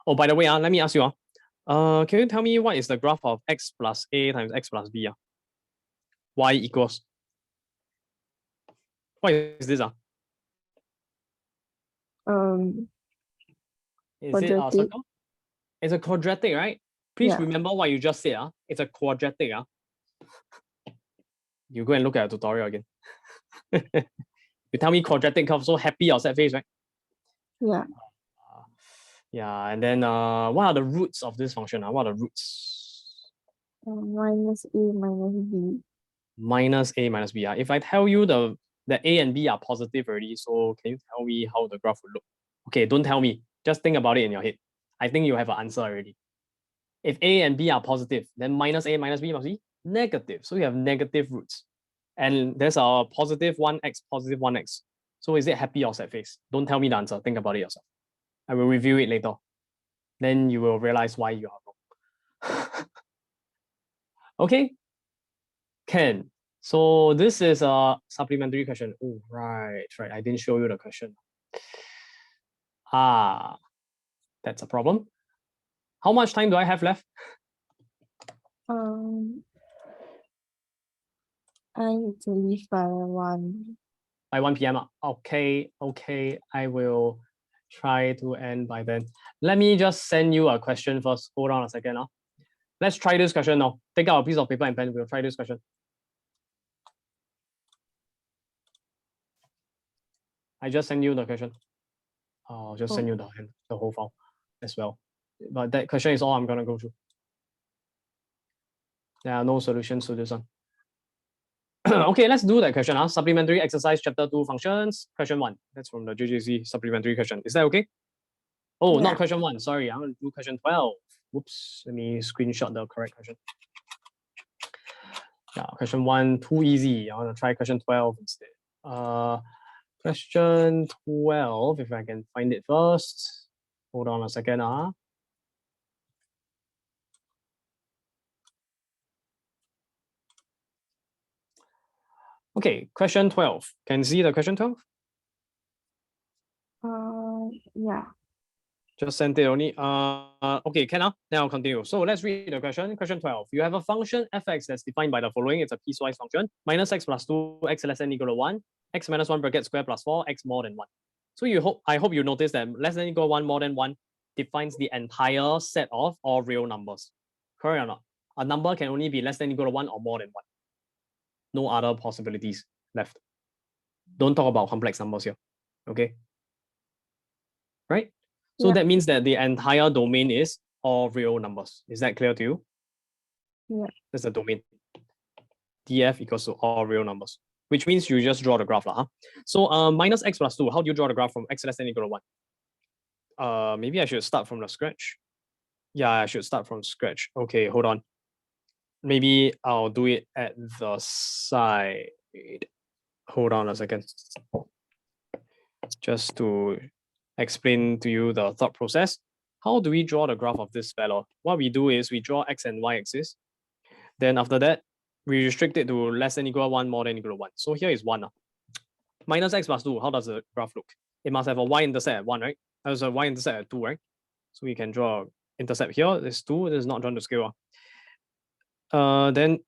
Oh, by the way, let me ask you, can you tell me what is the graph of x plus a times x plus b? Y equals. What is this? Is it a Quadratic. circle? It's a quadratic, right? Please Yeah. remember what you just said. It's a quadratic. You go and look at a tutorial again. You tell me quadratic curve, so happy or sad face, right? Yeah. Yeah, and then what are the roots of this function? What are the roots? Minus a minus b. Minus a minus b. If I tell you the a and b are positive already, so can you tell me how the graph would look? Okay, don't tell me. Just think about it in your head. I think you have an answer already. If a and b are positive, then minus a minus b must be negative. So you have negative roots. And there's a positive 1x, positive 1x. So is it happy or sad face? Don't tell me the answer. Think about it yourself. I will review it later. Then you will realize why you are wrong. Okay? Can. So this is a supplementary question. Oh, right. I didn't show you the question. Ah, that's a problem. How much time do I have left? I need to leave by 1. By 1 p.m. Okay, I will try to end by then. Let me just send you a question first. Hold on a second. Let's try this question now. Take out a piece of paper and pen. We'll try this question. I just send you the question. I'll just send you the whole file as well. But that question is all I'm gonna go through. There are no solutions to this one. Okay, let's do that question. Supplementary exercise chapter 2 functions. Question 1. That's from the JJC supplementary question. Is that okay? Oh, Yeah. not question 1. Sorry, I'm gonna do question 12. Whoops, let me screenshot the correct question. Yeah, question 1, too easy. I want to try question 12 instead. Question 12, if I can find it first. Hold on a second. Okay, question 12. Can you see the question 12? Yeah. Just sent it only. Okay, can I? Then I'll continue. So let's read the question. Question 12. You have a function fx that's defined by the following. It's a piecewise function. Minus x plus 2, x less than or equal to 1, x minus 1 bracket square plus 4, x more than 1. So I hope you notice that less than or equal to 1, more than 1 defines the entire set of all real numbers. Correct or not? A number can only be less than or equal to 1 or more than 1. No other possibilities left. Don't talk about complex numbers here. Okay? Right? So Yeah. that means that the entire domain is all real numbers. Is that clear to you? Yeah. That's the domain. df equals to all real numbers, which means you just draw the graph. So minus x plus 2, how do you draw the graph from x less than or equal to 1? Maybe I should start from the scratch. Yeah, I should start from scratch. Okay, hold on. Maybe I'll do it at the side. Hold on a second. Just to explain to you the thought process. How do we draw the graph of this fellow? What we do is we draw x and y axis. Then after that, we restrict it to less than or equal to 1, more than or equal to 1. So here is 1. Minus x plus 2, how does the graph look? It must have a y-intercept at 1, right? There's a y-intercept at 2, right? So we can draw intercept here. This 2, this is not drawn to scale. Then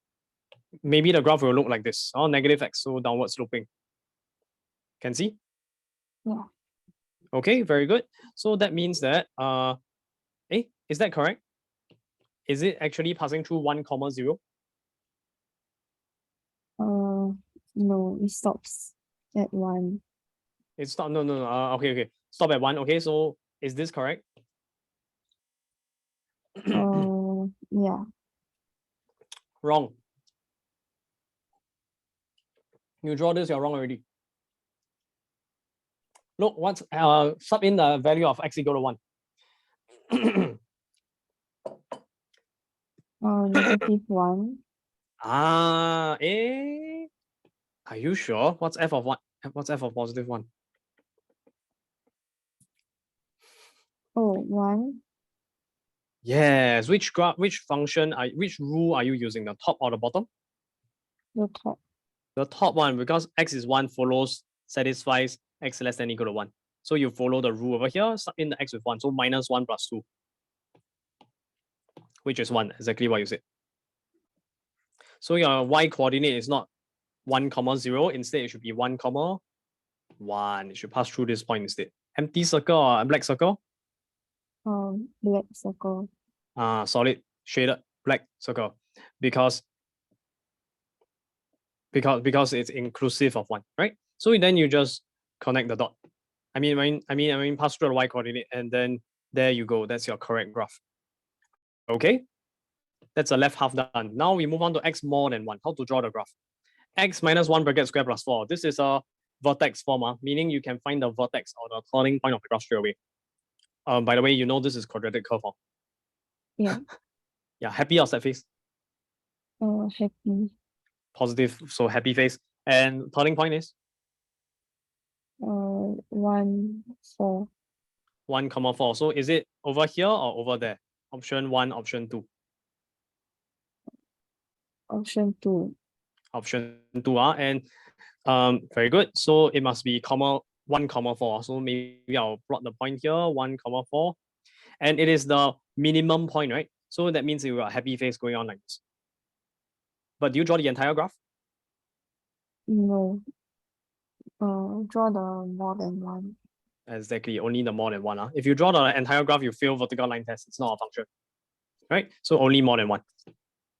maybe the graph will look like this. Negative x, so downward sloping. Can see? Yeah. Okay, very good. So that means that, is that correct? Is it actually passing through 1, 0? No, it stops at 1. It's not, no. Okay. Stop at 1. Okay, so is this correct? Yeah. Wrong. You draw this, you're wrong already. Look, what's sub in the value of x equal to 1. -1. Are you sure? What's f of 1? What's f of positive 1? Oh, 1. Yes. Which function which rule are you using? The top or the bottom? The top. The top one, because x is 1 satisfies x less than or equal to 1. So you follow the rule over here, sub in the x with 1. So minus 1 plus 2, which is 1, exactly what you said. So your y coordinate is not 1, 0. Instead, it should be 1, 1. It should pass through this point instead. Empty circle or black circle? Black circle. Solid shaded black circle, because it's inclusive of 1, right? So then you just connect the dot. I mean pass through the y coordinate, and then there you go. That's your correct graph. Okay, that's the left half done. Now we move on to x more than 1. How to draw the graph? X minus 1 bracket square plus 4. This is a vertex form, meaning you can find the vertex or the turning point of the graph straight away. By the way, you know this is quadratic curve. Yeah. Yeah, happy or sad face? Happy. Positive, so happy face. And turning point is? 1, 4. 1, 4. So is it over here or over there? Option 1, option 2. Option 2. Option 2. And very good. So it must be comma 1, 4. So maybe I'll plot the point here, 1, 4. And it is the minimum point, right? So that means you got a happy face going on like this. But do you draw the entire graph? No. Draw the more than one. Exactly, only the more than one. If you draw the entire graph, you fail vertical line test. It's not a function, right? So only more than one.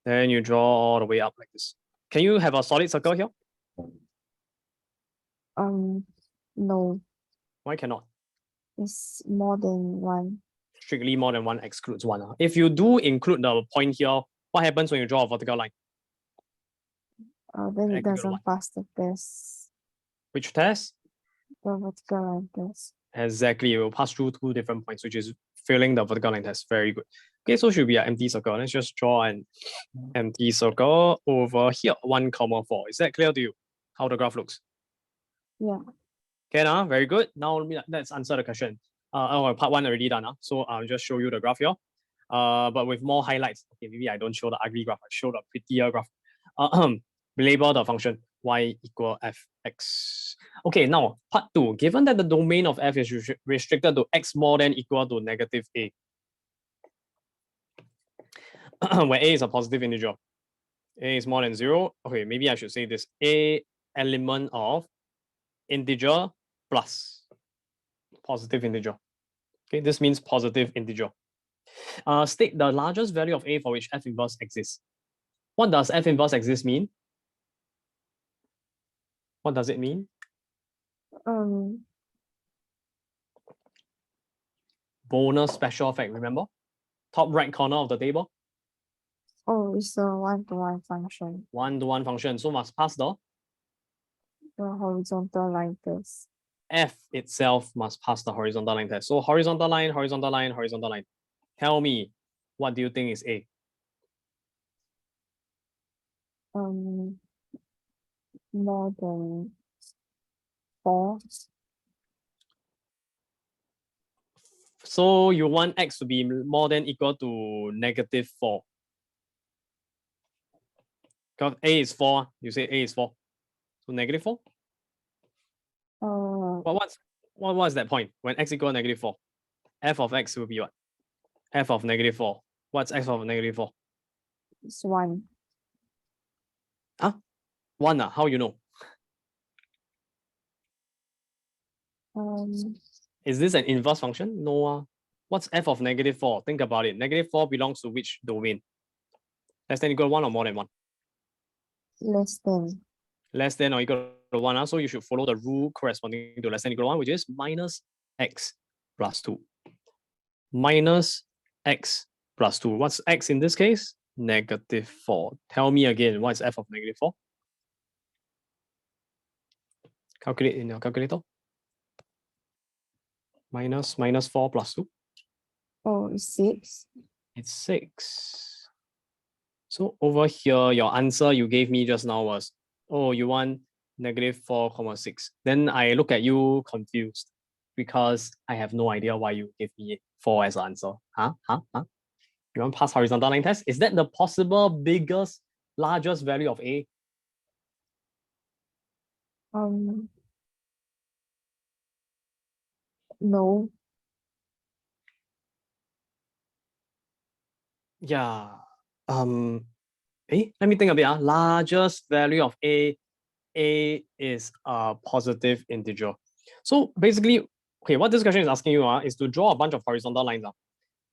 Then you draw all the way up like this. Can you have a solid circle here? No, Why cannot? it's more than one. Strictly more than one excludes one. If you do include the point here, what happens when you draw a vertical line? Then it Vertical doesn't one. pass the test. Which test? The vertical line test. Exactly, it will pass through 2 different points, which is failing the vertical line test. Very good. Okay, so should be an empty circle. Let's just draw an empty circle over here, 1, 4. Is that clear to you? How the graph looks? Yeah. Can, very good. Now let's answer the question. Part 1 already done. So I'll just show you the graph here. But with more highlights. Okay, maybe I don't show the ugly graph, I show the prettier graph. Label the function y equal fx. Okay, now part 2. Given that the domain of f is restricted to x more than equal to negative a, where a is a positive integer, a is more than 0. Okay, maybe I should say this: a element of integer plus positive integer. Okay, this means positive integer. State the largest value of a for which f inverse exists. What does f inverse exist mean? What does it mean? Bonus special effect, remember? Top right corner of the table. Oh, it's a one-to-one function. One-to-one function. So must pass the horizontal line test. f itself must pass the horizontal line test. So horizontal line, horizontal line, horizontal line. Tell me, what do you think is a? More than 4. So you want x to be more than equal to negative 4. Because a is 4, you say a is 4. So negative 4? What's that point? When x equal negative 4, f of x will be what? F of negative 4. What's x of negative 4? It's 1. 1, how you know? Is this an inverse function? No. What's f of negative 4? Think about it. Negative 4 belongs to which domain? Less than equal to 1 or more than 1? Less than. Less than or equal to 1. So you should follow the rule corresponding to less than equal to 1, which is minus x plus 2. Minus x plus 2. What's x in this case? Negative 4. Tell me again, what's f of negative 4? Calculate in your calculator. Minus 4 plus 2. Oh, it's 6. It's 6. So over here, your answer you gave me just now was, oh, you want negative 4,6. Then I look at you confused because I have no idea why you gave me 4 as an answer. Huh? You want pass horizontal line test? Is that the possible biggest, largest value of a? No. Yeah. Let me think a bit. Largest value of a is a positive integer. So basically, okay, what this question is asking you is to draw a bunch of horizontal lines.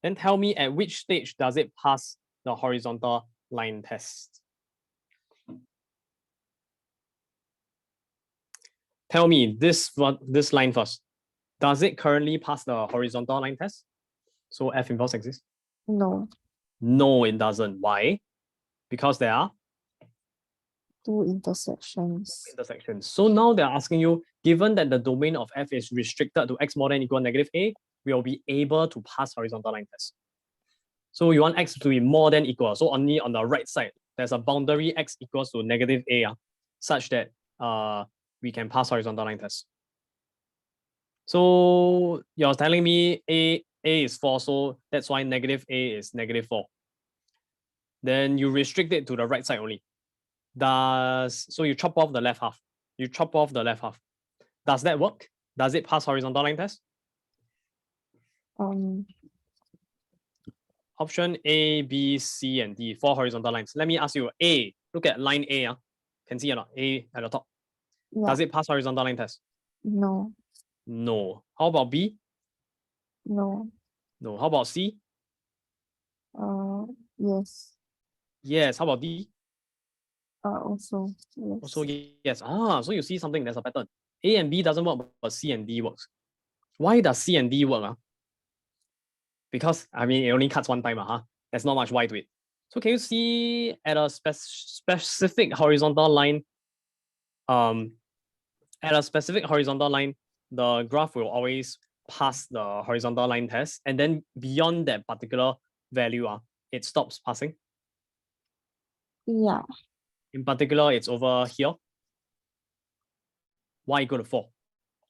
Then tell me at which stage does it pass the horizontal line test? Tell me this line first. Does it currently pass the horizontal line test? So f inverse exists? No. No, it doesn't. Why? Because there are 2 intersections. So now they're asking you, given that the domain of f is restricted to x more than equal to negative a, we will be able to pass horizontal line test. So you want x to be more than equal. So only on the right side, there's a boundary x equals to negative a, such that we can pass horizontal line test. So you're telling me a is 4, so that's why negative a is negative 4. Then you restrict it to the right side only. So you chop off the left half. Does that work? Does it pass horizontal line test? Option A, B, C, and D, 4 horizontal lines. Let me ask you, A, look at line A. Can see or not? A at the top. Yeah. Does it pass horizontal line test? No. No. How about B? No. No. How about C? Yes. Yes. How about D? Also yes. Also yes. So you see something, there's a pattern. A and B doesn't work, but C and D works. Why does C and D work? Because, I mean, it only cuts one time. There's not much Y to it. So can you see at a specific horizontal line, the graph will always pass the horizontal line test, and then beyond that particular value, it stops passing. Yeah. In particular, it's over here. Y equal to 4.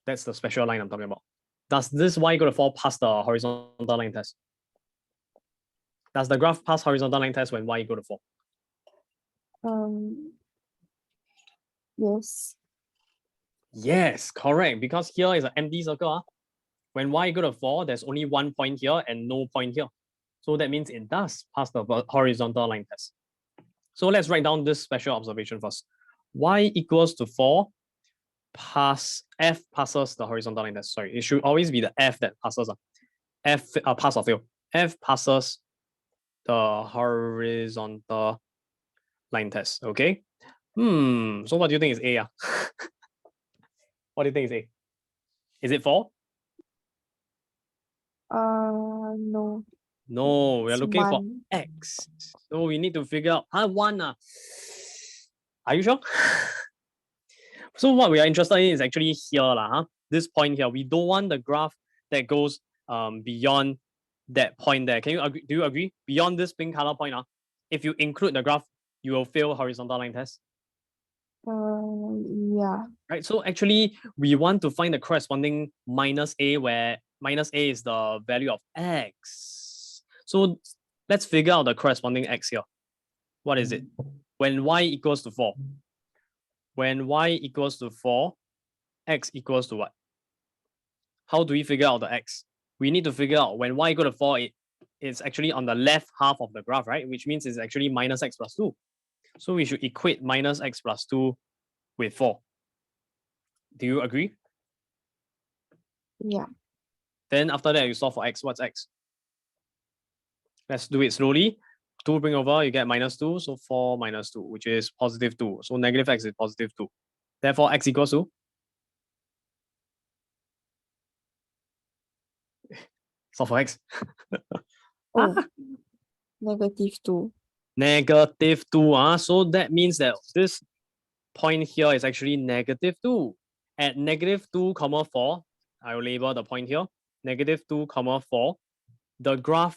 That's the special line I'm talking about. Does this Y equal to 4 pass the horizontal line test? Does the graph pass horizontal line test when Y equal to 4? Yes. Yes, correct. Because here is an empty circle. When Y equal to 4, there's only one point here and no point here. So that means it does pass the horizontal line test. So let's write down this special observation first. Y equals to 4, F passes the horizontal line test. Sorry, it should always be the F that passes. F pass or fail. F passes the horizontal line test. Okay. So what do you think is A? What do you think is A? Is it 4? No. No, we are It's looking for 1. X. So we need to figure out 1. Are you sure? So what we are interested in is actually here, this point here. We don't want the graph that goes beyond that point there. Can you agree? Do you agree? Beyond this pink color point, if you include the graph, you will fail horizontal line test. Yeah. Right. So actually, we want to find the corresponding minus A, where minus A is the value of X. So let's figure out the corresponding X here. What is it? When Y equals to 4. When Y equals to 4, X equals to what? How do we figure out the X? We need to figure out when Y equal to 4, it's actually on the left half of the graph, right? Which means it's actually minus X plus 2. So we should equate minus X plus 2 with 4. Do you agree? Yeah. Then after that, you solve for X. What's X? Let's do it slowly. 2 bring over, you get minus 2. So 4 minus 2, which is positive 2. So negative X is positive 2. Therefore, X equals to? Solve for X. Negative 2. Negative 2. So that means that this point here is actually negative 2. At negative 2, 4, I will label the point here. Negative 2, 4, the graph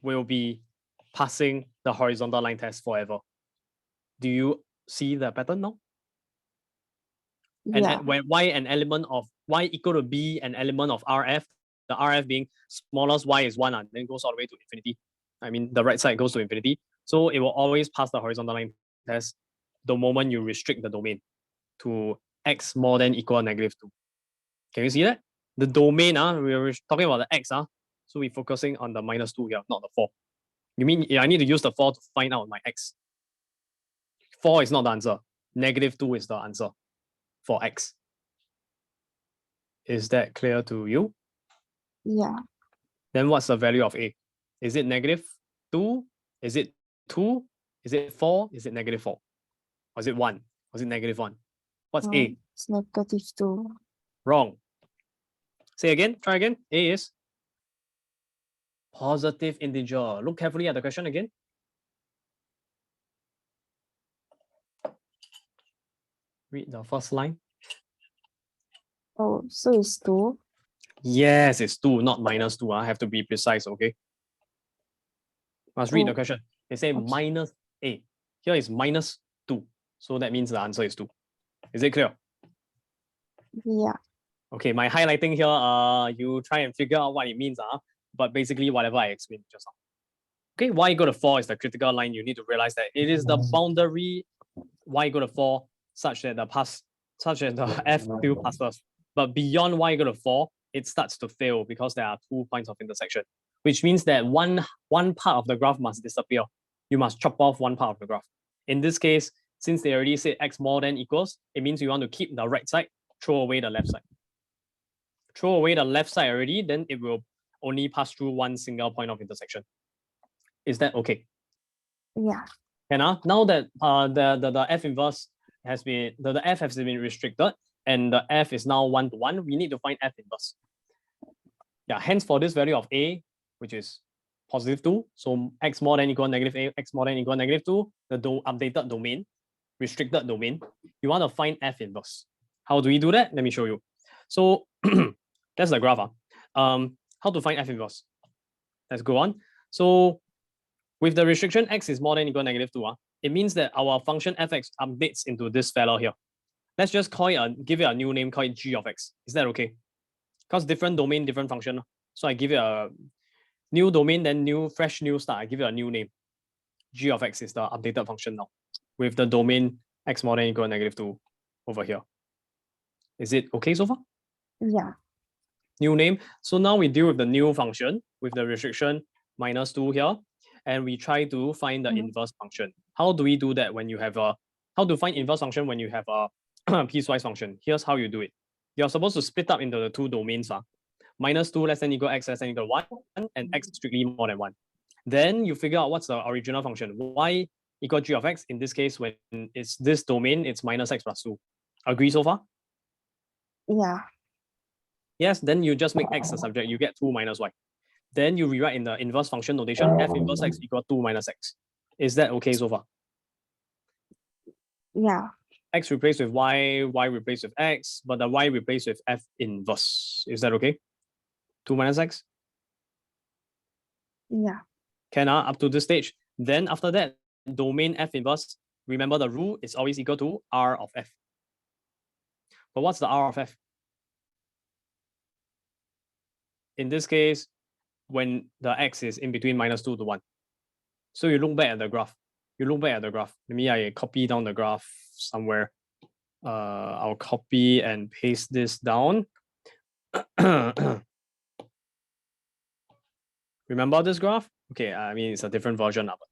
will be passing the horizontal line test forever. Do you see the pattern now? Yeah. And when Y an element of Y equal to B an element of RF, the RF being smallest Y is 1, then goes all the way to infinity. I mean, the right side goes to infinity. So it will always pass the horizontal line test the moment you restrict the domain to X more than equal negative 2. Can you see that? The domain, we were talking about the X, so we're focusing on the minus 2 here, not the 4. You mean I need to use the 4 to find out my X? 4 is not the answer. Negative 2 is the answer for X. Is that clear to you? Yeah. Then what's the value of A? Is it negative 2? Is it 2? Is it 4? Is it negative 4? Or is it 1? Or is it negative 1? What's A? It's negative 2. Wrong. Say again. Try again. A is positive integer. Look carefully at the question again. Read the first line. So it's 2. Yes, it's 2, not minus 2. I have to be precise, okay? Must read the question. They say okay. minus A. Here is minus 2. So that means the answer is 2. Is it clear? Yeah. Okay, my highlighting here, you try and figure out what it means, but basically whatever I explained just now. Okay, Y equal to 4 is the critical line. You need to realize that it is the boundary Y equal to 4 such that the F still passes. But beyond y equal to 4, it starts to fail because there are 2 points of intersection, which means that one part of the graph must disappear. You must chop off one part of the graph. In this case, since they already said x more than equals, it means you want to keep the right side, throw away the left side. Throw away the left side already, then it will only pass through one single point of intersection. Is that okay? Yeah. And now that the f inverse has been, the f has been restricted and the f is now 1-to-1, we need to find f inverse. Yeah, hence for this value of a, which is positive 2, so x more than equal negative a, x more than equal negative 2, the updated domain, restricted domain, you want to find f inverse. How do we do that? Let me show you. So that's the graph. How to find f inverse? Let's go on. So with the restriction x is more than equal negative 2, it means that our function fx updates into this fellow here. Let's just call it give it a new name, call it g of x. Is that okay? Because different domain, different function. So I give it a new domain, then fresh new start. I give it a new name. G of x is the updated function now with the domain x more than equal negative 2 over here. Is it okay so far? Yeah. New name. So now we deal with the new function with the restriction -2 here, and we try to find the inverse function. How do we do that when you have how to find inverse function when you have a piecewise function? Here's how you do it. You're supposed to split up into the 2 domains. -2 less than equal x less than equal 1, and x strictly more than 1. Then you figure out what's the original function. Y equal g of x. In this case, when it's this domain, it's -x plus 2. Agree so far? Yeah. Yes, then you just make x the subject, you get 2 minus y. Then you rewrite in the inverse function notation, f inverse x equal 2 minus x. Is that okay so far? Yeah. X replaced with y, y replaced with x, but the y replaced with f inverse. Is that okay? 2 minus x? Yeah. Can up to this stage. Then after that, domain f inverse, remember the rule is always equal to r of f. But what's the r of f? In this case, when the x is in between -2 to 1. So you look back at the graph. Let me I copy down the graph somewhere. I'll copy and paste this down. Remember this graph? Okay, I mean, it's a different version of it.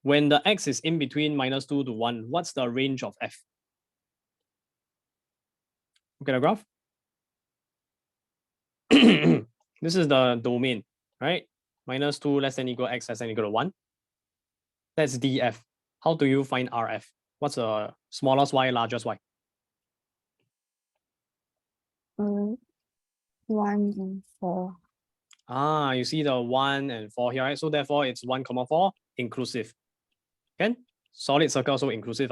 When the x is in between -2 to 1, what's the range of f? Look at the graph. This is the domain, right? -2 less than equal x less than equal to 1. That's df. How do you find rf? What's the smallest y, largest y? 1 and 4. You see the 1 and 4 here, right? So therefore it's 1, 4 inclusive. Okay? Solid circle also inclusive.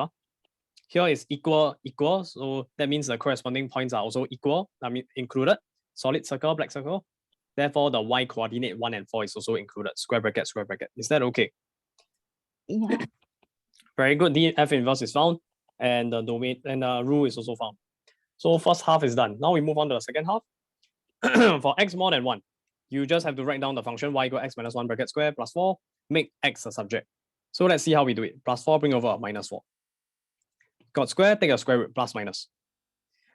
Here is equal, so that means the corresponding points are also equal, I mean included. Solid circle, black circle. Therefore the y coordinate 1 and 4 is also included. Square bracket, square bracket. Is that okay? Yeah. Very good. The f inverse is found, and the domain and the rule is also found. So first half is done. Now we move on to the second half. For x more than 1, you just have to write down the function y equal x minus 1 bracket square plus 4, make x a subject. So let's see how we do it. Plus 4 bring over -4. Got square, take a square root, plus minus.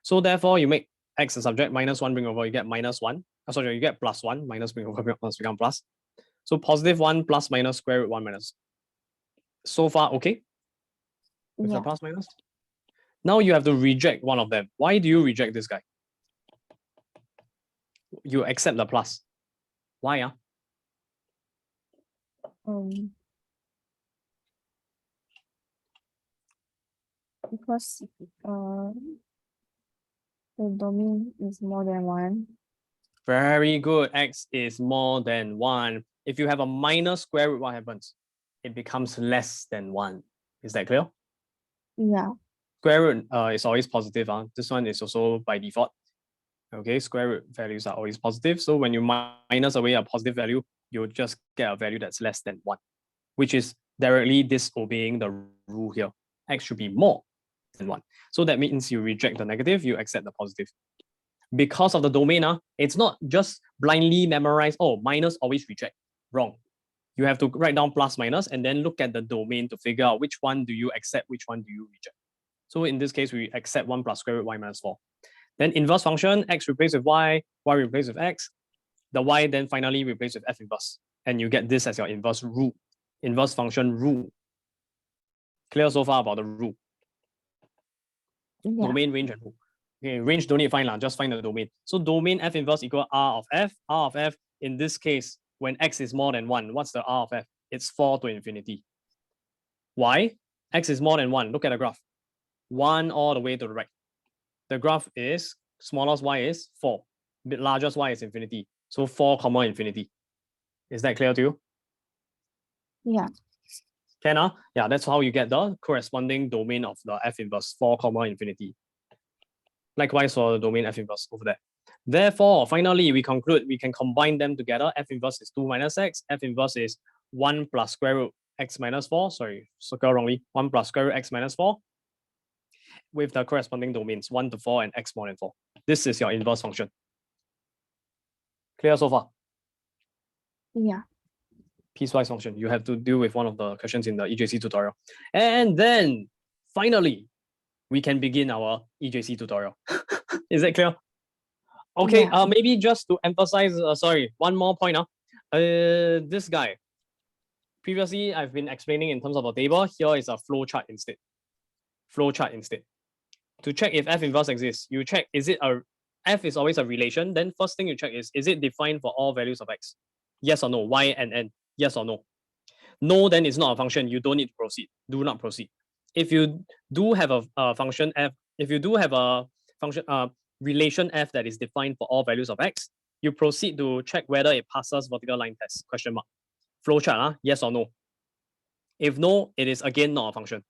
So therefore you make x a subject, -1 bring over, you get -1. Sorry, you get +1, minus bring over, plus become plus. So +1 plus minus square root 1 minus. So far, okay? With the plus minus? Now you have to reject one of them. Why do you reject this guy? You accept the plus. Why? Because the domain is more than 1. Very good. X is more than 1. If you have a minus square root, what happens? It becomes less than 1. Is that clear? Yeah. Square root is always positive. This one is also by default. Okay, square root values are always positive. So when you minus away a positive value, you'll just get a value that's less than 1, which is directly disobeying the rule here. X should be more than 1. So that means you reject the negative, you accept the positive. Because of the domain, it's not just blindly memorize, oh, minus always reject. Wrong. You have to write down plus minus and then look at the domain to figure out which one do you accept, which one do you reject. So in this case, we accept 1 plus square root y minus 4. Then inverse function, x replaced with y replaced with x. The y then finally replaced with f inverse. And you get this as your inverse rule, inverse function rule. Clear so far about the rule? Yeah. Domain, range, and rule. Okay, range don't need to find, just find the domain. So domain f inverse equal r of f. R of f, in this case, when x is more than 1, what's the r of f? It's 4 to infinity. Why? X is more than 1. Look at the graph. 1 all the way to the right. The graph is smallest y is 4. The largest y is infinity. So 4 comma infinity. Is that clear to you? Yeah. Can yeah, that's how you get the corresponding domain of the f inverse 4 comma infinity. Likewise for the domain f inverse over there. Therefore, finally, we conclude we can combine them together. F inverse is 2 minus x. F inverse is 1 plus square root x minus 4. Sorry, circle wrongly. 1 plus square root x minus 4 with the corresponding domains 1 to 4 and x more than 4. This is your inverse function. Clear so far? Yeah. Piecewise function. You have to deal with one of the questions in the EJC tutorial. And then finally, we can begin our EJC tutorial. Is that clear? Okay, Yeah. maybe just to emphasize, sorry, one more point. This guy, previously I've been explaining in terms of a table. Here is a flow chart instead. Flow chart instead. To check if f inverse exists, you check, is it a, f is always a relation. Then first thing you check is it defined for all values of x? Yes or no, y and n, yes or no? No, then it's not a function. You don't need to proceed. Do not proceed. If you do have a function f, if you do have a function relation f that is defined for all values of x, you proceed to check whether it passes vertical line test, question mark. Flowchart, yes or no? If no, it is again not a function.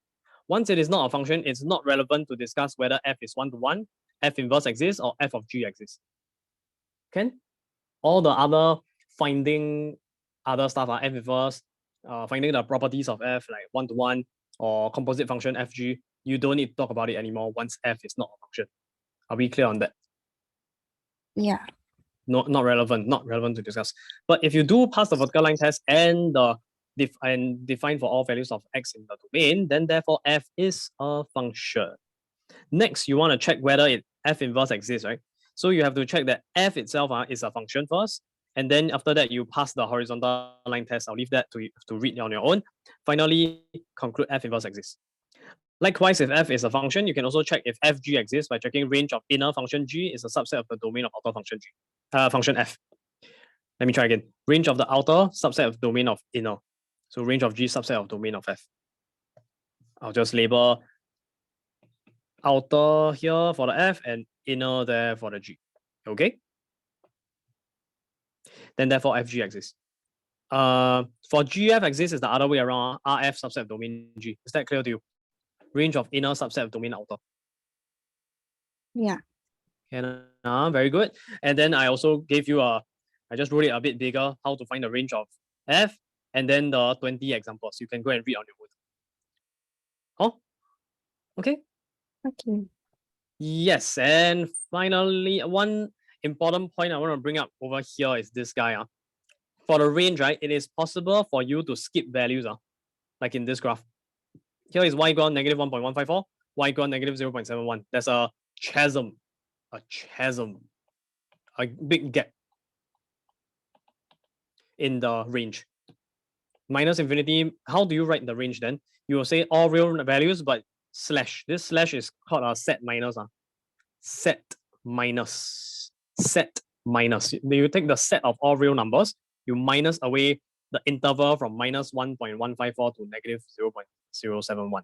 Once it is not a function, it's not relevant to discuss whether f is 1 to 1, f inverse exists, or f of g exists. Okay? All the other finding other stuff are f inverse, finding the properties of f like 1 to 1 or composite function fg, you don't need to talk about it anymore once f is not a function. Are we clear on that? Yeah. Not relevant to discuss. But if you do pass the vertical line test and define for all values of x in the domain, then therefore f is a function. Next, you want to check whether f inverse exists, right? So you have to check that f itself is a function first, and then after that you pass the horizontal line test. I'll leave that to read on your own. Finally, conclude f inverse exists. Likewise, if f is a function, you can also check if fg exists by checking range of inner function g is a subset of the domain of outer function g, function f. Let me try again. Range of the outer subset of domain of inner. So range of g subset of domain of f. I'll just label outer here for the f and inner there for the g. Okay. Then therefore fg exists. For gf exists is the other way around. Rf subset of domain g. Is that clear to you? Range of inner subset of domain outer. Yeah. And very good. And then I also gave you I just wrote it a bit bigger, how to find the range of f, and then the 20 examples. You can go and read on your own. Oh, okay. Okay. Yes, and finally, one important point I want to bring up over here is this guy. For the range, right, it is possible for you to skip values, like in this graph. Here is y equal negative 1.154, y equal negative 0.71. There's a chasm, a big gap in the range. Minus infinity, how do you write the range then? You will say all real values, but slash. This slash is called a set minus. Set minus. Set minus. You take the set of all real numbers, you minus away the interval from minus 1.154 to negative 0.071.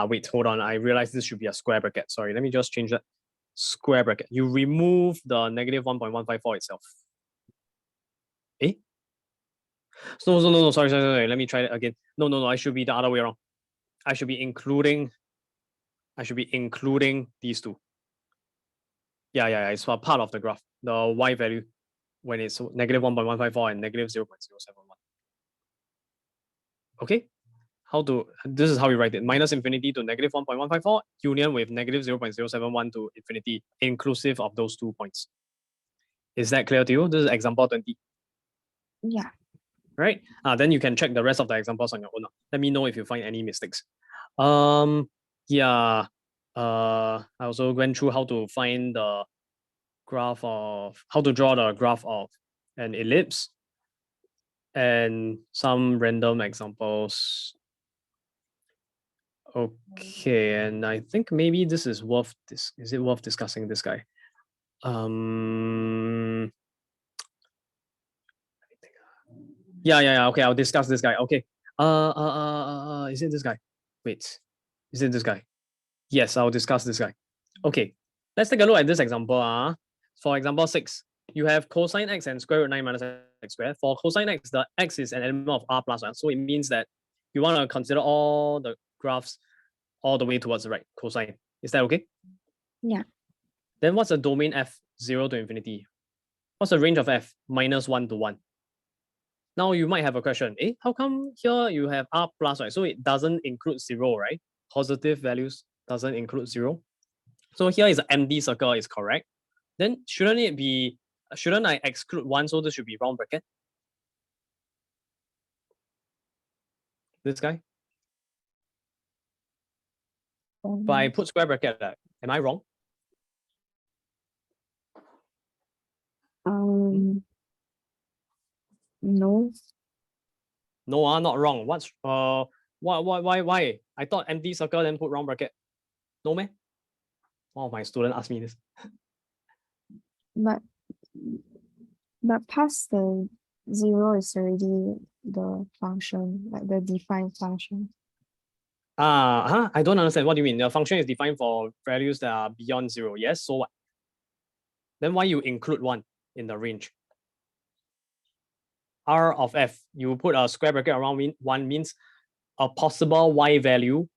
Wait, hold on. I realized this should be a square bracket. Sorry, let me just change that. Square bracket. You remove the negative 1.154 itself. Eh? No, sorry. Let me try it again. No, I should be the other way around. I should be including these two. Yeah, it's a part of the graph. The y value when it's negative 1.154 and negative 0.071. Okay? This is how you write it. Minus infinity to negative 1.154, union with negative 0.071 to infinity, inclusive of those 2 points. Is that clear to you? This is example 20. Yeah. Right? Then you can check the rest of the examples on your own. Let me know if you find any mistakes. Yeah. I also went through how to find the graph of how to draw the graph of an ellipse and some random examples. Okay, and I think maybe this is worth this. Is it worth discussing this guy? Yeah. Okay, I'll discuss this guy. Okay. Is it this guy? Wait, is it this guy? Yes, I'll discuss this guy. Okay, let's take a look at this example. For example 6, you have cosine x and square root 9 minus x squared. For cosine x, the x is an element of r plus 1. So it means that you want to consider all the graphs all the way towards the right, cosine. Is that okay? Yeah. Then what's the domain f, 0 to infinity? What's the range of f, minus 1 to 1? Now you might have a question. How come here you have r plus, right? So it doesn't include 0, right? Positive values doesn't include 0. So here is an empty circle, is correct. Then shouldn't I exclude 1? So this should be round bracket. This guy. But I put square bracket. Am I wrong? No. No, not wrong. What's why? I thought empty circle then put round bracket. No man. One of my students asked me this. But past the 0 is already the function, like the defined function. I don't understand. What do you mean? The function is defined for values that are beyond 0. Yes, so what? Then why you include 1 in the range? R of f, you put a square bracket around 1 means a possible y value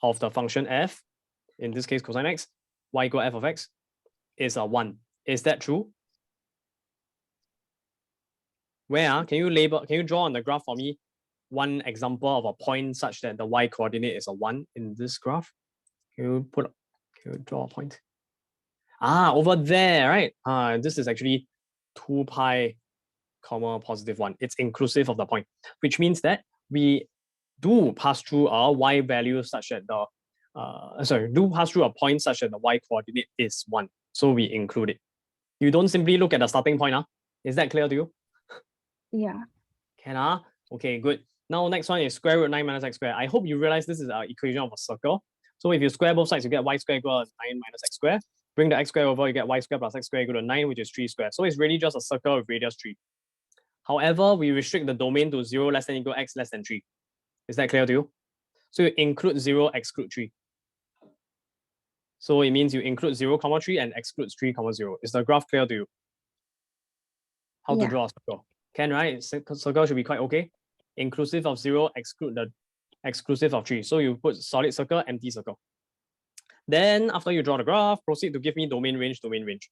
of the function f, in this case cosine x, y equal f of x, is a 1. Is that true? Where? Can you draw on the graph for me one example of a point such that the y coordinate is a 1 in this graph? Can you draw a point? Over there, right? This is actually 2 pi comma positive 1. It's inclusive of the point, which means that we do pass through a y value such that do pass through a point such that the y coordinate is 1. So we include it. You don't simply look at the starting point. Is that clear to you? Yeah. Can Okay, good. Now next one is square root 9 minus x squared. I hope you realize this is an equation of a circle. So if you square both sides, you get y squared equal to 9 minus x squared. Bring the x squared over, you get y squared plus x squared equal to 9, which is 3 squared. So it's really just a circle with radius 3. However, we restrict the domain to 0 less than equal x less than 3. Is that clear to you? So you include 0, exclude 3. So it means you include 0, 3 and excludes 3, 0. Is the graph clear to you? How to draw a circle? Can, right? Circle should be quite okay. Inclusive of 0, exclude the exclusive of 3. So you put solid circle, empty circle. Then after you draw the graph, proceed to give me domain range, domain range.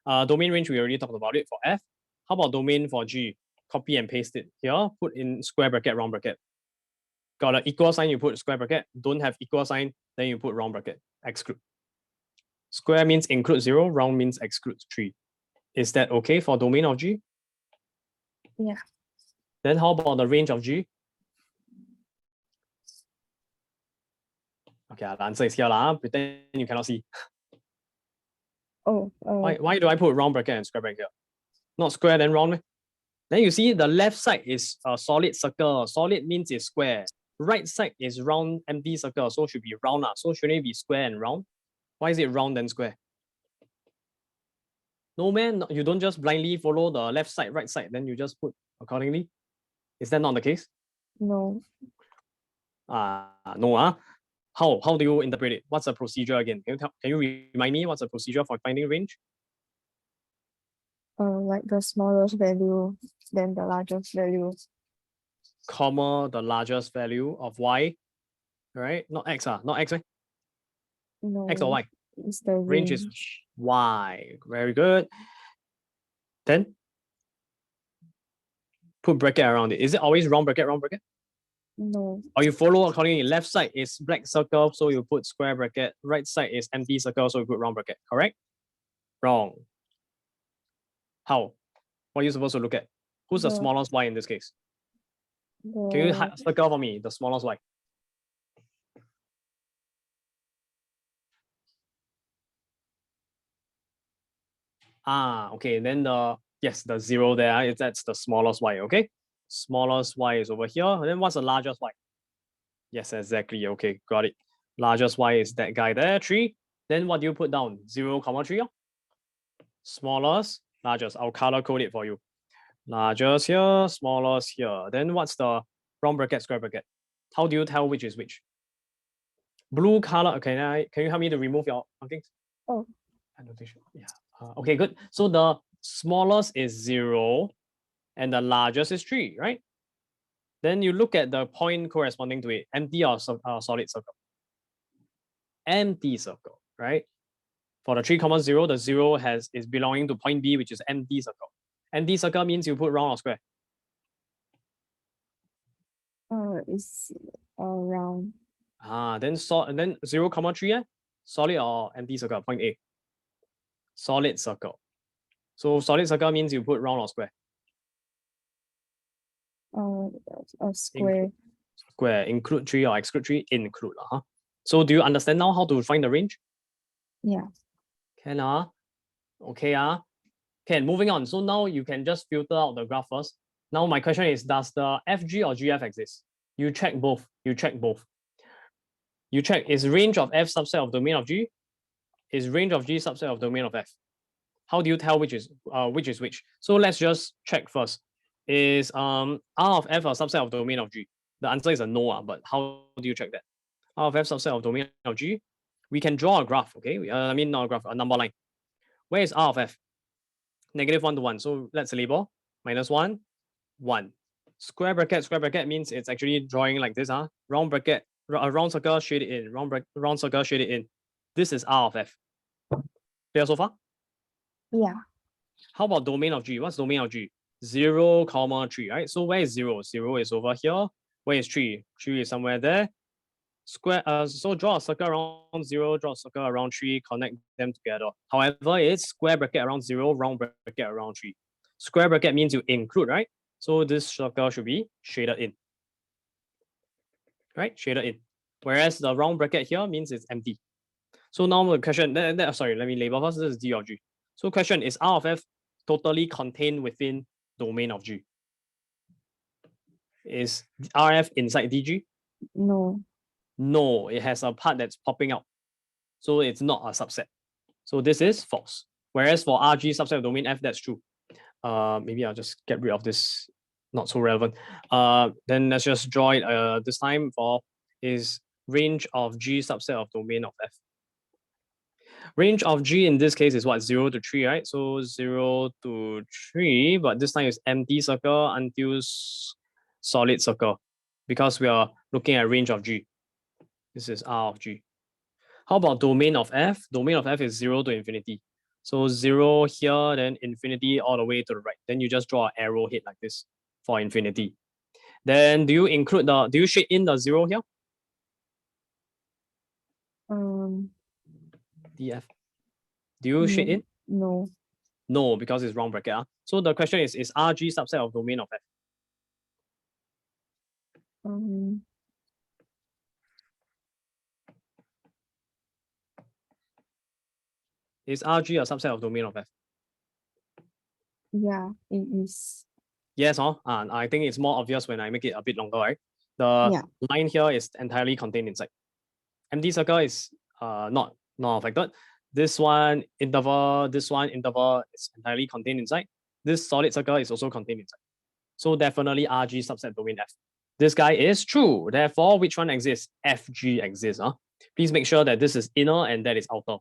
Domain range, we already talked about it for F. How about domain for G? Copy and paste it here, put in square bracket, round bracket. Got an equal sign, you put square bracket. Don't have equal sign, then you put round bracket, exclude. Square means include 0, round means exclude 3. Is that okay for domain of G? Yeah. Then how about the range of G? Okay, the answer is here. Pretend you cannot see. Why do I put round bracket and square bracket here? Not square, then round? Then you see the left side is a solid circle. Solid means it's square. Right side is round, empty circle. So should be round. So shouldn't it be square and round? Why is it round then square? No, man, you don't just blindly follow the left side, right side. Then you just put accordingly. Is that not the case? No. No. How do you interpret it? What's the procedure again? Can you remind me what's the procedure for finding range? Like the smallest value, then the largest value. Comma the largest value of y, right? Not x, not x, right? No. X or y? It's the Range is y. Very good. Then put bracket around it. Is it always round bracket, round bracket? No. Or you follow accordingly. Left side is black circle, so you put square bracket. Right side is empty circle, so you put round bracket. Correct? Wrong. How? What are you supposed to look at? Who's the smallest y in this case? Can you circle for me the smallest y? Okay, then the 0 there, that's the smallest y, okay? Smallest y is over here. And then what's the largest y? Yes, exactly. Okay, got it. Largest y is that guy there, 3. Then what do you put down? 0, 3. Smallest, largest. I'll color code it for you. Largest here, smallest here. Then what's the round bracket, square bracket? How do you tell which is which? Blue color. Can you help me to remove your markings? Oh. Annotation. Yeah. Okay, good. So the smallest is 0 and the largest is 3, right? Then you look at the point corresponding to it, empty or solid circle. Empty circle, right? For the 3, 0, the 0 is belonging to point B, which is empty circle. Empty circle means you put round or square. It's round. Then 0, 3, solid or empty circle, point A. Solid circle. So solid circle means you put round or square. A square. Square, include 3 or exclude 3, include. So do you understand now how to find the range? Yeah. Can okay Can, moving on. So now you can just filter out the graph first. Now my question is, does the FG or GF exist? You check both. You check, is range of F subset of domain of G? Is range of G subset of domain of F? How do you tell which is which? So let's just check first. Is R of F a subset of domain of G? The answer is a no, but how do you check that? R of F subset of domain of G? We can draw a graph, okay? Not a graph, a number line. Where is R of F? -1 to 1. So let's label -1, 1. Square bracket means it's actually drawing like this. Round bracket, round circle, shade it in. Round circle, shade it in. This is R of F. Clear so far? Yeah. How about domain of G? What's domain of G? 0, 3, right? So where is 0? 0 is over here. Where is 3? 3 is somewhere there. Square. So draw a circle around 0, draw a circle around 3, connect them together. However, it's square bracket around 0, round bracket around 3. Square bracket means you include, right? So this circle should be shaded in. Right? Shaded in. Whereas the round bracket here means it's empty. So now the question, sorry, let me label first. This is D of G. So question is R of F totally contained within domain of G? Is RF inside DG? No. No, it has a part that's popping out. So it's not a subset. So this is false. Whereas for RG subset of domain F, that's true. Maybe I'll just get rid of this, not so relevant. Then let's just draw it this time for is range of G subset of domain of F. Range of G in this case is what? 0 to 3, right? So 0 to 3, but this time is empty circle until solid circle because we are looking at range of G. This is R of G. How about domain of F? Domain of F is 0 to infinity. So 0 here, then infinity all the way to the right. Then you just draw an arrow head like this for infinity. Then do you shade in the 0 here? DF. Do you shade in? No. No, because it's round bracket. So the question is RG subset of domain of F? Is RG a subset of domain of F? Yeah, it is. Yes, and I think it's more obvious when I make it a bit longer, right? The line here is entirely contained inside. Empty circle is not affected. This one interval is entirely contained inside. This solid circle is also contained inside. So definitely RG subset domain F. This guy is true. Therefore, which one exists? FG exists. Please make sure that this is inner and that is outer.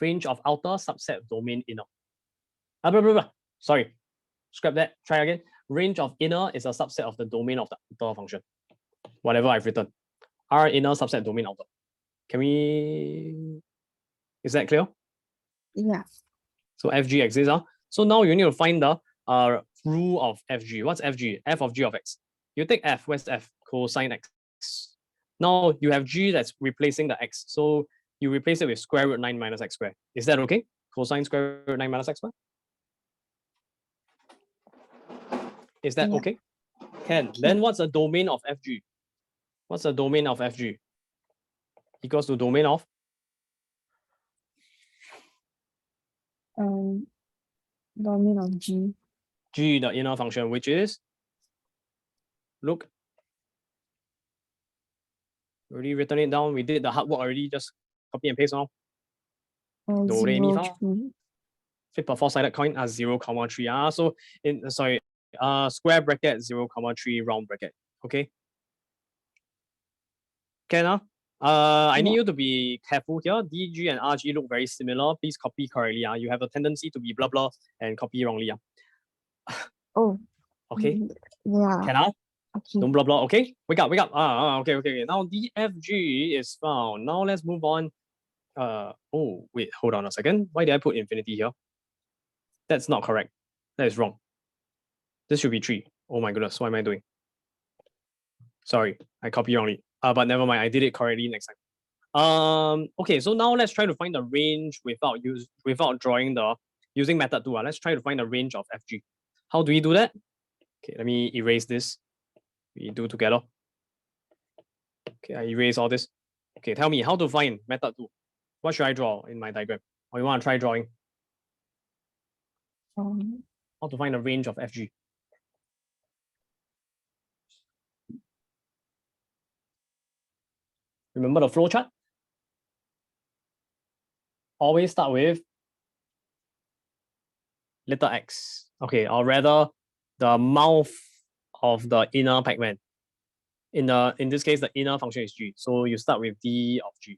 Range of outer subset domain inner. Sorry, scrap that. Try again. Range of inner is a subset of the domain of the outer function. Whatever I've written. R inner subset domain outer. Is that clear? Yeah. So FG exists. So now you need to find the rule of FG. What's FG? F of G of X. You take F. Where's F? Cosine X. Now you have G that's replacing the X. So you replace it with square root 9 minus X squared. Is that okay? Cosine square root 9 minus X squared? Is that okay? Can. Then what's the domain of FG? What's the domain of FG? Equals to domain of? domain of G. G, the inner function, which is, look, already written it down. We did the hard work already, just copy and paste now. Do, re, mi, 0, fa. 3. Flip a four-sided coin as 0, 3. So square bracket 0, 3 round bracket. Okay. Can I need Yeah. you to be careful here. DG and RG look very similar. Please copy correctly. You have a tendency to be blah blah and copy wrongly. Oh. Okay. Yeah. Can I? Okay. Don't blah blah. Okay. Wake up. Okay. Now DFG is found. Now let's move on. Oh wait, hold on a second. Why did I put infinity here? That's not correct. That is wrong. This should be 3. Oh my goodness, what am I doing? Sorry, I copied wrongly. But never mind, I did it correctly next time. Okay, so now let's try to find the range without drawing using method 2. Let's try to find the range of FG. How do we do that? Okay, let me erase this. We do together. Okay, I erase all this. Okay, tell me how to find method 2. What should I draw in my diagram? Or you want to try drawing? How to find the range of FG? Remember the flow chart? Always start with little x. Okay, or rather the mouth of the inner Pac-Man. In this case, the inner function is G. So you start with D of G.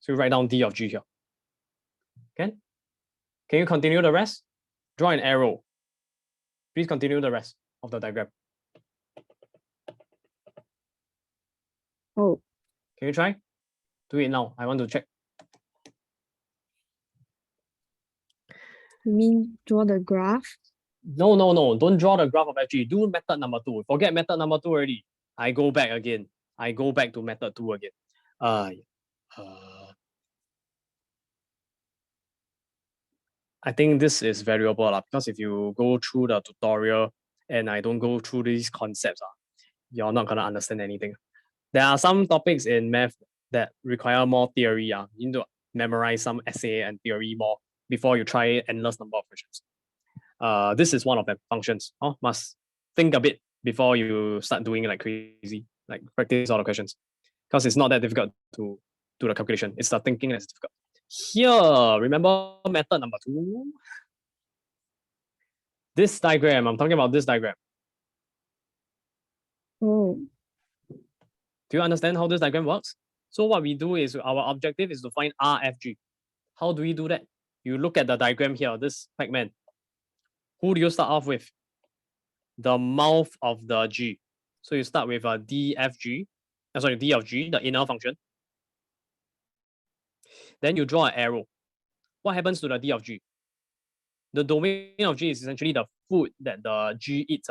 So you write down D of G here. Okay? Can you continue the rest? Draw an arrow. Please continue the rest of the diagram. Oh. Can you try? Do it now. I want to check. You mean draw the graph? No. Don't draw the graph of FG. Do method number 2. Forget method number 2 already. I go back again. I go back to method 2 again. I think this is variable because if you go through the tutorial and I don't go through these concepts, you're not gonna understand anything. There are some topics in math that require more theory. You need to memorize some essay and theory more before you try endless number of questions. This is one of the functions. Must think a bit before you start doing like crazy, like practice all the questions. Because it's not that difficult to do the calculation. It's the thinking that's difficult. Here, remember method number 2? This diagram, I'm talking about this diagram. Oh. Do you understand how this diagram works? So what we do is our objective is to find RFG. How do we do that? You look at the diagram here, this Pac-Man. Who do you start off with? The mouth of the G. So you start with a DFG. D of G, the inner function. Then you draw an arrow. What happens to the D of G? The domain of G is essentially the food that the G eats.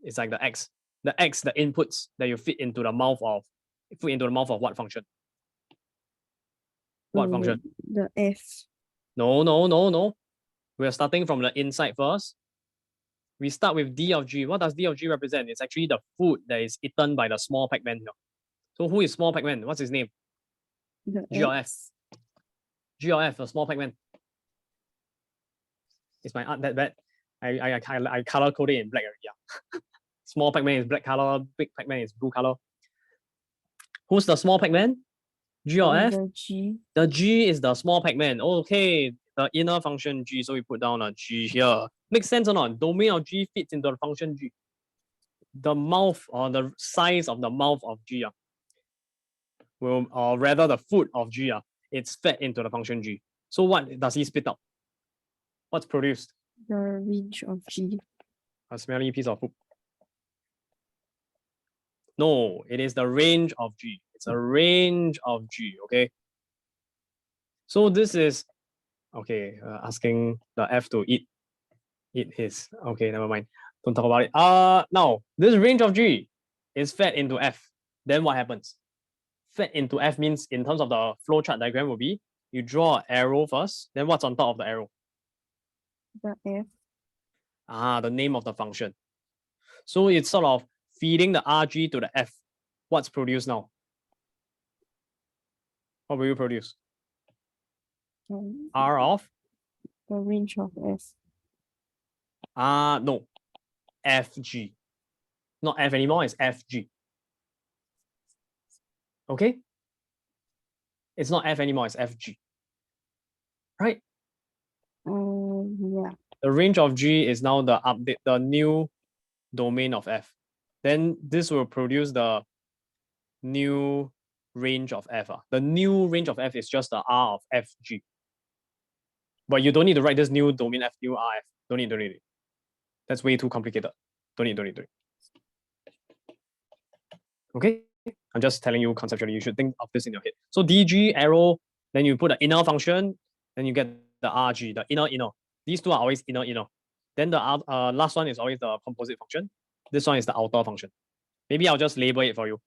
It's like the X. The X, the inputs that you feed into the mouth of what function? What function? The F. No. We're starting from the inside first. We start with D of G. What does D of G represent? It's actually the food that is eaten by the small Pac-Man here. So who is small Pac-Man? What's his name? G or F? G or F, a small Pac-Man. Is my art that bad? I color coded in black already. Small Pac-Man is black color, big Pac-Man is blue color. Who's the small Pac-Man? G or F? The G. The G is the small Pac-Man. Okay, the inner function G, so we put down a G here. Makes sense or not? Domain of G fits into the function G. The mouth or the size of the mouth of G or rather the food of G it's fed into the function G. So what does he spit out? What's produced? The range of G. A smelly piece of poop. No, it is the range of G. It's a range of G, okay? So this is, okay, asking the F to eat his, okay, never mind. Don't talk about it. Now, this range of G is fed into F. Then what happens? Fed into F means in terms of the flowchart diagram will be, you draw an arrow first, then what's on top of the arrow? The F. The name of the function. So it's sort of feeding the RG to the F. What's produced now? What will you produce? R of The range of F. No. FG. Not F anymore, it's FG. Okay? It's not F anymore, it's FG. Right? Yeah. The range of G is now the update, the new domain of F. Then this will produce the new range of F. The new range of F is just the R of FG. But you don't need to write this new domain F, new RF. Don't need. That's way too complicated. Don't need. Okay? I'm just telling you conceptually, you should think of this in your head. So DG, arrow, then you put the inner function, then you get the RG, the inner. These two are always inner. Then the last one is always the composite function. This one is the outer function. Maybe I'll just label it for you.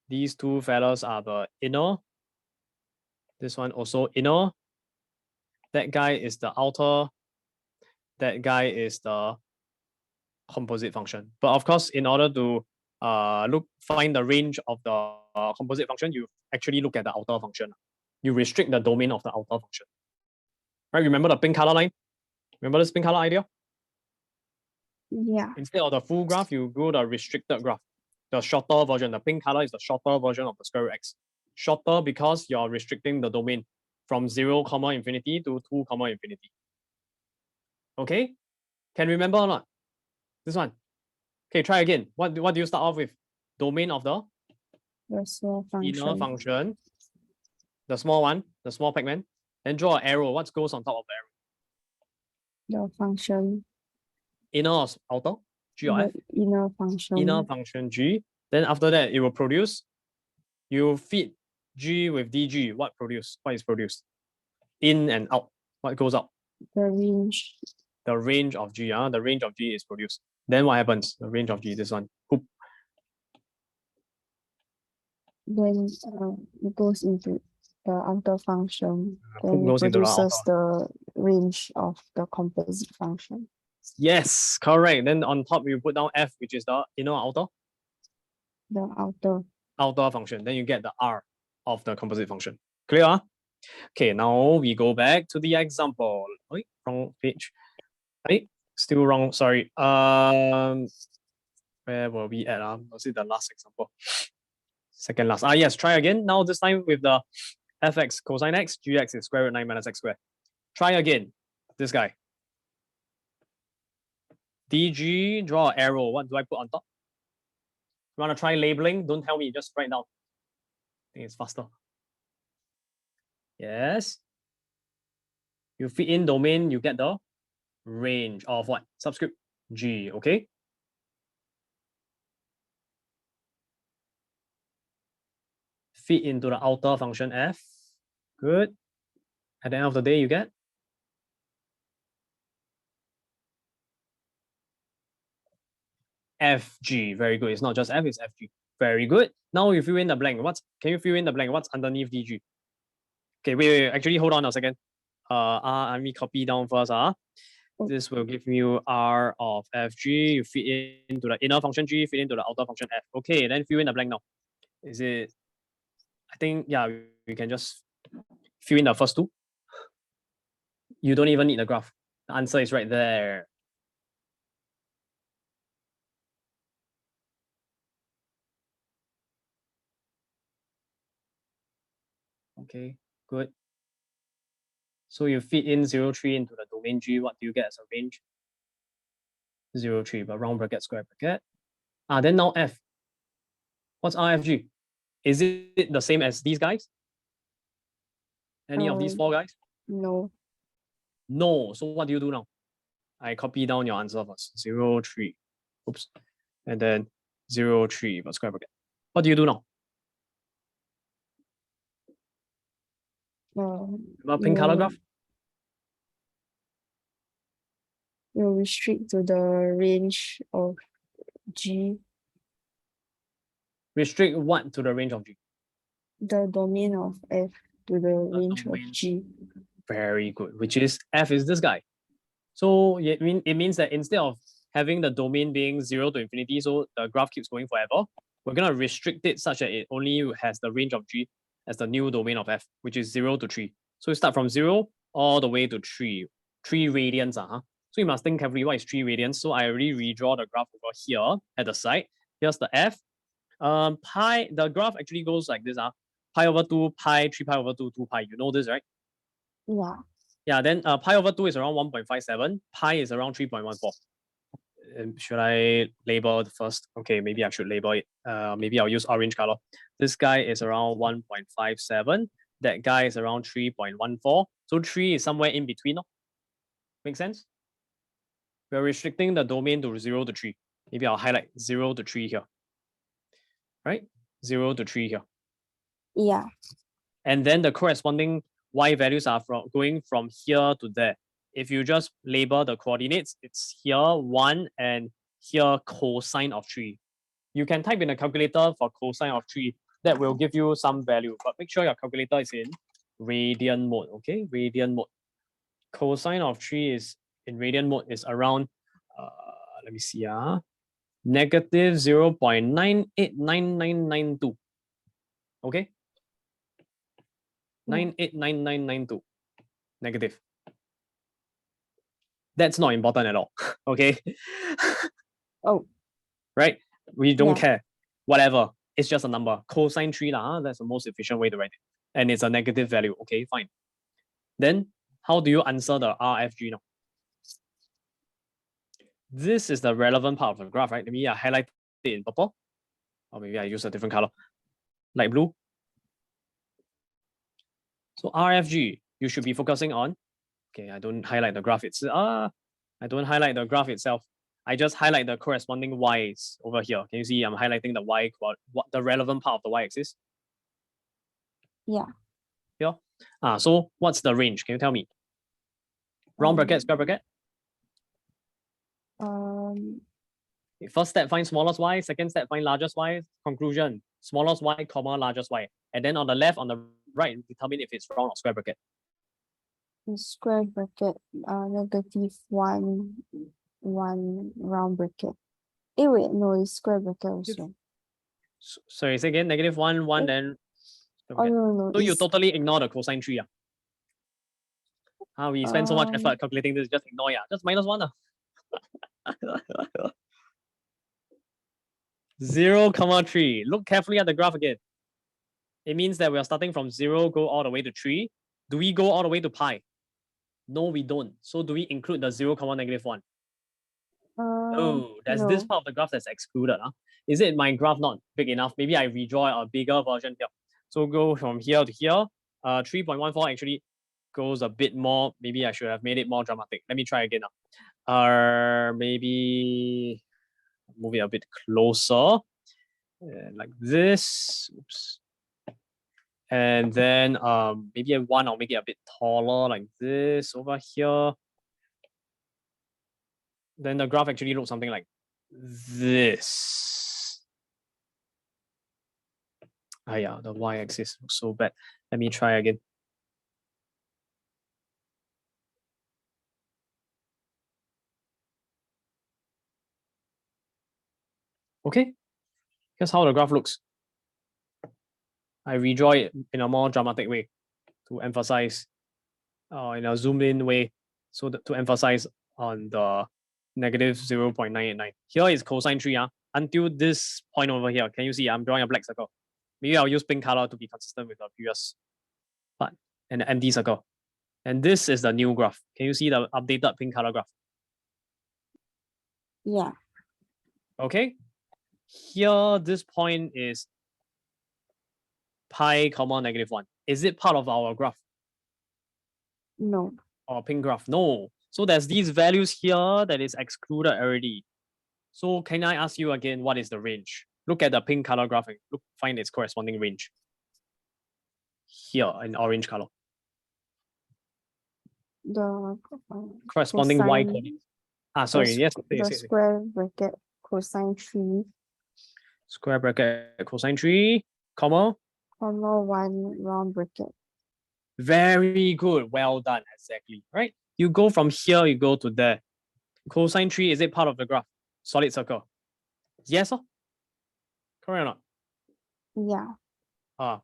These two fellas are the inner. This one also inner. That guy is the outer. That guy is the composite function. But of course, in order to find the range of the composite function, you actually look at the outer function. You restrict the domain of the outer function. Right? Remember the pink color line? Remember this pink color idea? Yeah. Instead of the full graph, you go the restricted graph. The shorter version, the pink color is the shorter version of the square root x. Shorter because you're restricting the domain from 0, infinity to 2, infinity. Okay? Can remember or not? This one. Okay, try again. What do you start off with? Domain of the Small function. inner function. The small one, the small Pac-Man. Then draw an arrow. What goes on top of the arrow? The function. Inner or outer? G or F? Inner function. Inner function G. Then after that, it will produce. You feed G with DG. What is produced? In and out. What goes out? The range. The range of G. The range of G is produced. Then what happens? The range of G, this one. Whoop. Then it goes into the outer function. Then Goes it into the produces the range of the composite function. Yes, correct. Then on top, you put down F, which is the inner outer. The outer function. Then you get the R of the composite function. Clear? Okay, now we go back to the example. Wait, wrong page. Right, still wrong. Sorry. Where were we at? Was it the last example? Second last. Yes, try again. Now this time with the fx cosine x, gx is square root 9 minus x squared. Try again. This guy. DG, draw an arrow. What do I put on top? You want to try labeling? Don't tell me, just write down. I think it's faster. Yes. You fit in domain, you get the range of what? Subscript G, okay? Fit into the outer function F. Good. At the end of the day, you get FG. Very good. It's not just F, it's FG. Very good. Now you fill in the blank. Can you fill in the blank? What's underneath DG? Okay, wait. Actually, hold on a second. Let me copy down first. This will give you R of FG. You fit into the inner function G, fit into the outer function F. Okay, then fill in the blank now. Is it? I think, yeah, we can just fill in the first two. You don't even need the graph. The answer is right there. Okay, good. So you fit in 0, 3 into the domain G. What do you get as a range? 0, 3, but round bracket, square bracket. Then now F. What's RFG? Is it the same as these guys? Any of these 4 guys? No. No. So what do you do now? I copy down your answer first. 0, 3. Oops. And then 0, 3, but square bracket. What do you do now? Pink color graph? You restrict to the range of G. Restrict what to the range of G? The domain of F to the range of G. Very good. Which is F is this guy. So it means that instead of having the domain being 0 to infinity, so the graph keeps going forever, we're going to restrict it such that it only has the range of G as the new domain of F, which is 0 to 3. So you start from 0 all the way to 3 radians. So you must think carefully what is 3 radians. So I already redraw the graph over here at the side. Here's the F. Pi, the graph actually goes like this. Pi over 2, pi, 3 pi over 2, 2 pi. You know this, right? Yeah. Yeah, then pi over 2 is around 1.57. Pi is around 3.14. Should I label first? Okay, maybe I should label it. Maybe I'll use orange color. This guy is around 1.57. That guy is around 3.14. So 3 is somewhere in between. No? Make sense? We're restricting the domain to 0 to 3. Maybe I'll highlight 0 to 3 here. Right? 0 to 3 here. Yeah. And then the corresponding y values are going from here to there. If you just label the coordinates, it's here 1 and here cosine of 3. You can type in a calculator for cosine of 3. That will give you some value, but make sure your calculator is in radian mode, okay? Radian mode. Cosine of 3 is in radian mode is around, let me see, negative 0.989992. Okay? 989992. Negative. That's not important at all. Okay. Oh. Right? We don't care. Whatever. It's just a number. Cosine 3, that's the most efficient way to write it. And it's a negative value. Okay, fine. Then how do you answer the RFG now? This is the relevant part of the graph, right? Maybe I highlight it in purple. Or maybe I use a different color. Light blue. So RFG, you should be focusing on. Okay, I don't highlight the graph. I don't highlight the graph itself. I just highlight the corresponding y's over here. Can you see I'm highlighting the y, the relevant part of the y-axis? Yeah. Here. So what's the range? Can you tell me? Round bracket, square bracket? First step, find smallest y. Second step, find largest y. Conclusion, smallest y, comma, largest y. And then on the left, on the right, determine if it's round or square bracket. Square bracket, negative 1, 1 round bracket. Wait, no, it's square bracket also. Sorry, say again, negative 1, 1, then. Oh, no. So you totally ignore the cosine 3. We spend so much effort calculating this, just ignore. Just minus 1. 0,3. Look carefully at the graph again. It means that we are starting from 0, go all the way to 3. Do we go all the way to pi? No, we don't. So do we include the 0, negative 1? Oh, there's this part of the graph that's excluded. Is it my graph not big enough? Maybe I redraw a bigger version here. So go from here to here. 3.14 actually goes a bit more. Maybe I should have made it more dramatic. Let me try again. Maybe move it a bit closer. Like this. Oops. And then maybe one, I'll make it a bit taller like this over here. Then the graph actually looks something like this. Yeah, the y-axis looks so bad. Let me try again. Okay, here's how the graph looks. I redraw it in a more dramatic way to emphasize, in a zoomed in way, so to emphasize on the negative 0.989. Here is cosine 3 until this point over here. Can you see I'm drawing a black circle? Maybe I'll use pink color to be consistent with the previous part, and an empty circle. And this is the new graph. Can you see the updated pink color graph? Yeah. Okay. Here, this point is pi, negative 1. Is it part of our graph? No. Or pink graph? No. So there's these values here that is excluded already. So can I ask you again, what is the range? Look at the pink color graph and find its corresponding range. Here in orange color. The corresponding y coordinates. Sorry, yes. The square bracket cosine 3. Square bracket cosine 3, comma. 1 round bracket. Very good. Well done. Exactly. Right? You go from here, you go to there. Cosine 3, is it part of the graph? Solid circle. Yes, or? Correct or not? Yeah.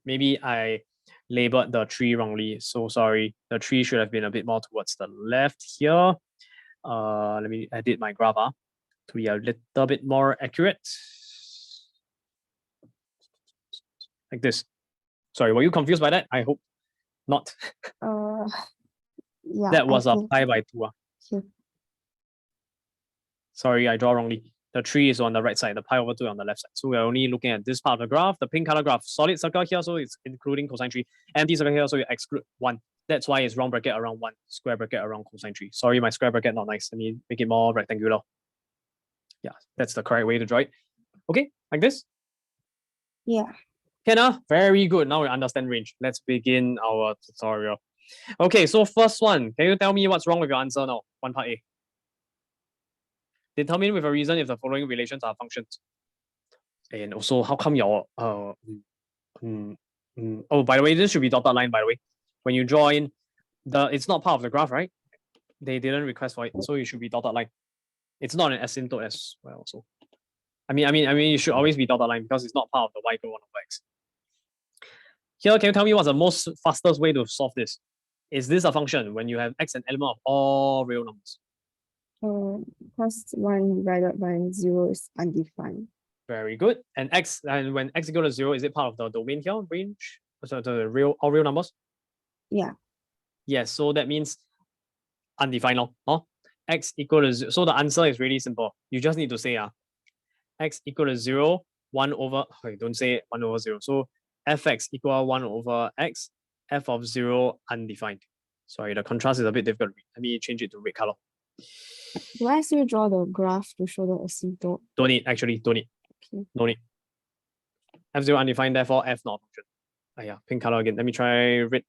Maybe I labeled the tree wrongly. So sorry. The tree should have been a bit more towards the left here. Let me edit my graph to be a little bit more accurate. Like this. Sorry, were you confused by that? I hope not. Yeah. That was I a think- pi by 2. Okay. Sorry, I draw wrongly. The 3 is on the right side, the pi over 2 on the left side. So we're only looking at this part of the graph, the pink color graph. Solid circle here, so it's including cosine 3. Empty circle here, so you exclude 1. That's why it's round bracket around 1, square bracket around cosine 3. Sorry, my square bracket not nice. Let me make it more rectangular. Yeah, that's the correct way to draw it. Okay, like this. Yeah. Can very good. Now we understand range. Let's begin our tutorial. Okay, so first one, can you tell me what's wrong with your answer now? 1 part A. Determine with a reason if the following relations are functions. And also, how come your oh, by the way, this should be dotted line, by the way. When you draw in, it's not part of the graph, right? They didn't request for it, so it should be dotted line. It's not an asymptote as well. So, I mean, you should always be dotted line because it's not part of the y equal 1 over x. Here, can you tell me what's the most fastest way to solve this? Is this a function when you have x an element of all real numbers? Plus 1 divided by 0 is undefined. Very good. And when x equal to 0, is it part of the domain here, range? So the all real numbers? Yeah. Yes, so that means undefined. X equal to 0. So the answer is really simple. You just need to say x equal to 0, 1 over, don't say 1 over 0. So fx equal 1 over x, f of 0 undefined. Sorry, the contrast is a bit difficult. Let me change it to red color. Do I still draw the graph to show the asymptote? Don't need, actually, don't need. Okay. No need. F0 undefined, therefore f not a function. Pink color again. Let me try red.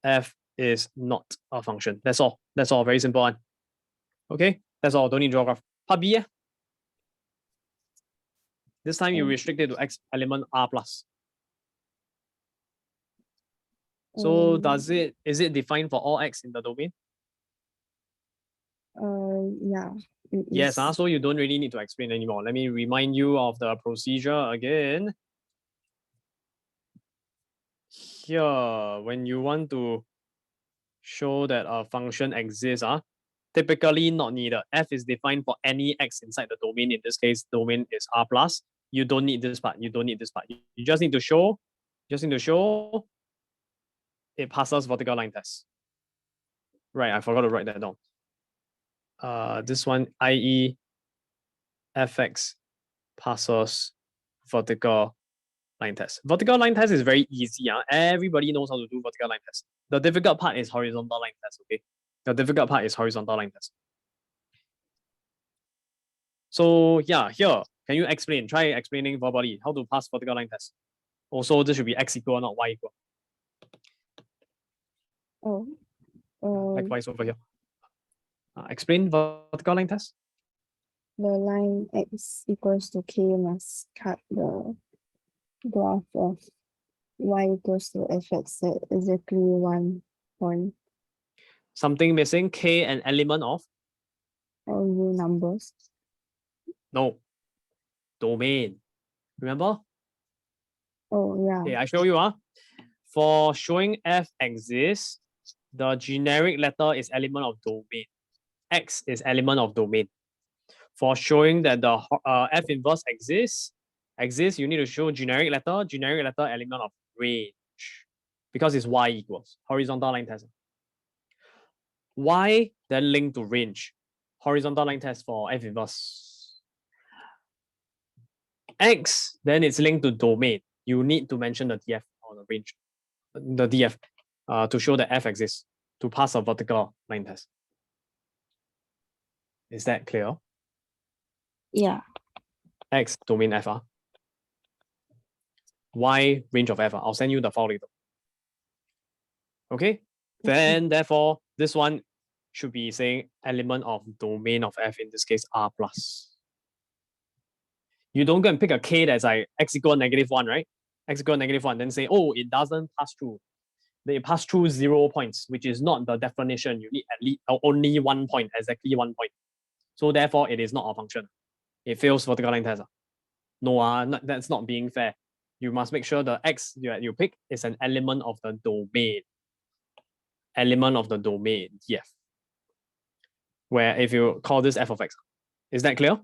F is not a function. That's all. That's all. Very simple one. Okay, that's all. Don't need draw graph. Part B. This time you restrict it to x element r plus. So is it defined for all x in the domain? Yeah. Yes, so you don't really need to explain anymore. Let me remind you of the procedure again. Here, when you want to show that a function exists, typically not needed. F is defined for any x inside the domain. In this case, domain is r plus. You don't need this part. You don't need this part. You just need to show. It passes vertical line test. Right, I forgot to write that down. This one, i.e. fx passes vertical line test. Vertical line test is very easy. Everybody knows how to do vertical line test. The difficult part is horizontal line test, okay? The difficult part is horizontal line test. So yeah, here, can you explain? Try explaining verbally how to pass vertical line test. Also, this should be x equal, not y equal. Likewise over here. Explain vertical line test. The line x equals to k must cut the graph of y equals to fx at exactly 1 point. Something missing, k an element of? All real numbers. No. Domain. Remember? Oh, yeah. Okay, I show you. For showing f exists, the generic letter is element of domain. X is element of domain. For showing that the f inverse exists, you need to show generic letter element of range. Because it's y equals. Horizontal line test. Y then linked to range. Horizontal line test for f inverse. X, then it's linked to domain. You need to mention the df or the range. The df to show that f exists, to pass a vertical line test. Is that clear? Yeah. X domain f. Y range of f. I'll send you the file later. Okay? Then therefore, this one should be saying element of domain of f, in this case r plus. You don't go and pick a k that's like x equal -1, right? X equal -1, then say, oh, it doesn't pass through. They pass through 0 points, which is not the definition. You need at least only 1 point, exactly 1 point. So therefore, it is not a function. It fails vertical line test. No, that's not being fair. you must make sure the x you pick is an element of the domain. Element of the domain, yes. Where if you call this f of x, is that clear?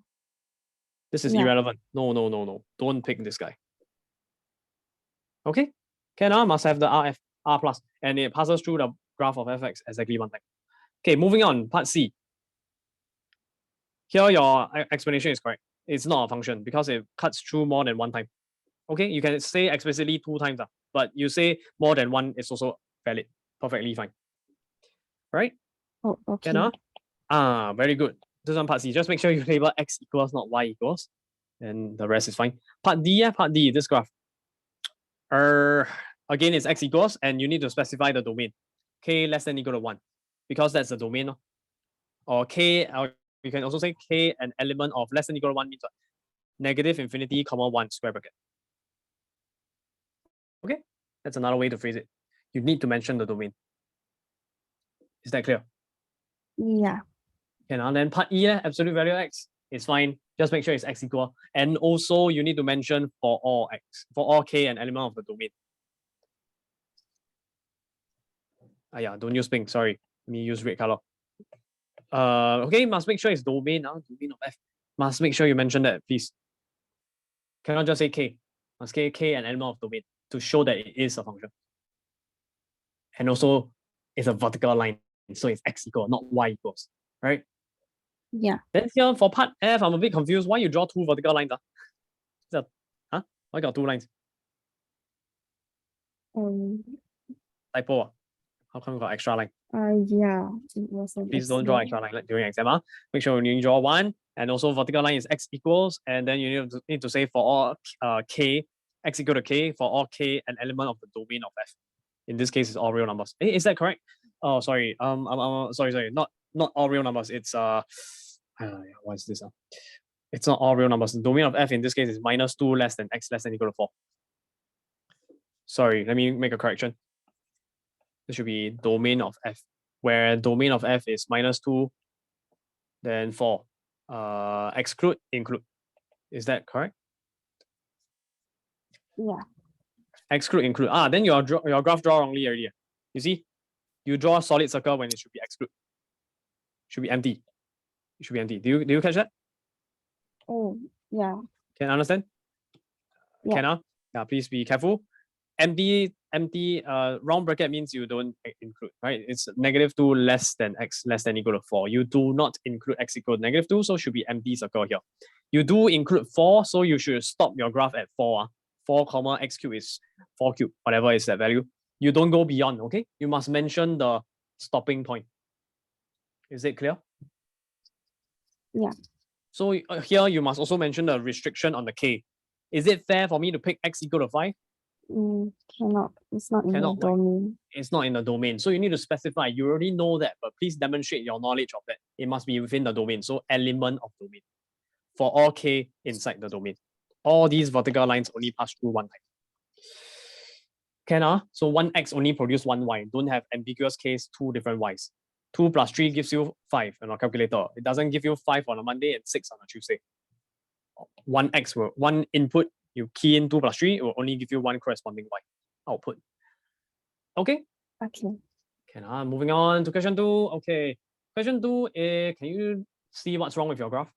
This is irrelevant. No. Don't pick this guy. Okay, must have the R plus, and it passes through the graph of fx exactly one time. Okay, moving on, part C. Here your explanation is correct. It's not a function because it cuts through more than one time. Okay, you can say explicitly 2 times, but you say more than one is also valid, perfectly fine. Right? Oh, okay. Very good. This one part C. Just make sure you label x equals, not y equals, and the rest is fine. Part D, this graph. Again, it's x equals, and you need to specify the domain. K less than equal to 1, because that's the domain. Or K, or you can also say K an element of less than equal to 1 means what? Negative infinity, comma 1 square bracket. Okay, that's another way to phrase it. You need to mention the domain. Is that clear? Yeah. Okay, now then part E, absolute value x is fine. Just make sure it's x equal. And also you need to mention for all x, for all k an element of the domain. Don't use pink, sorry. Let me use red color. Okay, must make sure it's domain now, domain of f. Must make sure you mention that, please. Cannot just say k. Must say k an element of domain to show that it is a function. And also it's a vertical line, so it's x equal, not y equals, right? Yeah. Then here for part F, I'm a bit confused. Why you draw 2 vertical lines? Why got 2 lines? Typo. How come you got extra line? Yeah. It was Please don't draw extra line during exam. Make sure you draw 1, and also vertical line is x equals, and then you need to say for all k, x equal to k, for all k an element of the domain of f. In this case, it's all real numbers. Is that correct? Oh, sorry. Sorry. Not all real numbers. It's what is this? It's not all real numbers. The domain of f in this case is -2 less than x less than equal to 4. Sorry, let me make a correction. This should be domain of f, where domain of f is -2, then 4. Exclude, include. Is that correct? Yeah. Exclude, include. Then your graph draw wrongly already. You see, you draw a solid circle when it should be exclude. Should be empty. It should be empty. Do you catch that? Oh, yeah. Can understand? Yeah. Yeah, please be careful. Empty round bracket means you don't include, right? It's -2 less than x less than equal to 4. You do not include x equal to -2, so should be empty circle here. You do include 4, so you should stop your graph at 4. 4 comma x cube is 4 cube, whatever is that value. You don't go beyond, okay? You must mention the stopping point. Is it clear? Yeah. So here you must also mention the restriction on the k. Is it fair for me to pick x equal to 5? Cannot. It's not in the domain. It's not in the domain. So you need to specify. You already know that, but please demonstrate your knowledge of that. It must be within the domain. So element of domain. For all k inside the domain. All these vertical lines only pass through one time. So one x only produce one y. Don't have ambiguous case, 2 different y's. 2 plus 3 gives you 5 on our calculator. It doesn't give you 5 on a Monday and 6 on a Tuesday. One input, you key in 2 plus 3, it will only give you 1 corresponding y output. Okay? Okay. Moving on to question 2. Okay. Question 2, can you see what's wrong with your graph?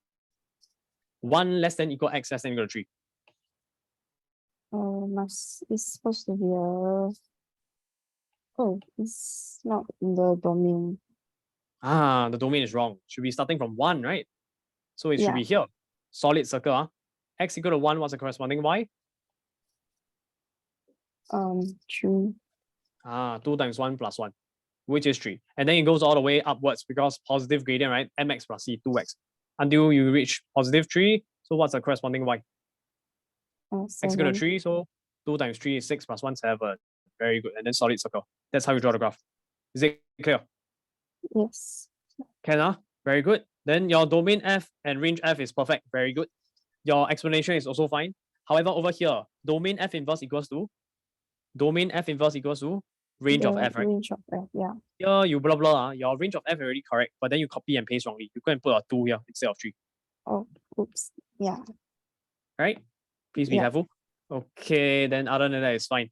1 less than equal x less than equal to 3. It's supposed to be it's not in the domain. The domain is wrong. Should be starting from 1, right? So it should be here. Solid circle. X equal to 1, what's the corresponding y? 3. 2 times 1 plus 1, which is 3. And then it goes all the way upwards because positive gradient, right? Mx plus c, 2x. Until you reach positive 3. So what's the corresponding y? X equal to 3, so 2 times 3 is 6 plus 1, 7. Very good. And then solid circle. That's how you draw the graph. Is it clear? Yes. Very good. Then your domain F and range F is perfect. Very good. Your explanation is also fine. However, over here, domain F inverse equals to range of F, right? Range of F, yeah. Here you blah blah. Your range of F is already correct, but then you copy and paste wrongly. You go and put a 2 here instead of 3. Oh, oops. Yeah. Right? Please be careful. Okay, then other than that, it's fine.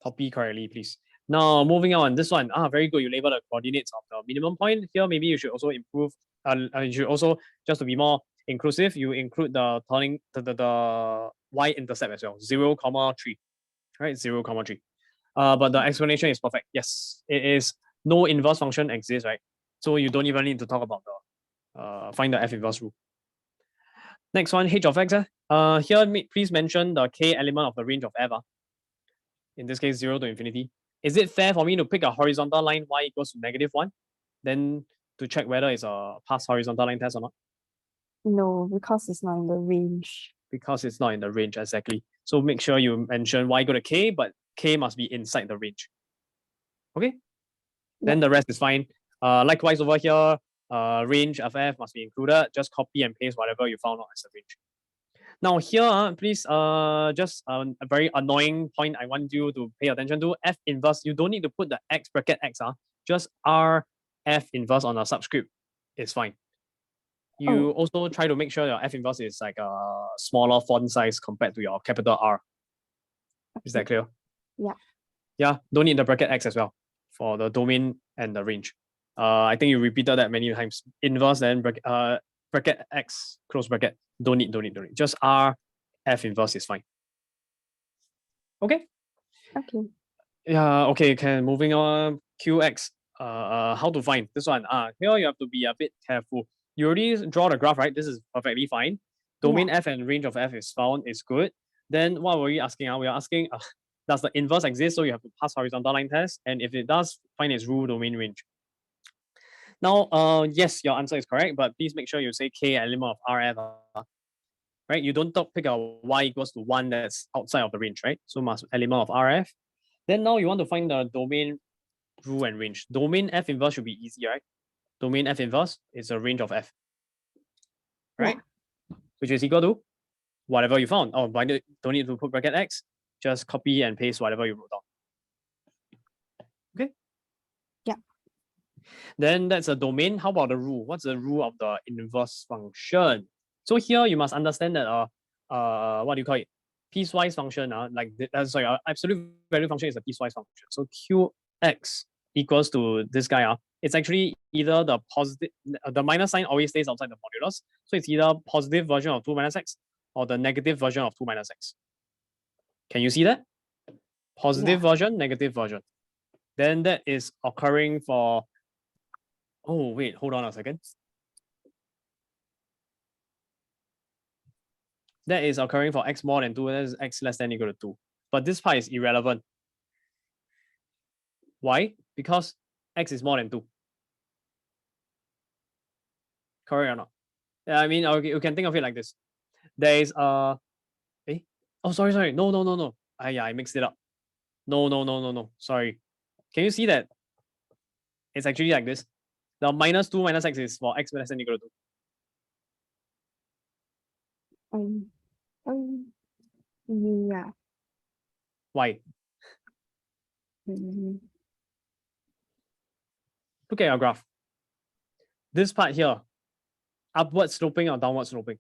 Copy correctly, please. Now, moving on, this one, very good. You label the coordinates of the minimum point. Here, maybe you should also improve, you should also, just to be more inclusive, you include the turning, the y-intercept as well, 0,3, right? 0,3. But the explanation is perfect. Yes, it is no inverse function exists, right? So you don't even need to talk about the, find the F inverse rule. Next one, h of x. Here, please mention the k element of the range of f. In this case, 0 to infinity. Is it fair for me to pick a horizontal line y equals to -1? Then to check whether it's a past horizontal line test or not? No, because it's not in the range. Because it's not in the range, exactly. So make sure you mention y equal to k, but k must be inside the range. Okay? Then the rest is fine. Likewise over here, range of f must be included. Just copy and paste whatever you found out as a range. Now here, please, just a very annoying point I want you to pay attention to. F inverse, you don't need to put the x bracket x. Just R F inverse on a subscript is fine. You also try to make sure your F inverse is like a smaller font size compared to your capital R. Is that clear? Yeah. Yeah, don't need the bracket x as well for the domain and the range. I think you repeated that many times. Inverse then bracket x, close bracket. Don't need. Just R F inverse is fine. Okay. Okay. Yeah, okay, moving on. QX. How to find this one? Here you have to be a bit careful. You already draw the graph, right? This is perfectly fine. Domain F and range of F is found, is good. Then what were we asking? We are asking, does the inverse exist? So you have to pass horizontal line test. And if it does, find its rule domain range. Now, yes, your answer is correct, but please make sure you say K element of RF. Right? You don't pick a Y equals to 1 that's outside of the range, right? So must element of RF. Then now you want to find the domain rule and range. Domain F inverse should be easy, right? Domain F inverse is a range of F, right? Yeah. Which is equal to whatever you found. Oh, but don't need to put bracket X. Just copy and paste whatever you wrote down. Okay? Yeah. Then that's a domain. How about the rule? What's the rule of the inverse function? So here you must understand that what do you call it? Piecewise function, absolute value function is a piecewise function. So Qx equals to this guy. It's actually either the positive, the minus sign always stays outside the modulus. So it's either positive version of 2 minus x or the negative version of 2 minus x. Can you see that? Positive version, negative version. Then that is occurring for, oh wait, hold on a second. That is occurring for x more than 2, that is x less than or equal to 2. But this part is irrelevant. Why? Because x is more than 2. Correct or not? Yeah, I mean, okay, you can think of it like this. There is oh, sorry. No. I mixed it up. No. Sorry. Can you see that? It's actually like this. The minus 2 minus x is for x less than or equal to 2. Yeah. Why? Mm-hmm. Look at your graph. This part here, upward sloping or downward sloping?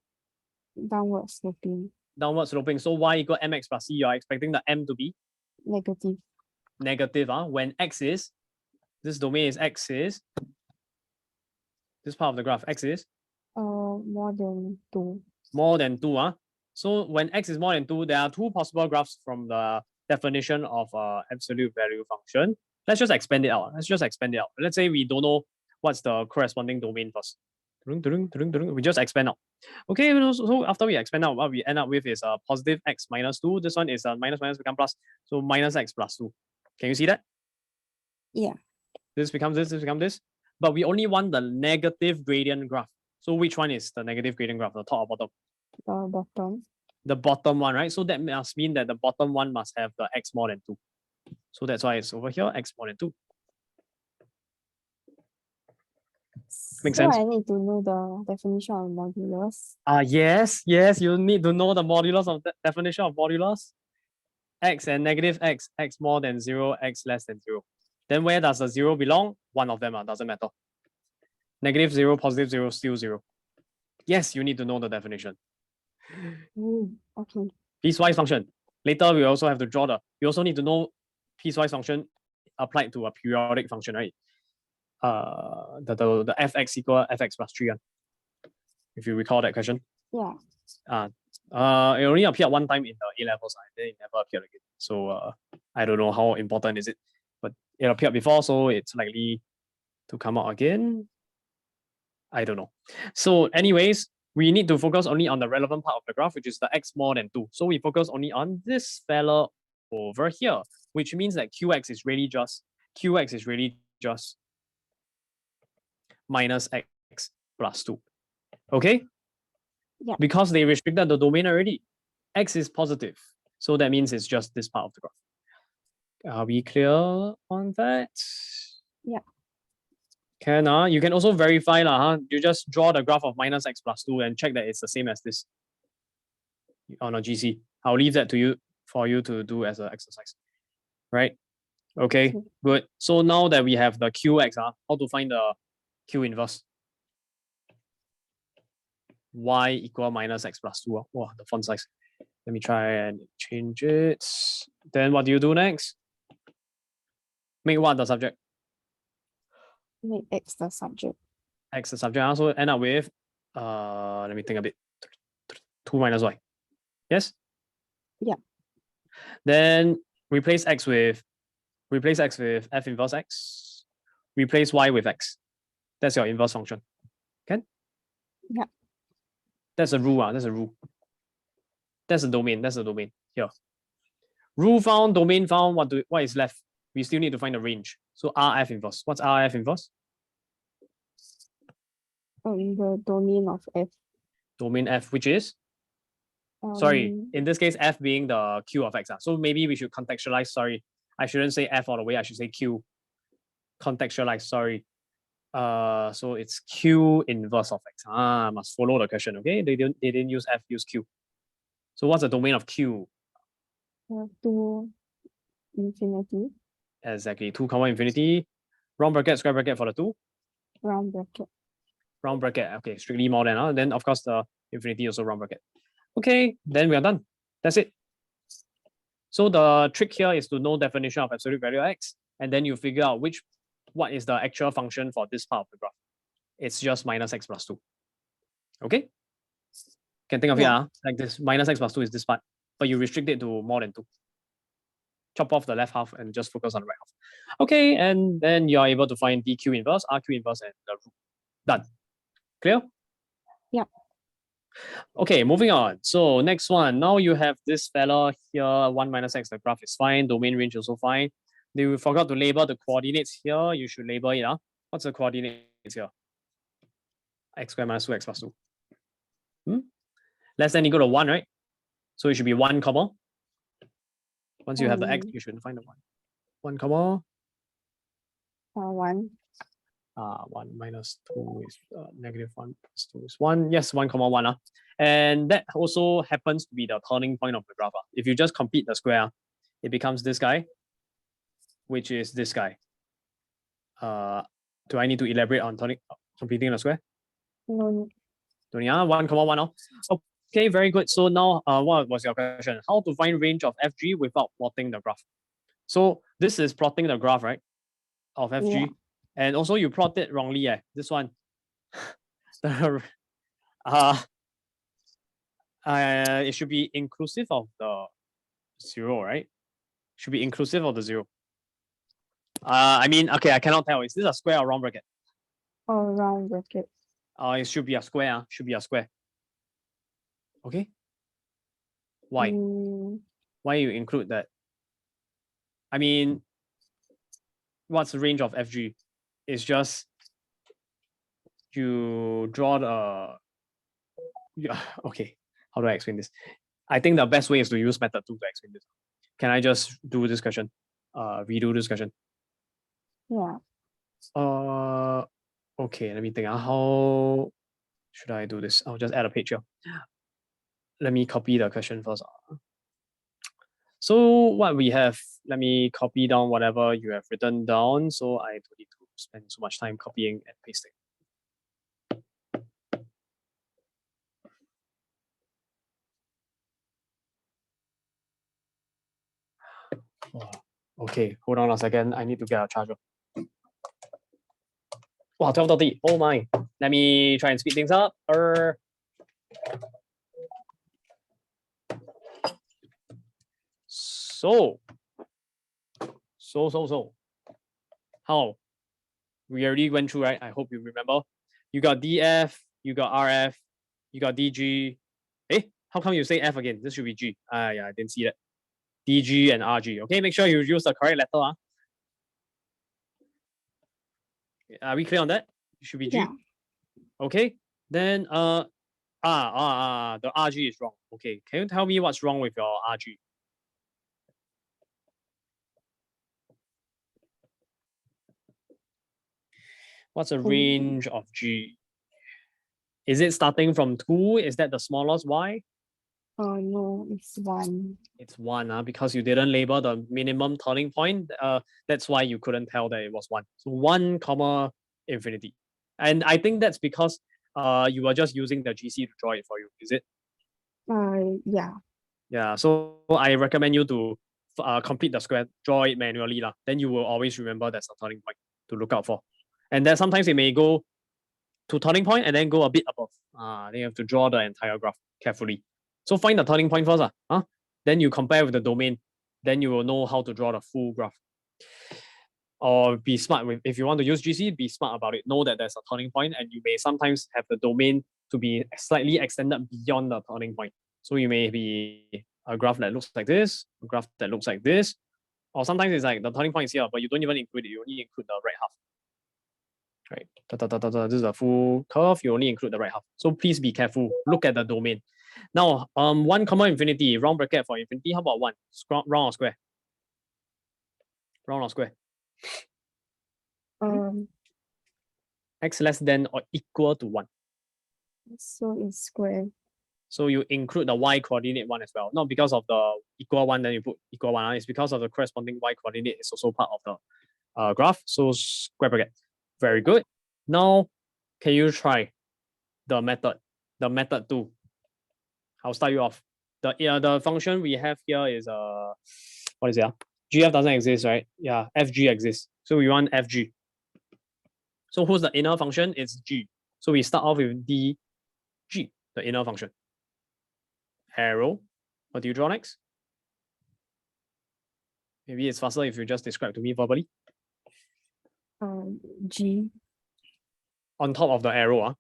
Downward sloping. Downward sloping. So y equal mx plus c, you are expecting the m to be? Negative. Negative. When x is, this domain is x is, this part of the graph, x is? More than 2. More than 2. So when x is more than 2, there are 2 possible graphs from the definition of absolute value function. Let's just expand it out. Let's say we don't know what's the corresponding domain first. We just expand out. Okay, so after we expand out, what we end up with is a positive x minus 2. This one is a minus become plus. So minus x plus 2. Can you see that? Yeah. This becomes this becomes this. But we only want the negative gradient graph. So which one is the negative gradient graph, the top or bottom? The bottom. The bottom one, right? So that must mean that the bottom one must have the x more than 2. So that's why it's over here, x more than 2. Makes sense? I need to know the definition of modulus. Yes, you need to know the modulus of the definition of modulus. X and negative x, x more than 0, x less than 0. Then where does the 0 belong? One of them, doesn't matter. Negative 0, positive 0, still 0. Yes, you need to know the definition. Okay. Piecewise function. later we also have to draw we also need to know piecewise function applied to a periodic function, right? The fx equal fx plus 3, if you recall that question. Yeah. It only appeared one time in the A-level side, then it never appeared again. So I don't know how important is it, but it appeared before, so it's likely to come out again. I don't know. So anyways, we need to focus only on the relevant part of the graph, which is the x more than 2. So we focus only on this fella over here, which means that qx is really just minus x plus 2. Okay? Yeah. Because they restricted the domain already. X is positive. So that means it's just this part of the graph. Are we clear on that? Yeah. Can you can also verify You just draw the graph of minus x plus 2 and check that it's the same as this on a GC. I'll leave that to you for you to do as an exercise. Right? Okay, good. So now that we have the QX, how to find the Q inverse? Y equal minus x plus 2. Wow, the font size. Let me try and change it. Then what do you do next? Make what the subject? Make x the subject. X the subject. So end up with, let me think a bit. 2 minus y. Yes? Yeah. Then replace x with f inverse x. Replace y with x. That's your inverse function. Can? Yeah. That's a rule. That's a rule. That's a domain. That's a domain. Here. Rule found, domain found. What is left? We still need to find the range. So RF inverse. What's RF inverse? The domain of f. Domain F, which is? Sorry, in this case, F being the Q of X. So maybe we should contextualize. Sorry, I shouldn't say F all the way. I should say Q. Contextualize. Sorry. So it's Q inverse of X. Must follow the question. Okay, they didn't use F, use Q. So what's the domain of Q? To infinity. Exactly. 2, infinity. Round bracket, square bracket for the 2. Round bracket. Round bracket. Okay, strictly more than. Then of course the infinity also round bracket. Okay, then we are done. That's it. So the trick here is to know definition of absolute value x, and then you figure out what is the actual function for this part of the graph. It's just minus x plus 2. Okay? Can think of it, like this minus x plus 2 is this part, but you restrict it to more than 2. Chop off the left half and just focus on the right half. Okay, and then you are able to find dq inverse, rq inverse, and the root. Done. Clear? Yeah. Okay, moving on. So next one. Now you have this fella here, 1 minus x, the graph is fine, domain range also fine. You forgot to label the coordinates here. You should label it. What's the coordinates here? X squared minus 2x plus 2. Less than equal to 1, right? So it should be 1, comma. Once you have the x, you should find the 1. 1, comma. 1. 1 minus 2 is negative 1 plus 2 is 1. Yes, 1, comma 1. And that also happens to be the turning point of the graph. If you just complete the square, it becomes this guy, which is this guy. Do I need to elaborate on completing the square? No. 1, comma 1. Okay, very good. So now, what was your question? How to find range of FG without plotting the graph? So this is plotting the graph, right? Of FG. Yeah. And also you plot it wrongly, this one. It should be inclusive of the 0, right? Should be inclusive of the 0. I mean, okay, I cannot tell. Is this a square or round bracket? Oh, round bracket. It should be a square. Should be a square. Okay. Why? Why you include that? I mean, what's the range of FG? It's just you draw the. Okay, how do I explain this? I think the best way is to use method 2 to explain this. Can I just do this question? Redo this question? Yeah. Okay, let me think. How should I do this? I'll just add a page here. Let me copy the question first. So what we have, let me copy down whatever you have written down. So I don't need to spend so much time copying and pasting. Okay, hold on a second. I need to get a charger. Wow, 12:30. Oh my. Let me try and speed things up. So. How? We already went through, right? I hope you remember. You got DF, you got RF, you got DG. How come you say F again? This should be G. Yeah, I didn't see that. DG and RG. Okay, make sure you use the correct letter. Are we clear on that? It should be G. Yeah. Okay. Then the RG is wrong. Okay, can you tell me what's wrong with your RG? What's the range of G? Is it starting from 2? Is that the smallest Y? No, it's 1. It's 1 because you didn't label the minimum turning point. That's why you couldn't tell that it was 1. So 1 comma infinity. And I think that's because you were just using the GC to draw it for you, is it? Yeah. Yeah, so I recommend you to complete the square, draw it manually. Then you will always remember that's a turning point to look out for. And then sometimes it may go to turning point and then go a bit above. Then you have to draw the entire graph carefully. So find the turning point first. Then you compare with the domain. Then you will know how to draw the full graph. Or be smart with, if you want to use GC, be smart about it. Know that there's a turning point and you may sometimes have the domain to be slightly extended beyond the turning point. So you may be a graph that looks like this, a graph that looks like this, or sometimes it's like the turning point is here, but you don't even include it. You only include the right half. Right, this is a full curve. You only include the right half. So please be careful. Look at the domain. Now, 1 comma infinity, round bracket for infinity. How about 1? Round or square? Round or square? X less than or equal to 1. So it's square. So you include the y coordinate 1 as well. Not because of the equal 1, then you put equal 1. It's because of the corresponding y coordinate is also part of the graph. So square bracket. Very good. Now, can you try the method? The method 2. I'll start you off. The function we have here is what is it? GF doesn't exist, right? Yeah, FG exists. So we want FG. So who's the inner function? It's G. So we start off with DG, the inner function. Arrow. What do you draw next? Maybe it's faster if you just describe to me verbally. G. On top of the arrow,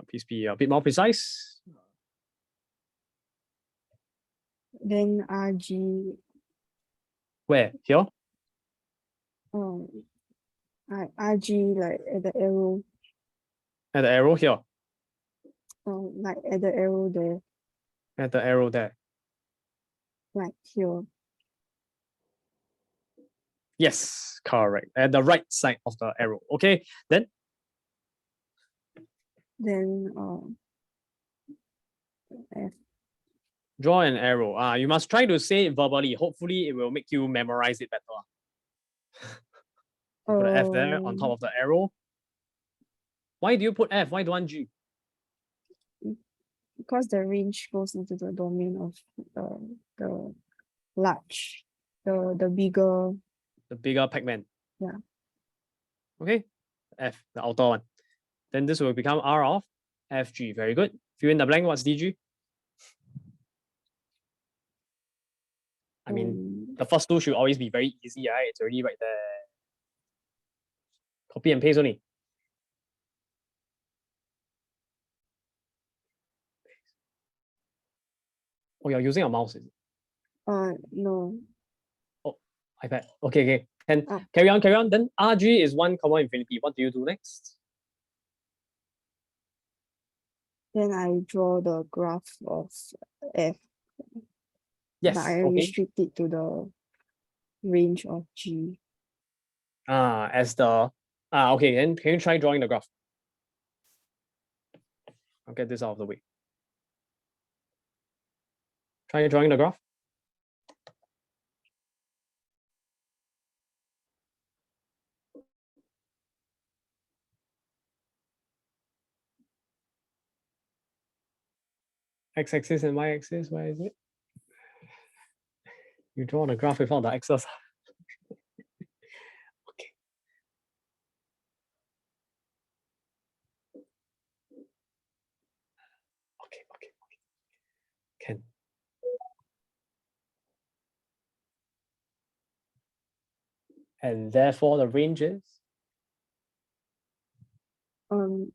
please be a bit more precise. Then RG. Where? Here? RG like at the arrow. At the arrow here. Like at the arrow there. At the arrow there. Like here. Yes, correct. At the right side of the arrow. Okay, then? Then F. Draw an arrow. You must try to say it verbally. Hopefully, it will make you memorize it better. Put an F there on top of the arrow. Why do you put F? Why do you want G? Because the range goes into the domain of the large, the bigger. The bigger Pac-Man. Yeah. Okay, F, the outer one. Then this will become R of FG. Very good. Fill in the blank. What's DG? I mean, the first two should always be very easy, right? It's already right there. Copy and paste only. Oh, you're using a mouse, is it? No. Oh, iPad. Okay. And carry on. Then RG is 1 comma infinity. What do you do next? Then I draw the graph of F. Yes. But I restrict it to the range of G. As the okay, then can you try drawing the graph? I'll get this out of the way. Try drawing the graph. X-axis and y-axis, where is it? You draw the graph without the axis. And therefore the range is?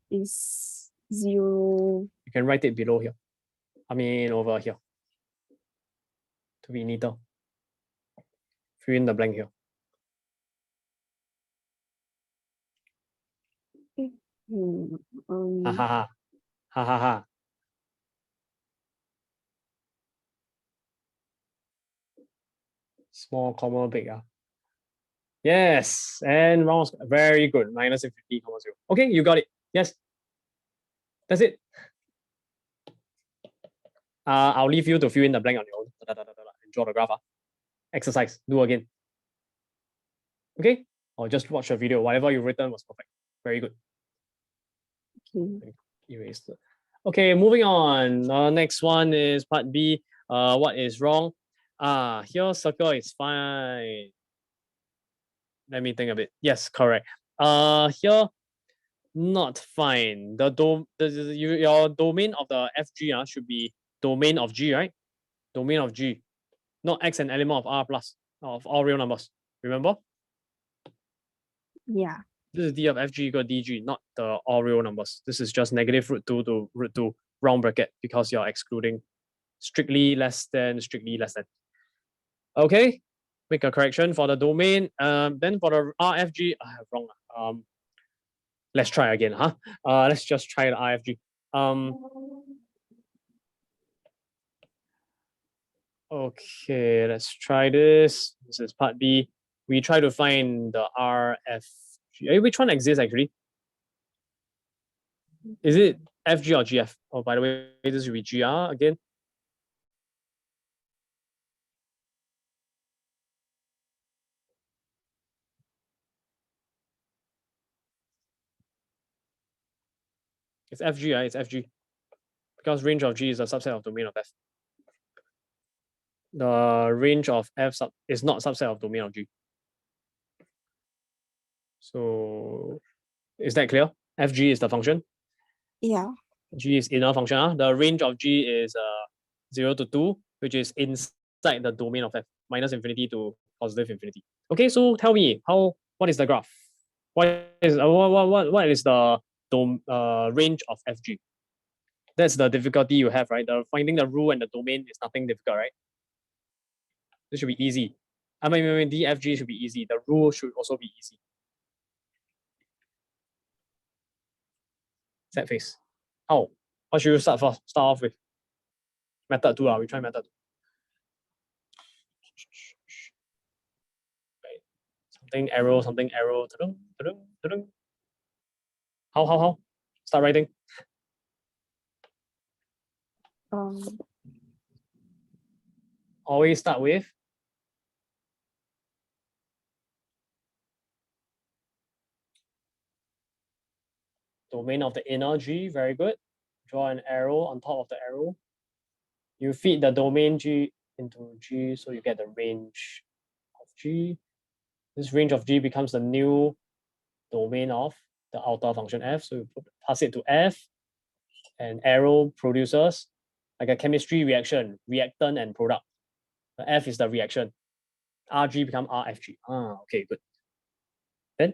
Is 0. You can write it below here. I mean over here. To be neater. Fill in the blank here. Ha ha ha. Ha ha ha. Small comma big. Yes, and round very good. Minus infinity, comma 0. Okay, you got it. Yes. That's it. I'll leave you to fill in the blank on your own. And draw the graph. Exercise. Do again. Okay? Or just watch the video. Whatever you've written was perfect. Very good. Okay. Erased. Okay, moving on. Next one is part B. What is wrong? Here circle is fine. Let me think a bit. Yes, correct. Here not fine. Your domain of the FG should be domain of G, right? Domain of G, not X an element of R plus of all real numbers. Remember? Yeah. This is D of FG equal DG, not the all real numbers. This is just negative root 2 to root 2 round bracket because you're excluding strictly less than, strictly less than. Okay, make a correction for the domain. Then for the RFG, I have wrong. Let's try again, huh? Let's just try the RFG. Okay, let's try this. This is part B. We try to find the RFG. Which one exists actually? Is it FG or GF? Oh, by the way, this will be GR again. It's FG, right? It's FG. Because range of G is a subset of domain of F. The range of F is not subset of domain of G. So is that clear? Fg is the function. Yeah. G is inner function. The range of G is 0 to 2, which is inside the domain of F, minus infinity to positive infinity. Okay, so tell me what is the graph? What is the range of Fg? That's the difficulty you have, right? Finding the rule and the domain is nothing difficult, right? This should be easy. I mean, DFG should be easy. The rule should also be easy. Set face. How? What should you start off with? Method 2. We try method 2. Right. Something arrow. Ta-dum, ta-dum, ta-dum. How? Start writing. Always start with domain of the inner G. Very good. Draw an arrow on top of the arrow. You feed the domain G into G, so you get the range of G. This range of G becomes the new domain of the outer function F. So you pass it to F, and arrow produces like a chemistry reaction, reactant and product. The F is the reaction. RG become RFG. Okay, good. Then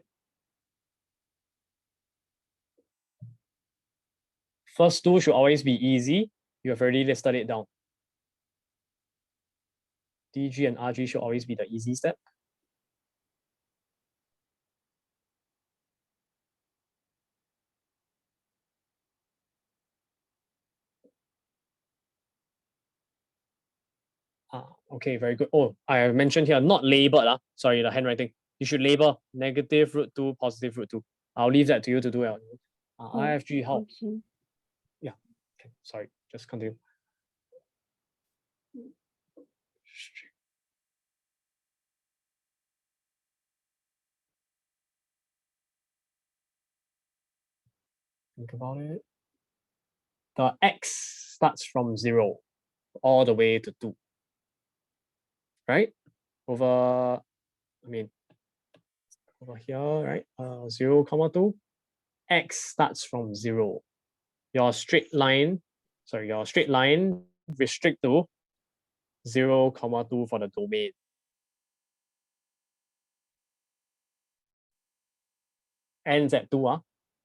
first two should always be easy. You have already listed it down. DG and RG should always be the easy step. Okay, very good. Oh, I mentioned here, not labeled. Sorry, the handwriting. You should label negative root 2, positive root 2. I'll leave that to you to do it. IFG, how? Okay. Yeah, okay, sorry, just continue. Think about it. The X starts from 0 all the way to 2. Right? Over here, right? 0, 2. X starts from 0. Your straight line restrict to 0, 2 for the domain. ends at 2.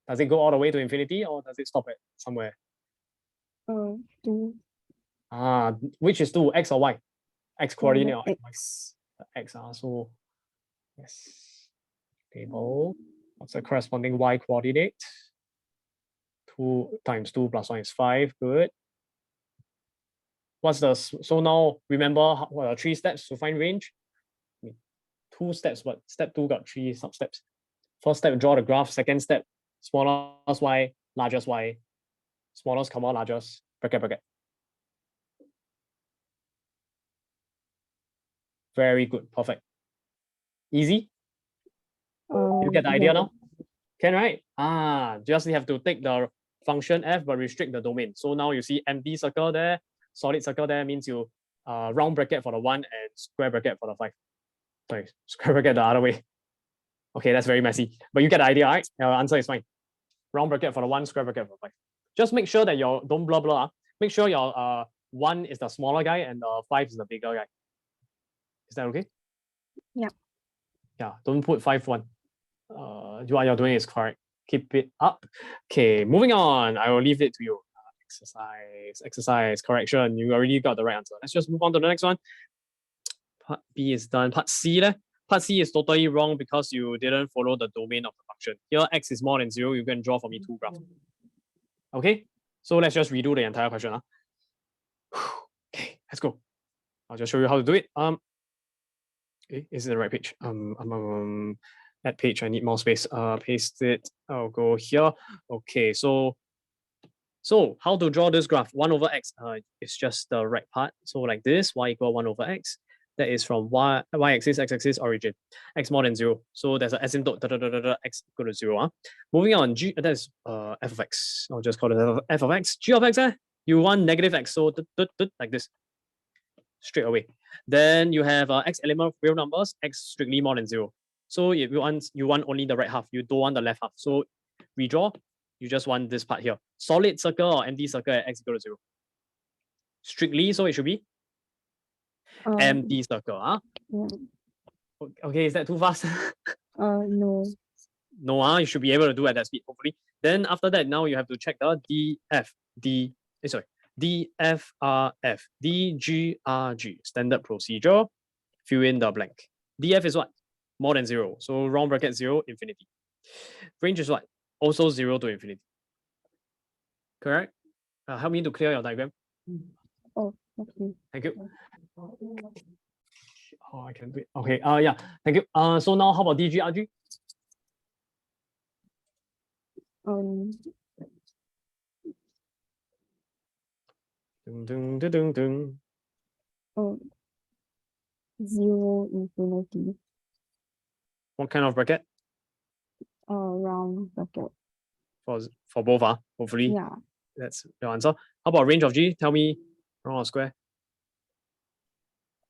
Does it go all the way to infinity or does it stop at somewhere? 2 Which is 2, x or y? X coordinate or x. X. So yes. Table. What's the corresponding y coordinate? 2 times 2 plus 1 is 5. Good. What's the, so now remember what are 3 steps to find range? 2 steps, but step 2 got 3 sub steps. First step, draw the graph. Second step, smallest y, largest y, smallest comma largest, bracket, bracket. Very good, perfect. Easy? You get the idea now? Can, right? Just have to take the function f but restrict the domain. So now you see empty circle there, solid circle there means you round bracket for the 1 and square bracket for the 5. Sorry, square bracket the other way. Okay, that's very messy. But you get the idea, right? Your answer is fine. Round bracket for the 1, square bracket for 5. Just make sure that your, don't blah blah. Make sure your 1 is the smaller guy and the 5 is the bigger guy. Is that okay? Yeah. Yeah, don't put 5, 1. What you're doing is correct. Keep it up. Okay, moving on. I will leave it to you. Exercise, correction. You already got the right answer. Let's just move on to the next one. Part B is done. Part C leh? Part C is totally wrong because you didn't follow the domain of the function. Here, x is more than 0. You can draw for me 2 graphs. Okay, so let's just redo the entire question. Okay, let's go. I'll just show you how to do it. Okay, is it the right page? That page, I need more space. Paste it. I'll go here. Okay, so how to draw this graph? 1 over x. It's just the right part. So like this, y equal 1 over x. That is from y-axis, x-axis, origin. X more than 0. So there's an asymptote, x equal to 0. Moving on, that's f of x. I'll just call it f of x. G of x, you want negative x, so like this. Straight away. Then you have x element of real numbers, x strictly more than 0. So if you want only the right half, you don't want the left half. So redraw, you just want this part here. Solid circle or empty circle at x equal to 0. Strictly, so it should be empty circle. Yeah. Okay, is that too fast? No. No, you should be able to do at that speed, hopefully. Then after that, now you have to check the DFRF, DGRG, standard procedure. Fill in the blank. DF is what? More than 0. So round bracket 0, infinity. Range is what? Also 0 to infinity. Correct? Help me to clear your diagram. Oh, okay. Thank you. Oh, I can do it. Okay. Yeah. Thank you. So now how about DGRG? Dun, dun, dun, dun. 0, infinity. What kind of bracket? Round bracket. For both, hopefully. Yeah. That's your answer. How about range of G? Tell me round or square?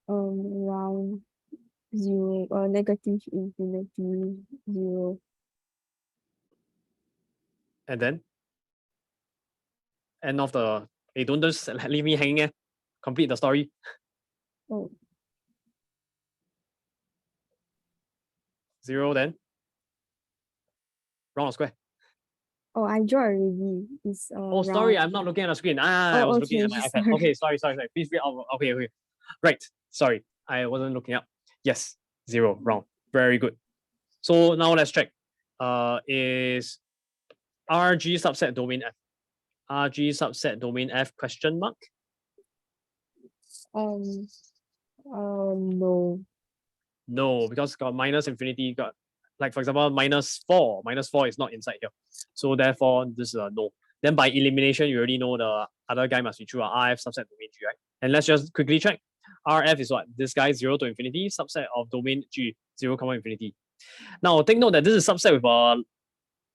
Round 0 or negative infinity 0. And then end of the, hey, don't just leave me hanging. Complete the story. Oh. 0 then? Round or square? Oh, I draw already. It's sorry, I'm not looking at the screen. I was looking at my iPad. Okay, sorry. Please read out. Okay. Right. Sorry, I wasn't looking up. Yes, 0, round. Very good. So now let's check. Is RG subset domain F? RG subset domain F question mark? No. No, because got minus infinity, got like for example -4. -4 is not inside here. So therefore this is a no. Then by elimination, you already know the other guy must be true. RF subset domain G, right? And let's just quickly check. RF is what? This guy 0 to infinity, subset of domain G, 0, infinity. Now take note that this is subset with a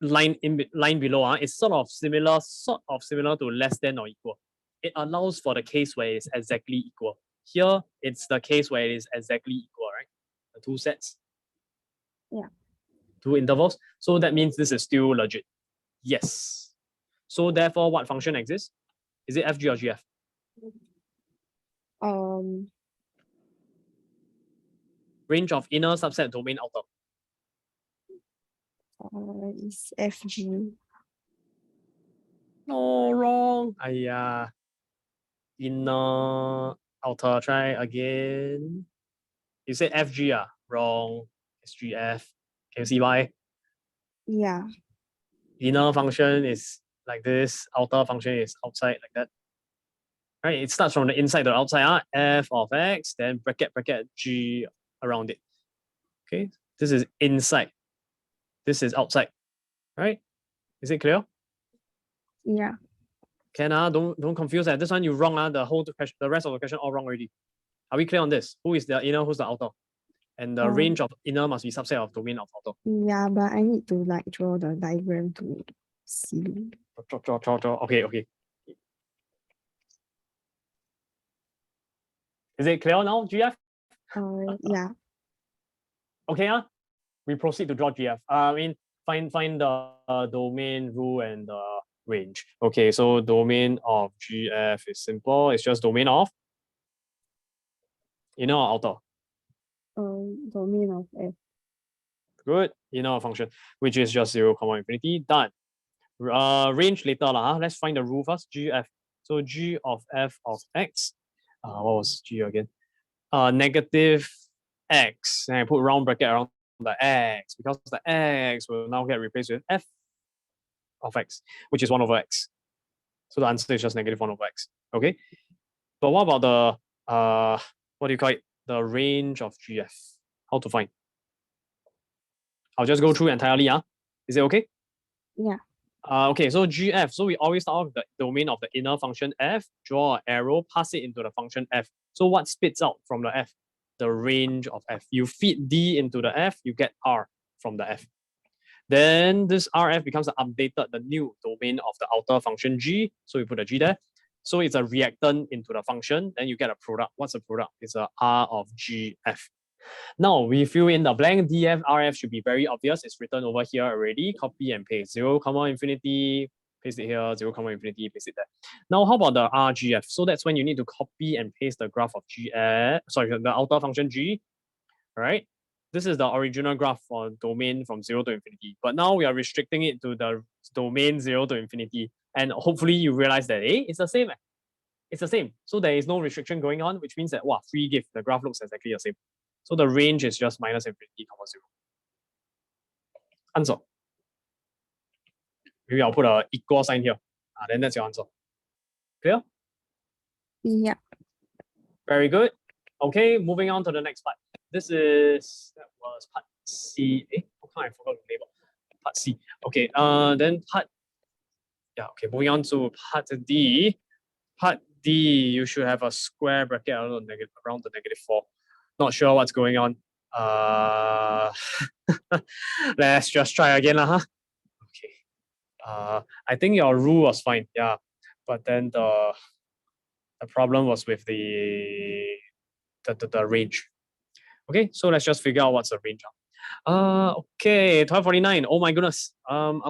line below. It's sort of similar to less than or equal. It allows for the case where it's exactly equal. Here, it's the case where it is exactly equal, right? The 2 sets. Yeah. 2 intervals. So that means this is still legit. Yes. So therefore, what function exists? Is it FG or GF? Range of inner subset domain outer. It's FG. No, wrong. Inner, outer, try again. You said FG, wrong. It's GF. Can you see why? Yeah. Inner function is like this, outer function is outside like that. Right, it starts from the inside to the outside, f of x, then bracket, g around it. Okay, this is inside. This is outside. Right? Is it clear? Yeah. Can don't confuse that. This one you wrong. The rest of the question all wrong already. Are we clear on this? Who is the inner, who's the outer? And the range of inner must be subset of domain of outer. Yeah, but I need to like draw the diagram to see. Draw. Okay. Is it clear now, GF? Yeah. Okay, we proceed to draw GF. I mean, find the domain, rule, and the range. Okay, so domain of GF is simple. It's just domain of inner or outer. Domain of F. Good. Inner function, which is just 0, infinity. Done. Range later lah. Let's find the rule first. GF. So G of F of X. What was G again? Negative X. And I put round bracket around the X because the X will now get replaced with F of X, which is 1 over X. So the answer is just negative 1 over X. Okay. But what about the what do you call it? The range of GF. How to find? I'll just go through entirely. Is it okay? Yeah. Okay, so GF. So we always start off with the domain of the inner function F, draw an arrow, pass it into the function F. So what spits out from the F? The range of F. You feed D into the F, you get R from the F. Then this RF becomes the new domain of the outer function G. So we put a G there. So it's a reactant into the function. Then you get a product. What's a product? It's a R of GF. Now we fill in the blank. DF, RF should be very obvious. It's written over here already. Copy and paste. 0, infinity. Paste it here. 0, infinity. Paste it there. Now how about the RGF? So that's when you need to copy and paste the graph of GF. Sorry, the outer function G. All right. This is the original graph for domain from 0 to infinity. But now we are restricting it to the domain 0 to infinity. And hopefully you realize that it's the same. It's the same. So there is no restriction going on, which means that free gift. The graph looks exactly the same. So the range is just minus infinity, 0. Answer. Maybe I'll put an equal sign here. Then that's your answer. Clear? Yeah. Very good. Okay, moving on to the next part. That was part C. How come I forgot to label? Part C. Okay, then part, moving on to part D. Part D, you should have a square bracket around the negative 4. Not sure what's going on. Let's just try again. Okay. I think your rule was fine. Yeah. But then the problem was with the range. Okay, so let's just figure out what's the range. Okay, 1249. Oh my goodness. Wow.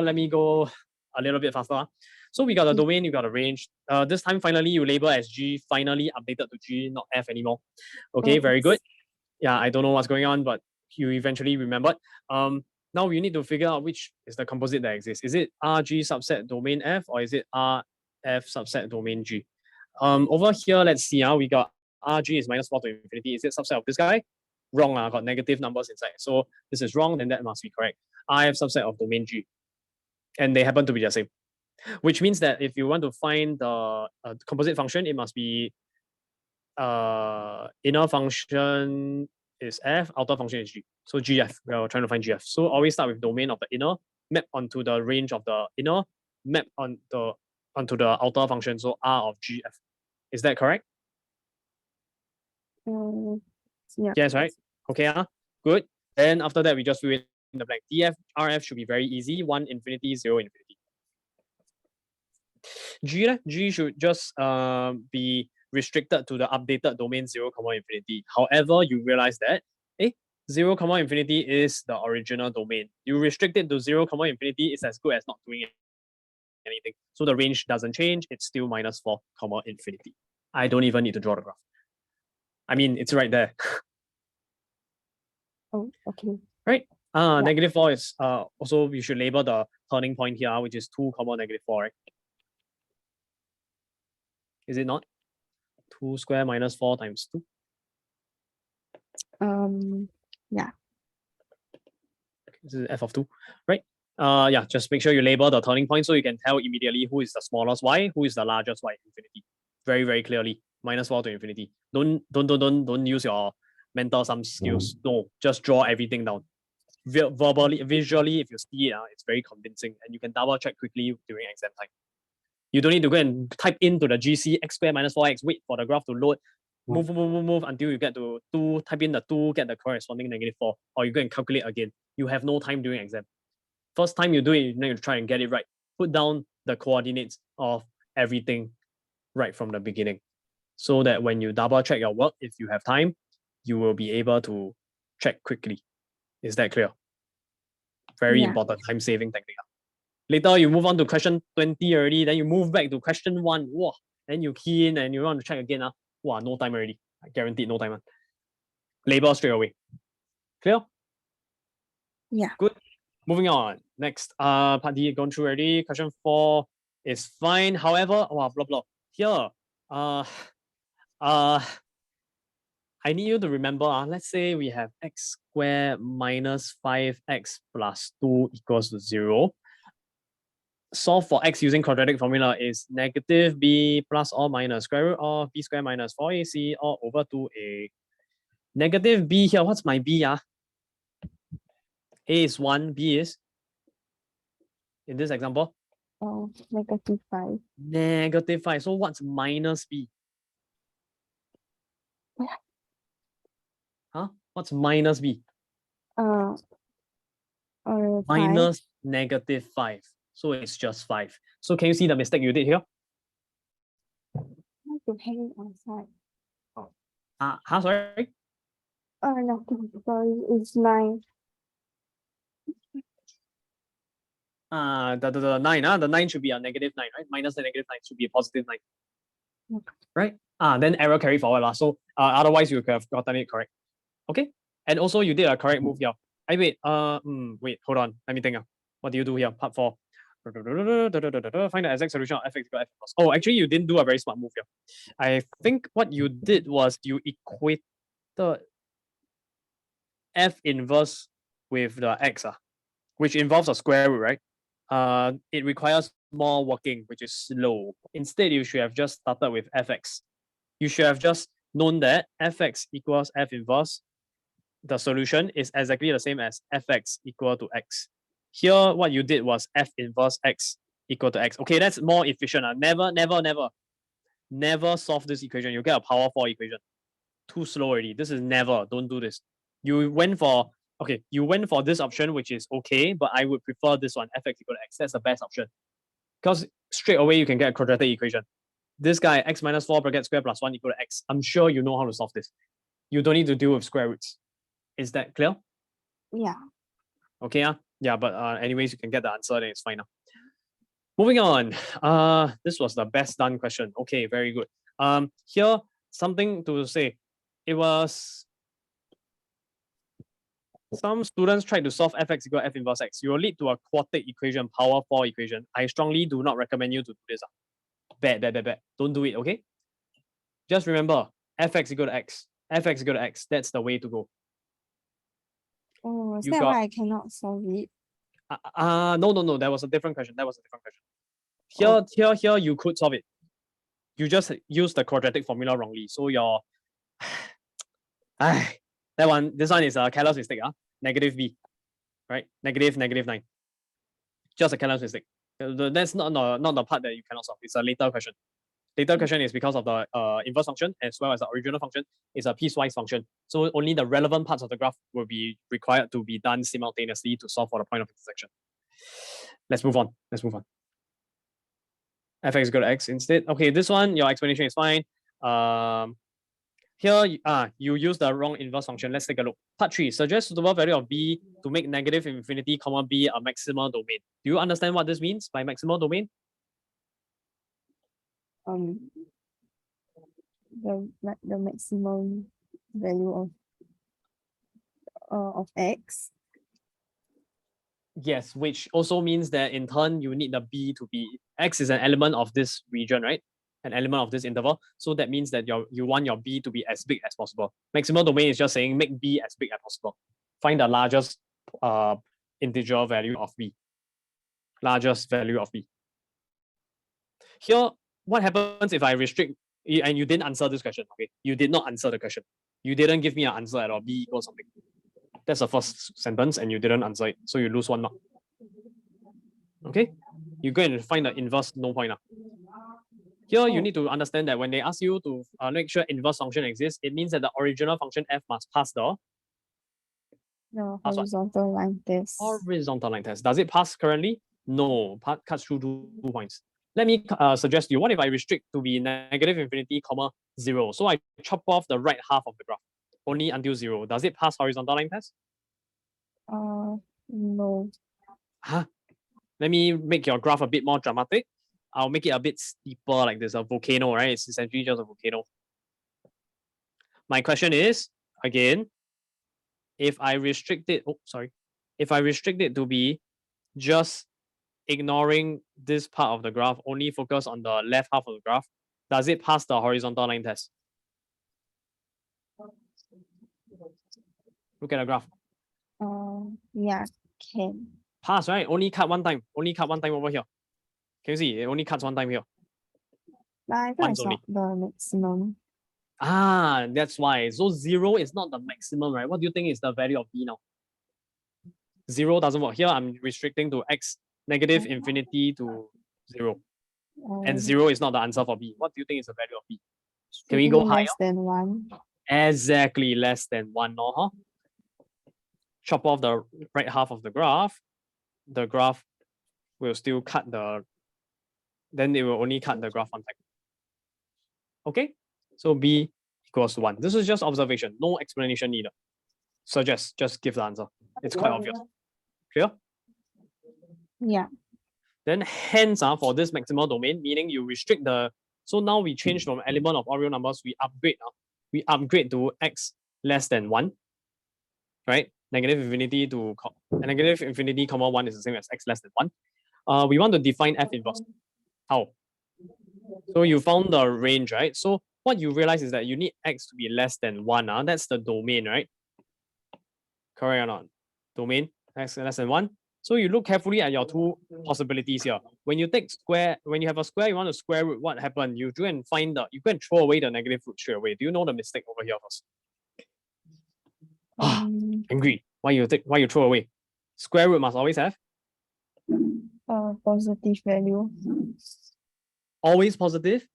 Let me go a little bit faster. So we got the domain, you got a range. This time finally you label as G, finally updated to G, not F anymore. Okay, very good. Yeah, I don't know what's going on, but you eventually remembered. Now you need to figure out which is the composite that exists. Is it RG subset domain F or is it RF subset domain G? Over here, let's see. We got RG is minus 4 to infinity. Is it subset of this guy? Wrong. Got negative numbers inside. So this is wrong, then that must be correct. RF subset of domain G. And they happen to be the same. Which means that if you want to find the composite function, it must be inner function is F, outer function is G. So GF, we are trying to find GF. So always start with domain of the inner, map onto the range of the inner, map onto the outer function, so R of GF. Is that correct? Yeah. Yes, right? Okay, good. Then after that, we just fill in the blank. DF, RF should be very easy. 1 infinity, 0 infinity. G should just be restricted to the updated domain 0, infinity. However, you realize that 0, infinity is the original domain. You restrict it to 0, infinity, it's as good as not doing anything. So the range doesn't change. It's still minus 4, infinity. I don't even need to draw the graph. I mean, it's right there. Oh, okay. Right? Yeah. -4 is also you should label the turning point here, which is 2, -4, right? Is it not? 2 square minus 4 times 2. Yeah. This is f of 2, right? Yeah, just make sure you label the turning point so you can tell immediately who is the smallest y, who is the largest y, infinity. Very, very clearly. -4 to infinity. Don't use your mental sum skills. No, just draw everything down. Verbally, visually, if you see it, it's very convincing, and you can double check quickly during exam time. You don't need to go and type into the GC x squared minus 4x, wait for the graph to load, move until you get to 2, type in the 2, get the corresponding -4, or you go and calculate again. You have no time during exam. First time you do it, you need to try and get it right. Put down the coordinates of everything right from the beginning, so that when you double check your work, if you have time, you will be able to check quickly. Is that clear? Very important time-saving technique. Later, you move on to question 20 already, then you move back to question 1. Wow, then you key in and you want to check again. Wow, no time already. I guaranteed no time. Label straight away. Clear? Yeah. Good. Moving on. Next, part D gone through already. Question 4 is fine. However, wow, blah blah. Here, I need you to remember, let's say we have x squared minus 5x plus 2 equals to 0. Solve for x using quadratic formula is negative b plus or minus square root of b squared minus 4ac all over 2a. Negative b here, what's my b? A is 1, b is, in this example, -5. -5. So what's minus b? Huh? What's minus b? Minus -5. So it's just 5. So can you see the mistake you did here? I have to hang it outside. Sorry? Nothing. Sorry, it's 9. The 9, the 9 should be a -9, right? Minus the -9 should be a +9. Right? Then error carry forward. So otherwise you could have gotten it correct. Okay? And also you did a correct move here. Wait, hold on. Let me think. What do you do here? Part 4. Find the exact solution of f equals f plus. Oh, actually you didn't do a very smart move here. I think what you did was you equated f inverse with the x, which involves a square root, right? It requires more working, which is slow. Instead, you should have just started with fx. You should have just known that fx equals f inverse. The solution is exactly the same as fx equal to x. Here, what you did was f inverse x equal to x. Okay, that's more efficient. Never solve this equation. You get a power 4 equation. Too slow already. This is never. Don't do this. You went for this option, which is okay, but I would prefer this one, fx equal to x. That's the best option. Because straight away you can get a quadratic equation. This guy, x minus 4 bracket square plus 1 equal to x. I'm sure you know how to solve this. You don't need to deal with square roots. Is that clear? Yeah. Okay, yeah, but anyways, you can get the answer, then it's fine now. Moving on. This was the best done question. Okay, very good. Here, something to say. It was some students tried to solve fx equal f inverse x. You will lead to a quartic equation, power 4 equation. I strongly do not recommend you to do this. Bad. Don't do it, okay? Just remember, fx equal to x. Fx equal to x. That's the way to go. Oh, is that why I cannot solve it? No. That was a different question. Here, you could solve it. You just use the quadratic formula wrongly. So your this one is a careless mistake. Negative b, right? Negative 9. Just a careless mistake. That's not the part that you cannot solve. It's a later question. Later question is because of the inverse function as well as the original function is a piecewise function. So only the relevant parts of the graph will be required to be done simultaneously to solve for the point of intersection. Let's move on. Fx equal to x instead. Okay, this one, your explanation is fine. Here, you use the wrong inverse function. Let's take a look. Part 3, suggest suitable value of b to make negative infinity comma b a maximal domain. Do you understand what this means by maximal domain? The maximum value of of x. Yes, which also means that in turn you need the b to be x is an element of this region, right? An element of this interval. So that means that you want your b to be as big as possible. Maximal domain is just saying make b as big as possible. Find the largest integer value of b. Largest value of b. Here, what happens if I restrict and you didn't answer this question? Okay, you did not answer the question. You didn't give me an answer at all. B equals something. That's the first sentence, and you didn't answer it, so you lose 1 mark. Okay, you go and find the inverse, no point now. Here, you need to understand that when they ask you to make sure inverse function exists, it means that the original function f must pass the horizontal line test. Horizontal line test. Does it pass currently? No, cuts through 2 points. Let me suggest to you, what if I restrict to be negative infinity, comma 0? So I chop off the right half of the graph, only until 0. Does it pass horizontal line test? No. Huh? Let me make your graph a bit more dramatic. I'll make it a bit steeper, like there's a volcano, right? It's essentially just a volcano. My question is, again, if I restrict it, if I restrict it to be just ignoring this part of the graph, only focus on the left half of the graph, does it pass the horizontal line test? Look at the graph. Yeah, can. Pass, right? Only cut 1 time. Only cut 1 time over here. Can you see? It only cuts 1 time here. But I thought it's not the maximum. Ah, that's why. So 0 is not the maximum, right? What do you think is the value of b now? 0 doesn't work. Here I'm restricting to x negative infinity to 0. And 0 is not the answer for b. What do you think is the value of b? Can we go higher? Less than 1. Exactly, less than 1. No, chop off the right half of the graph. The graph will still cut then it will only cut the graph 1 time. Okay, so b equals to 1. This is just observation, no explanation needed. So just give the answer. It's quite obvious. Clear? Yeah. Then hence for this maximal domain, meaning you restrict so now we change from element of all real numbers, we upgrade to x less than 1, right? Negative infinity to negative infinity comma 1 is the same as x less than 1. We want to define f inverse. How? So you found the range, right? So what you realize is that you need x to be less than 1. That's the domain, right? Correct or not? Domain, x less than 1. So you look carefully at your 2 possibilities here. When you have a square, you want to square root, what happened? You go and you go and throw away the negative root straight away. Do you know the mistake over here first? Angry. Why you throw away? Square root must always have positive value. Always positive?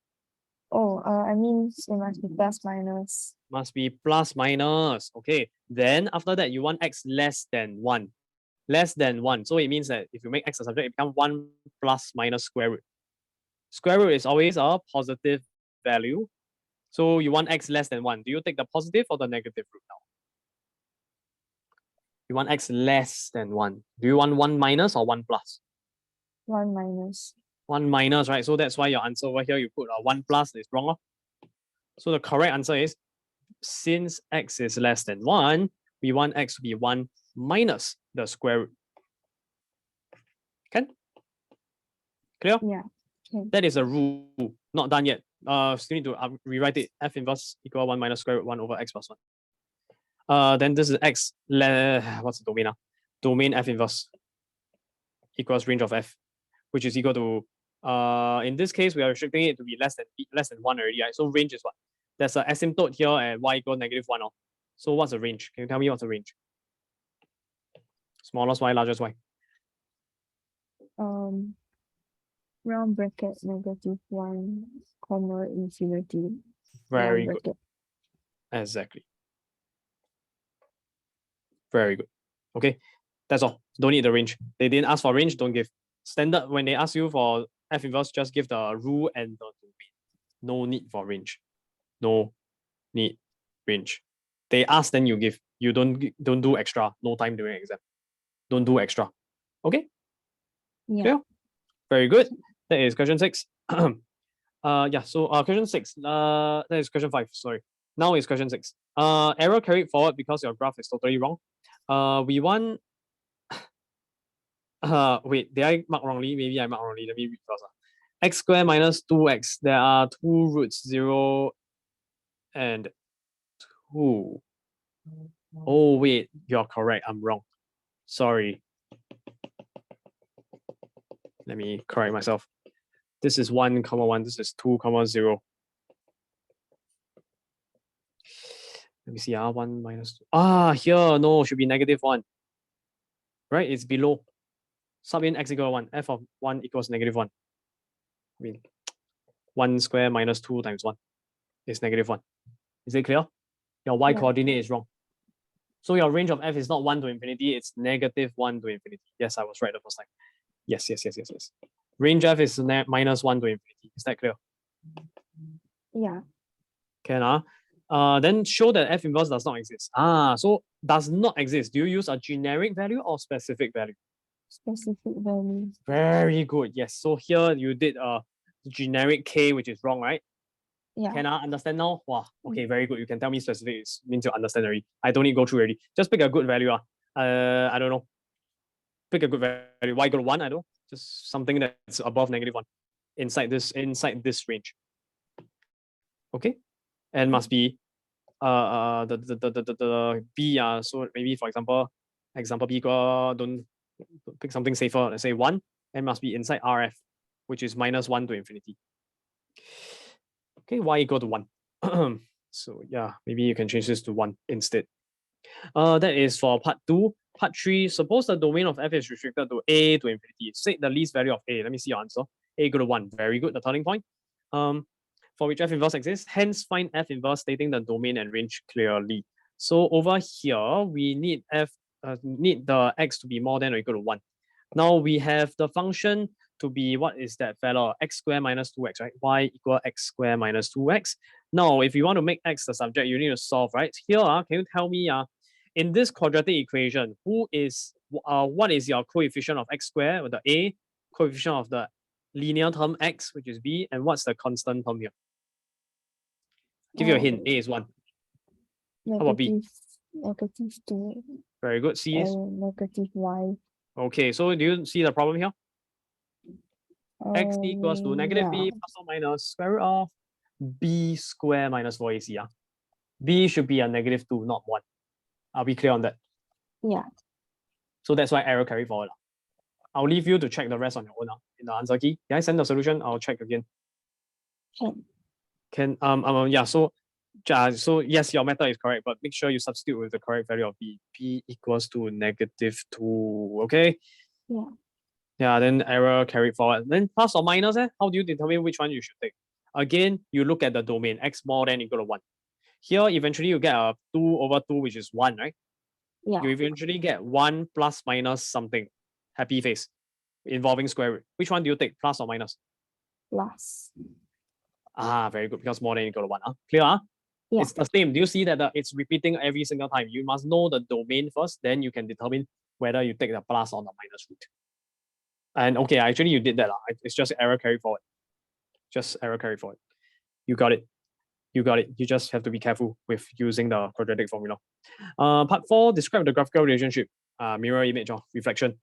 I mean it must be plus minus. Must be plus minus. Okay. Then after that, you want x less than 1. Less than 1. So it means that if you make x a subject, it becomes 1 plus minus square root. Square root is always a positive value. So you want x less than 1. Do you take the positive or the negative root now? You want x less than 1. Do you want 1 minus or 1 plus? 1 minus. 1 minus, right? So that's why your answer over here, you put a 1 plus is wrong. So the correct answer is, since x is less than 1, we want x to be 1 minus the square root. Can? Clear? Yeah. Okay. That is a rule. Not done yet. Still need to rewrite it. F inverse equal 1 minus square root 1 over x plus 1. Then this is x. What's the domain now? Domain f inverse equals range of f, which is equal to in this case we are restricting it to be less than 1 already, right? So range is what? There's an asymptote here at y equals -1. So what's the range? Can you tell me what's the range? Smallest y, largest y. Round bracket -1, comma infinity. Very good. Exactly. Very good. Okay, that's all. Don't need the range. They didn't ask for range, don't give. Standard, when they ask you for f inverse, just give the rule and the domain. No need for range. No need range. They ask, then you give. You don't do extra. No time during exam. Don't do extra. Okay? Yeah. Clear? Very good. That is question 6. Yeah, so question 6. That is question 5, sorry. Now is question 6. Error carried forward because your graph is totally wrong. We want wait, did I mark wrongly? Maybe I marked wrongly. Let me read first. X squared minus 2x. There are 2 roots 0 and 2. Oh wait, you're correct. I'm wrong. Sorry. Let me correct myself. This is 1, 1. This is 2, 0. Let me see. 1 minus 2. Here, no, should be -1. Right? It's below. Sub in x equal 1. F of 1 equals -1. I mean, 1 square minus 2 times 1 is -1. Is it clear? Your y coordinate is wrong. So your range of f is not 1 to infinity, it's -1 to infinity. Yes, I was right the first time. Yes. Range f is -1 to infinity. Is that clear? Yeah. Can then show that f inverse does not exist. So does not exist. Do you use a generic value or specific value? Specific value. Very good. Yes. So here you did a generic k, which is wrong, right? Yeah. Can I understand now? Wow. Okay, very good. You can tell me specific. It means you understand already. I don't need to go through already. Just pick a good value. I don't know. Pick a good value. Y equal to 1, I don't know. Just something that's above -1 inside this range. Okay. And must be the B. So maybe for example B equal, don't pick something safer. Let's say 1, and must be inside RF, which is -1 to infinity. Okay, y equal to 1. So yeah, maybe you can change this to 1 instead. That is for part 2. Part 3, suppose the domain of f is restricted to a to infinity. Say the least value of a. Let me see your answer. A equal to 1. Very good, the turning point. For which f inverse exists, hence find f inverse stating the domain and range clearly. So over here, we need need the x to be more than or equal to 1. Now we have the function to be, what is that fellow? X squared minus 2x, right? Y equal x squared minus 2x. Now, if you want to make x the subject, you need to solve, right? Here, can you tell me, in this quadratic equation, what is your coefficient of x squared, with the a, coefficient of the linear term x, which is b, and what's the constant term here? Give you a hint. A is 1. How about B? -2. Very good. C is? -y. Okay, so do you see the problem here? X equals to -b Yeah. plus or minus square root of b square minus 4ac. B should be a -2, not 1. Are we clear on that? Yeah. So that's why error carry forward. I'll leave you to check the rest on your own in the answer key. Can I send the solution? I'll check again. Yeah, so yes, your method is correct, but make sure you substitute with the correct value of b. B equals to -2. Okay. Yeah. Yeah, then error carried forward. Then plus or minus, how do you determine which one you should take? Again, you look at the domain, x more than equal to 1. Here, eventually you get a 2 over 2, which is 1, right? Yeah. You eventually get 1 plus minus something, happy face, involving square root. Which one do you take, plus or minus? Plus. Very good, because more than equal to 1. Clear? Yeah. It's the same. Do you see that it's repeating every single time? You must know the domain first, then you can determine whether you take the plus or the minus root. And okay, actually you did that. It's just error carry forward. Just error carry forward. You got it. You got it. You just have to be careful with using the quadratic formula. Part 4, describe the graphical relationship, mirror image or reflection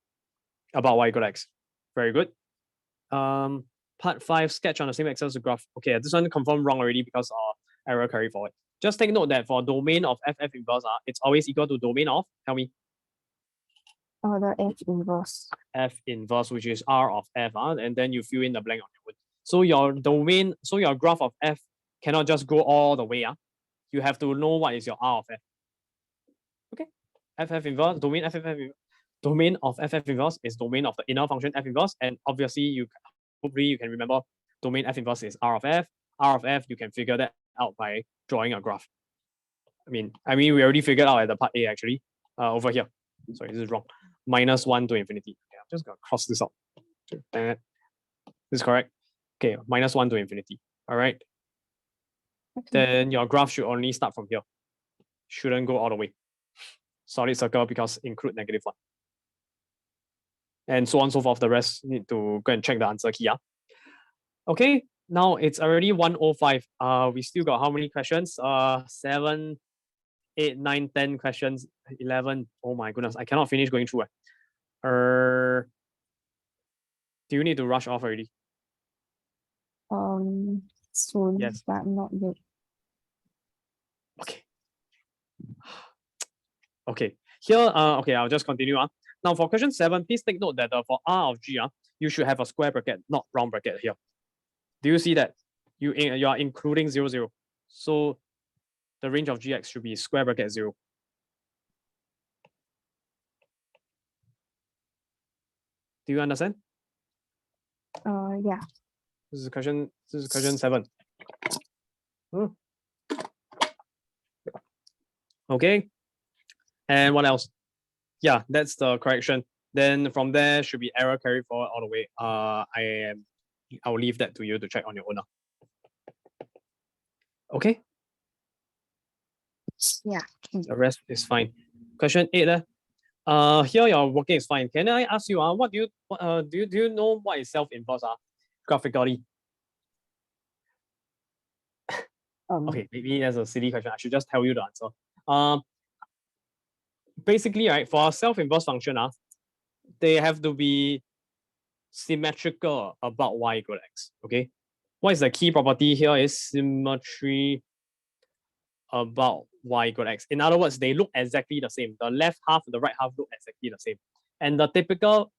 about y equal to x. Very good. Part 5, sketch on the same axis the graph. Okay, this one confirmed wrong already because error carry forward. Just take note that for domain of f inverse, it's always equal to domain of, tell me. The f inverse. F inverse, which is R of f, and then you fill in the blank on your own. So your domain, so your graph of f cannot just go all the way. You have to know what is your R of f. Okay, f inverse, domain f inverse. Domain of f inverse is domain of the inner function f inverse, and obviously hopefully you can remember domain f inverse is R of f. R of f, you can figure that out by drawing a graph. I mean we already figured out at the part A actually. Over here. Sorry, this is wrong. -1 to infinity. Okay, I'm just gonna cross this out. This is correct. Okay, -1 to infinity. All right. Okay. Then your graph should only start from here. Shouldn't go all the way. Solid circle because include -1. And so on and so forth. The rest need to go and check the answer key. Okay, now it's already 1:05. We still got how many questions? 7, 8, 9, 10 questions, 11. Oh my goodness, I cannot finish going through. Do you need to rush off already? Soon, Yes. but not yet. Okay. Okay. Here, okay, I'll just continue. Now for question 7, please take note that for R of G, you should have a square bracket, not round bracket here. Do you see that? You are including 0, 0. So the range of Gx should be square bracket 0. Do you understand? Yeah. This is question 7. Okay. And what else? Yeah, that's the correction. Then from there should be error carried forward all the way. I'll leave that to you to check on your own. Okay. Yeah. The rest is fine. Question 8. Here your working is fine. Can I ask you? What do you know what is self-inverse? Graphically. Okay, maybe that's a silly question. I should just tell you the answer. Basically, right, for a self-inverse function, they have to be symmetrical about y equal x. Okay. What is the key property here is symmetry about y equal x. In other words, they look exactly the same. The left half, the right half look exactly the same. And the typical,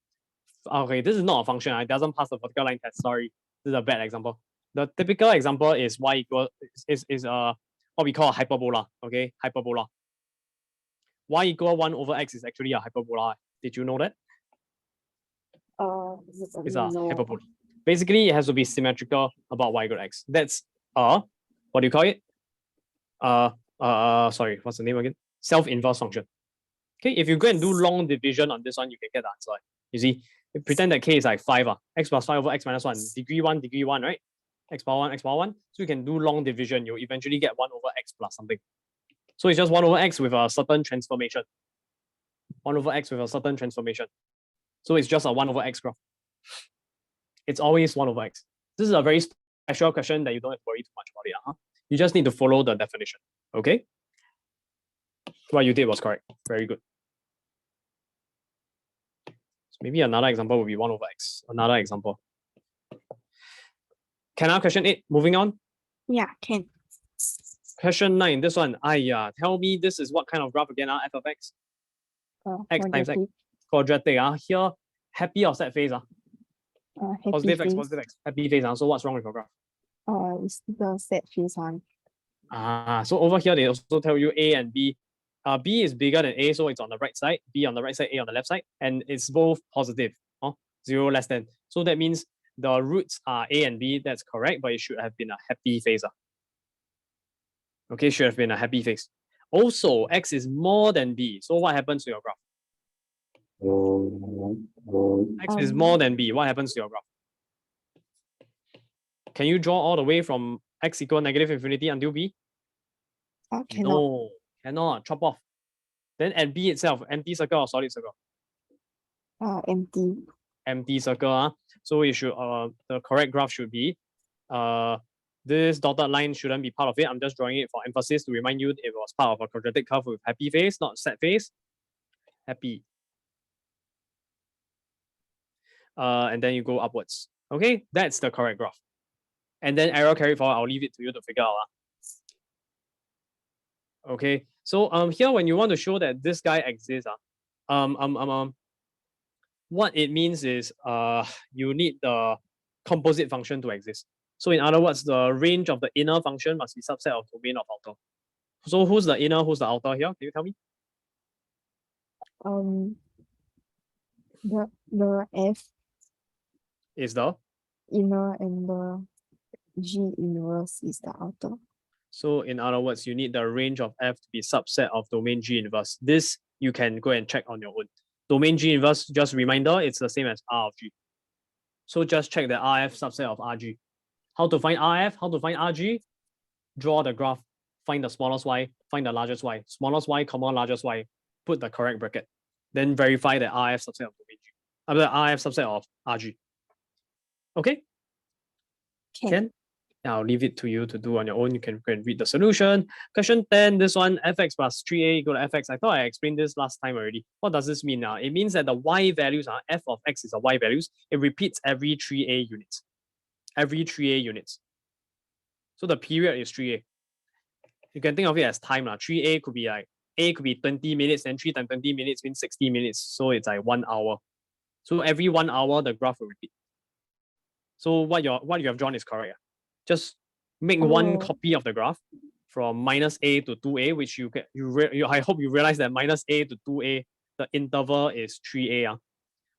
okay, this is not a function. It doesn't pass the vertical line test. Sorry, this is a bad example. The typical example is y equal is what we call a hyperbola. Okay, hyperbola. Y equal 1 over x is actually a hyperbola. Did you know that? It's a hyperbola. Basically, it has to be symmetrical about y equal x. That's what do you call it? Sorry, what's the name again? Self-inverse function. Okay, if you go and do long division on this one, you can get the answer. You see, pretend that k is like 5, x plus 5 over x minus 1, degree 1, right? X power 1, x power 1. So you can do long division, you'll eventually get 1 over x plus something. So it's just 1 over x with a certain transformation. 1 over x with a certain transformation. So it's just a 1 over x graph. It's always 1 over x. This is a very special question that you don't have to worry too much about it. You just need to follow the definition. Okay? What you did was correct. Very good. So maybe another example would be 1 over x. Another example. Can I have question 8? Moving on. Yeah, can. Question 9. This one. Tell me this is what kind of graph again? F of x. X times x. Quadratic. Here, happy or sad phase? Positive x, positive x. Happy phase. So what's wrong with your graph? It's the sad phase one. So over here they also tell you A and B. B is bigger than A, so it's on the right side. B on the right side, A on the left side, and it's both positive. 0 less than. So that means the roots are A and B. That's correct, but it should have been a happy phase. Okay, should have been a happy phase. Also, x is more than B. So what happens to your graph? X is more than B. What happens to your graph? Can you draw all the way from x equal negative infinity until B? Cannot. No, cannot. Chop off. Then at B itself, empty circle or solid circle? Empty. Empty circle. So it should the correct graph should be this dotted line shouldn't be part of it. I'm just drawing it for emphasis to remind you it was part of a quadratic curve with happy phase, not sad phase. Happy. And then you go upwards. Okay, that's the correct graph. And then error carried forward, I'll leave it to you to figure out. Okay, so here when you want to show that this guy exists, what it means is you need the composite function to exist. So in other words, the range of the inner function must be subset of domain of outer. So who's the inner, who's the outer here? Can you tell me? The F Is the inner and the G inverse is the outer. So in other words, you need the range of F to be subset of domain G inverse. This you can go and check on your own. Domain G inverse, just reminder, it's the same as R of G. So just check the RF subset of RG. How to find RF? How to find RG? Draw the graph, find the smallest y, find the largest y. Smallest y, comma largest y. Put the correct bracket. Then verify the RF subset of domain G. The RF subset of RG. Okay? Can. I'll leave it to you to do on your own. You can read the solution. Question 10, this one, fx plus 3a equal to fx. I thought I explained this last time already. What does this mean now? It means that the y values, f of x is the y values. It repeats every 3a units. Every 3a units. So the period is 3a. You can think of it as time. 3a could be like, a could be 20 minutes, and 3 times 20 minutes means 60 minutes. So it's like 1 hour. So every 1 hour, the graph will repeat. So what you have drawn is correct. Just make one copy of the graph from minus a to 2a, which I hope you realize that minus a to 2a, the interval is 3a.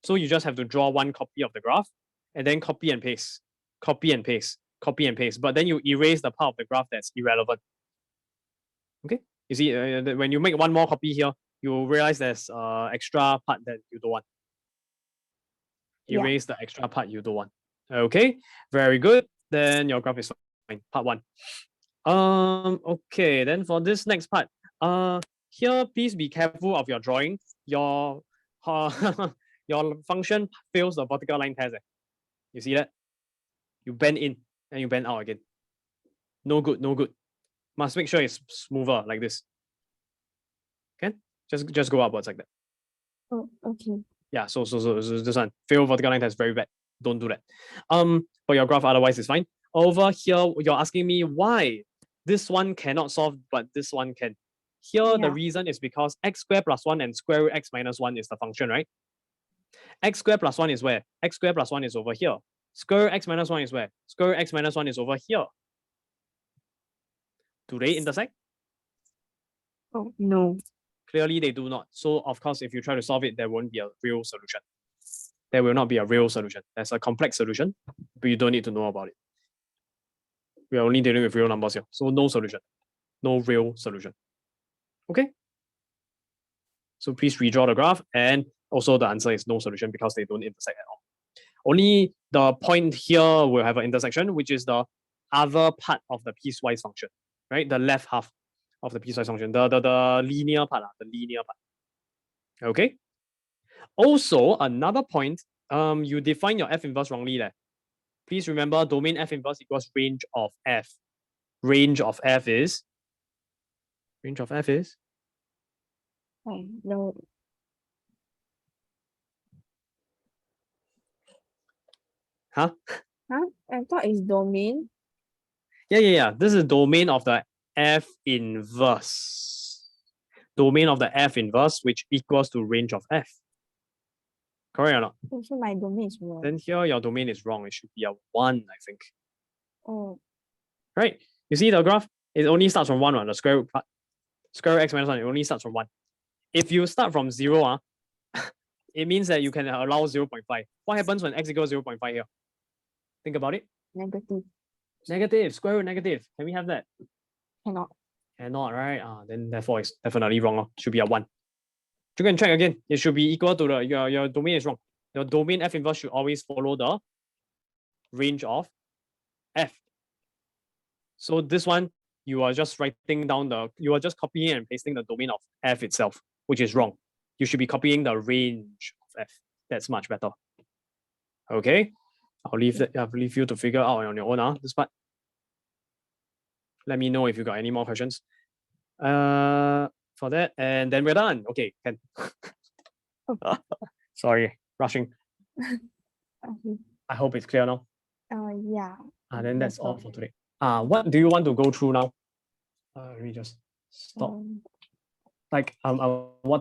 So you just have to draw one copy of the graph and then copy and paste, copy and paste, copy and paste. But then you erase the part of the graph that's irrelevant. Okay, you see, when you make one more copy here, you realize there's extra part that you don't want. Erase the extra part you don't want. Okay, very good. Then your graph is fine. Part 1. Okay, then for this next part, here please be careful of your drawing. Your your function fails the vertical line test. You see that? You bend in and you bend out again. No good, no good. Must make sure it's smoother like this. Okay, just go upwards like that. Oh, okay. Yeah, so this one, fail vertical line test, very bad. Don't do that. But your graph otherwise is fine. Over here, you're asking me why this one cannot solve, but this one can. Here, the reason is because x squared plus 1 and square root x minus 1 is the function, right? X squared plus 1 is where? X squared plus 1 is over here. Square root x minus 1 is where? Square root x minus 1 is over here. Do they intersect? Oh, no. Clearly, they do not. So, of course, if you try to solve it, there won't be a real solution. There will not be a real solution. There's a complex solution, but you don't need to know about it. We are only dealing with real numbers here. So no solution. No real solution. Okay? So please redraw the graph, and also the answer is no solution because they don't intersect at all. Only the point here will have an intersection, which is the other part of the piecewise function, right? The left half of the piecewise function, the linear part, the linear part. Okay? Also, another point, you define your F inverse wrongly there. Please remember domain F inverse equals range of F. Range of F is? Oh, no. Huh? Huh? I thought it's domain. Yeah. This is domain of the F inverse. Domain of the F inverse, which equals to range of F. Correct or not? Also, my domain is wrong. Then here your domain is wrong. It should be a 1, I think. Oh. Right? You see the graph? It only starts from 1, the square root part. Square root x minus 1, it only starts from 1. If you start from 0, it means that you can allow 0.5. What happens when x equals 0.5 here? Think about it. Negative. Negative, square root negative. Can we have that? Cannot. Cannot, right? Then therefore it's definitely wrong. Should be a 1. You can check again. It should be equal to your domain is wrong. Your domain F inverse should always follow the range of F. So this one, you are just writing down you are just copying and pasting the domain of F itself, which is wrong. You should be copying the range of F. That's much better. Okay, I'll leave you to figure out on your own this part. Let me know if you got any more questions. For that, and then we're done. Okay, can. Sorry, rushing. Okay. I hope it's clear now. Yeah. Then that's all for today. What do you want to go through now? Let me just stop. What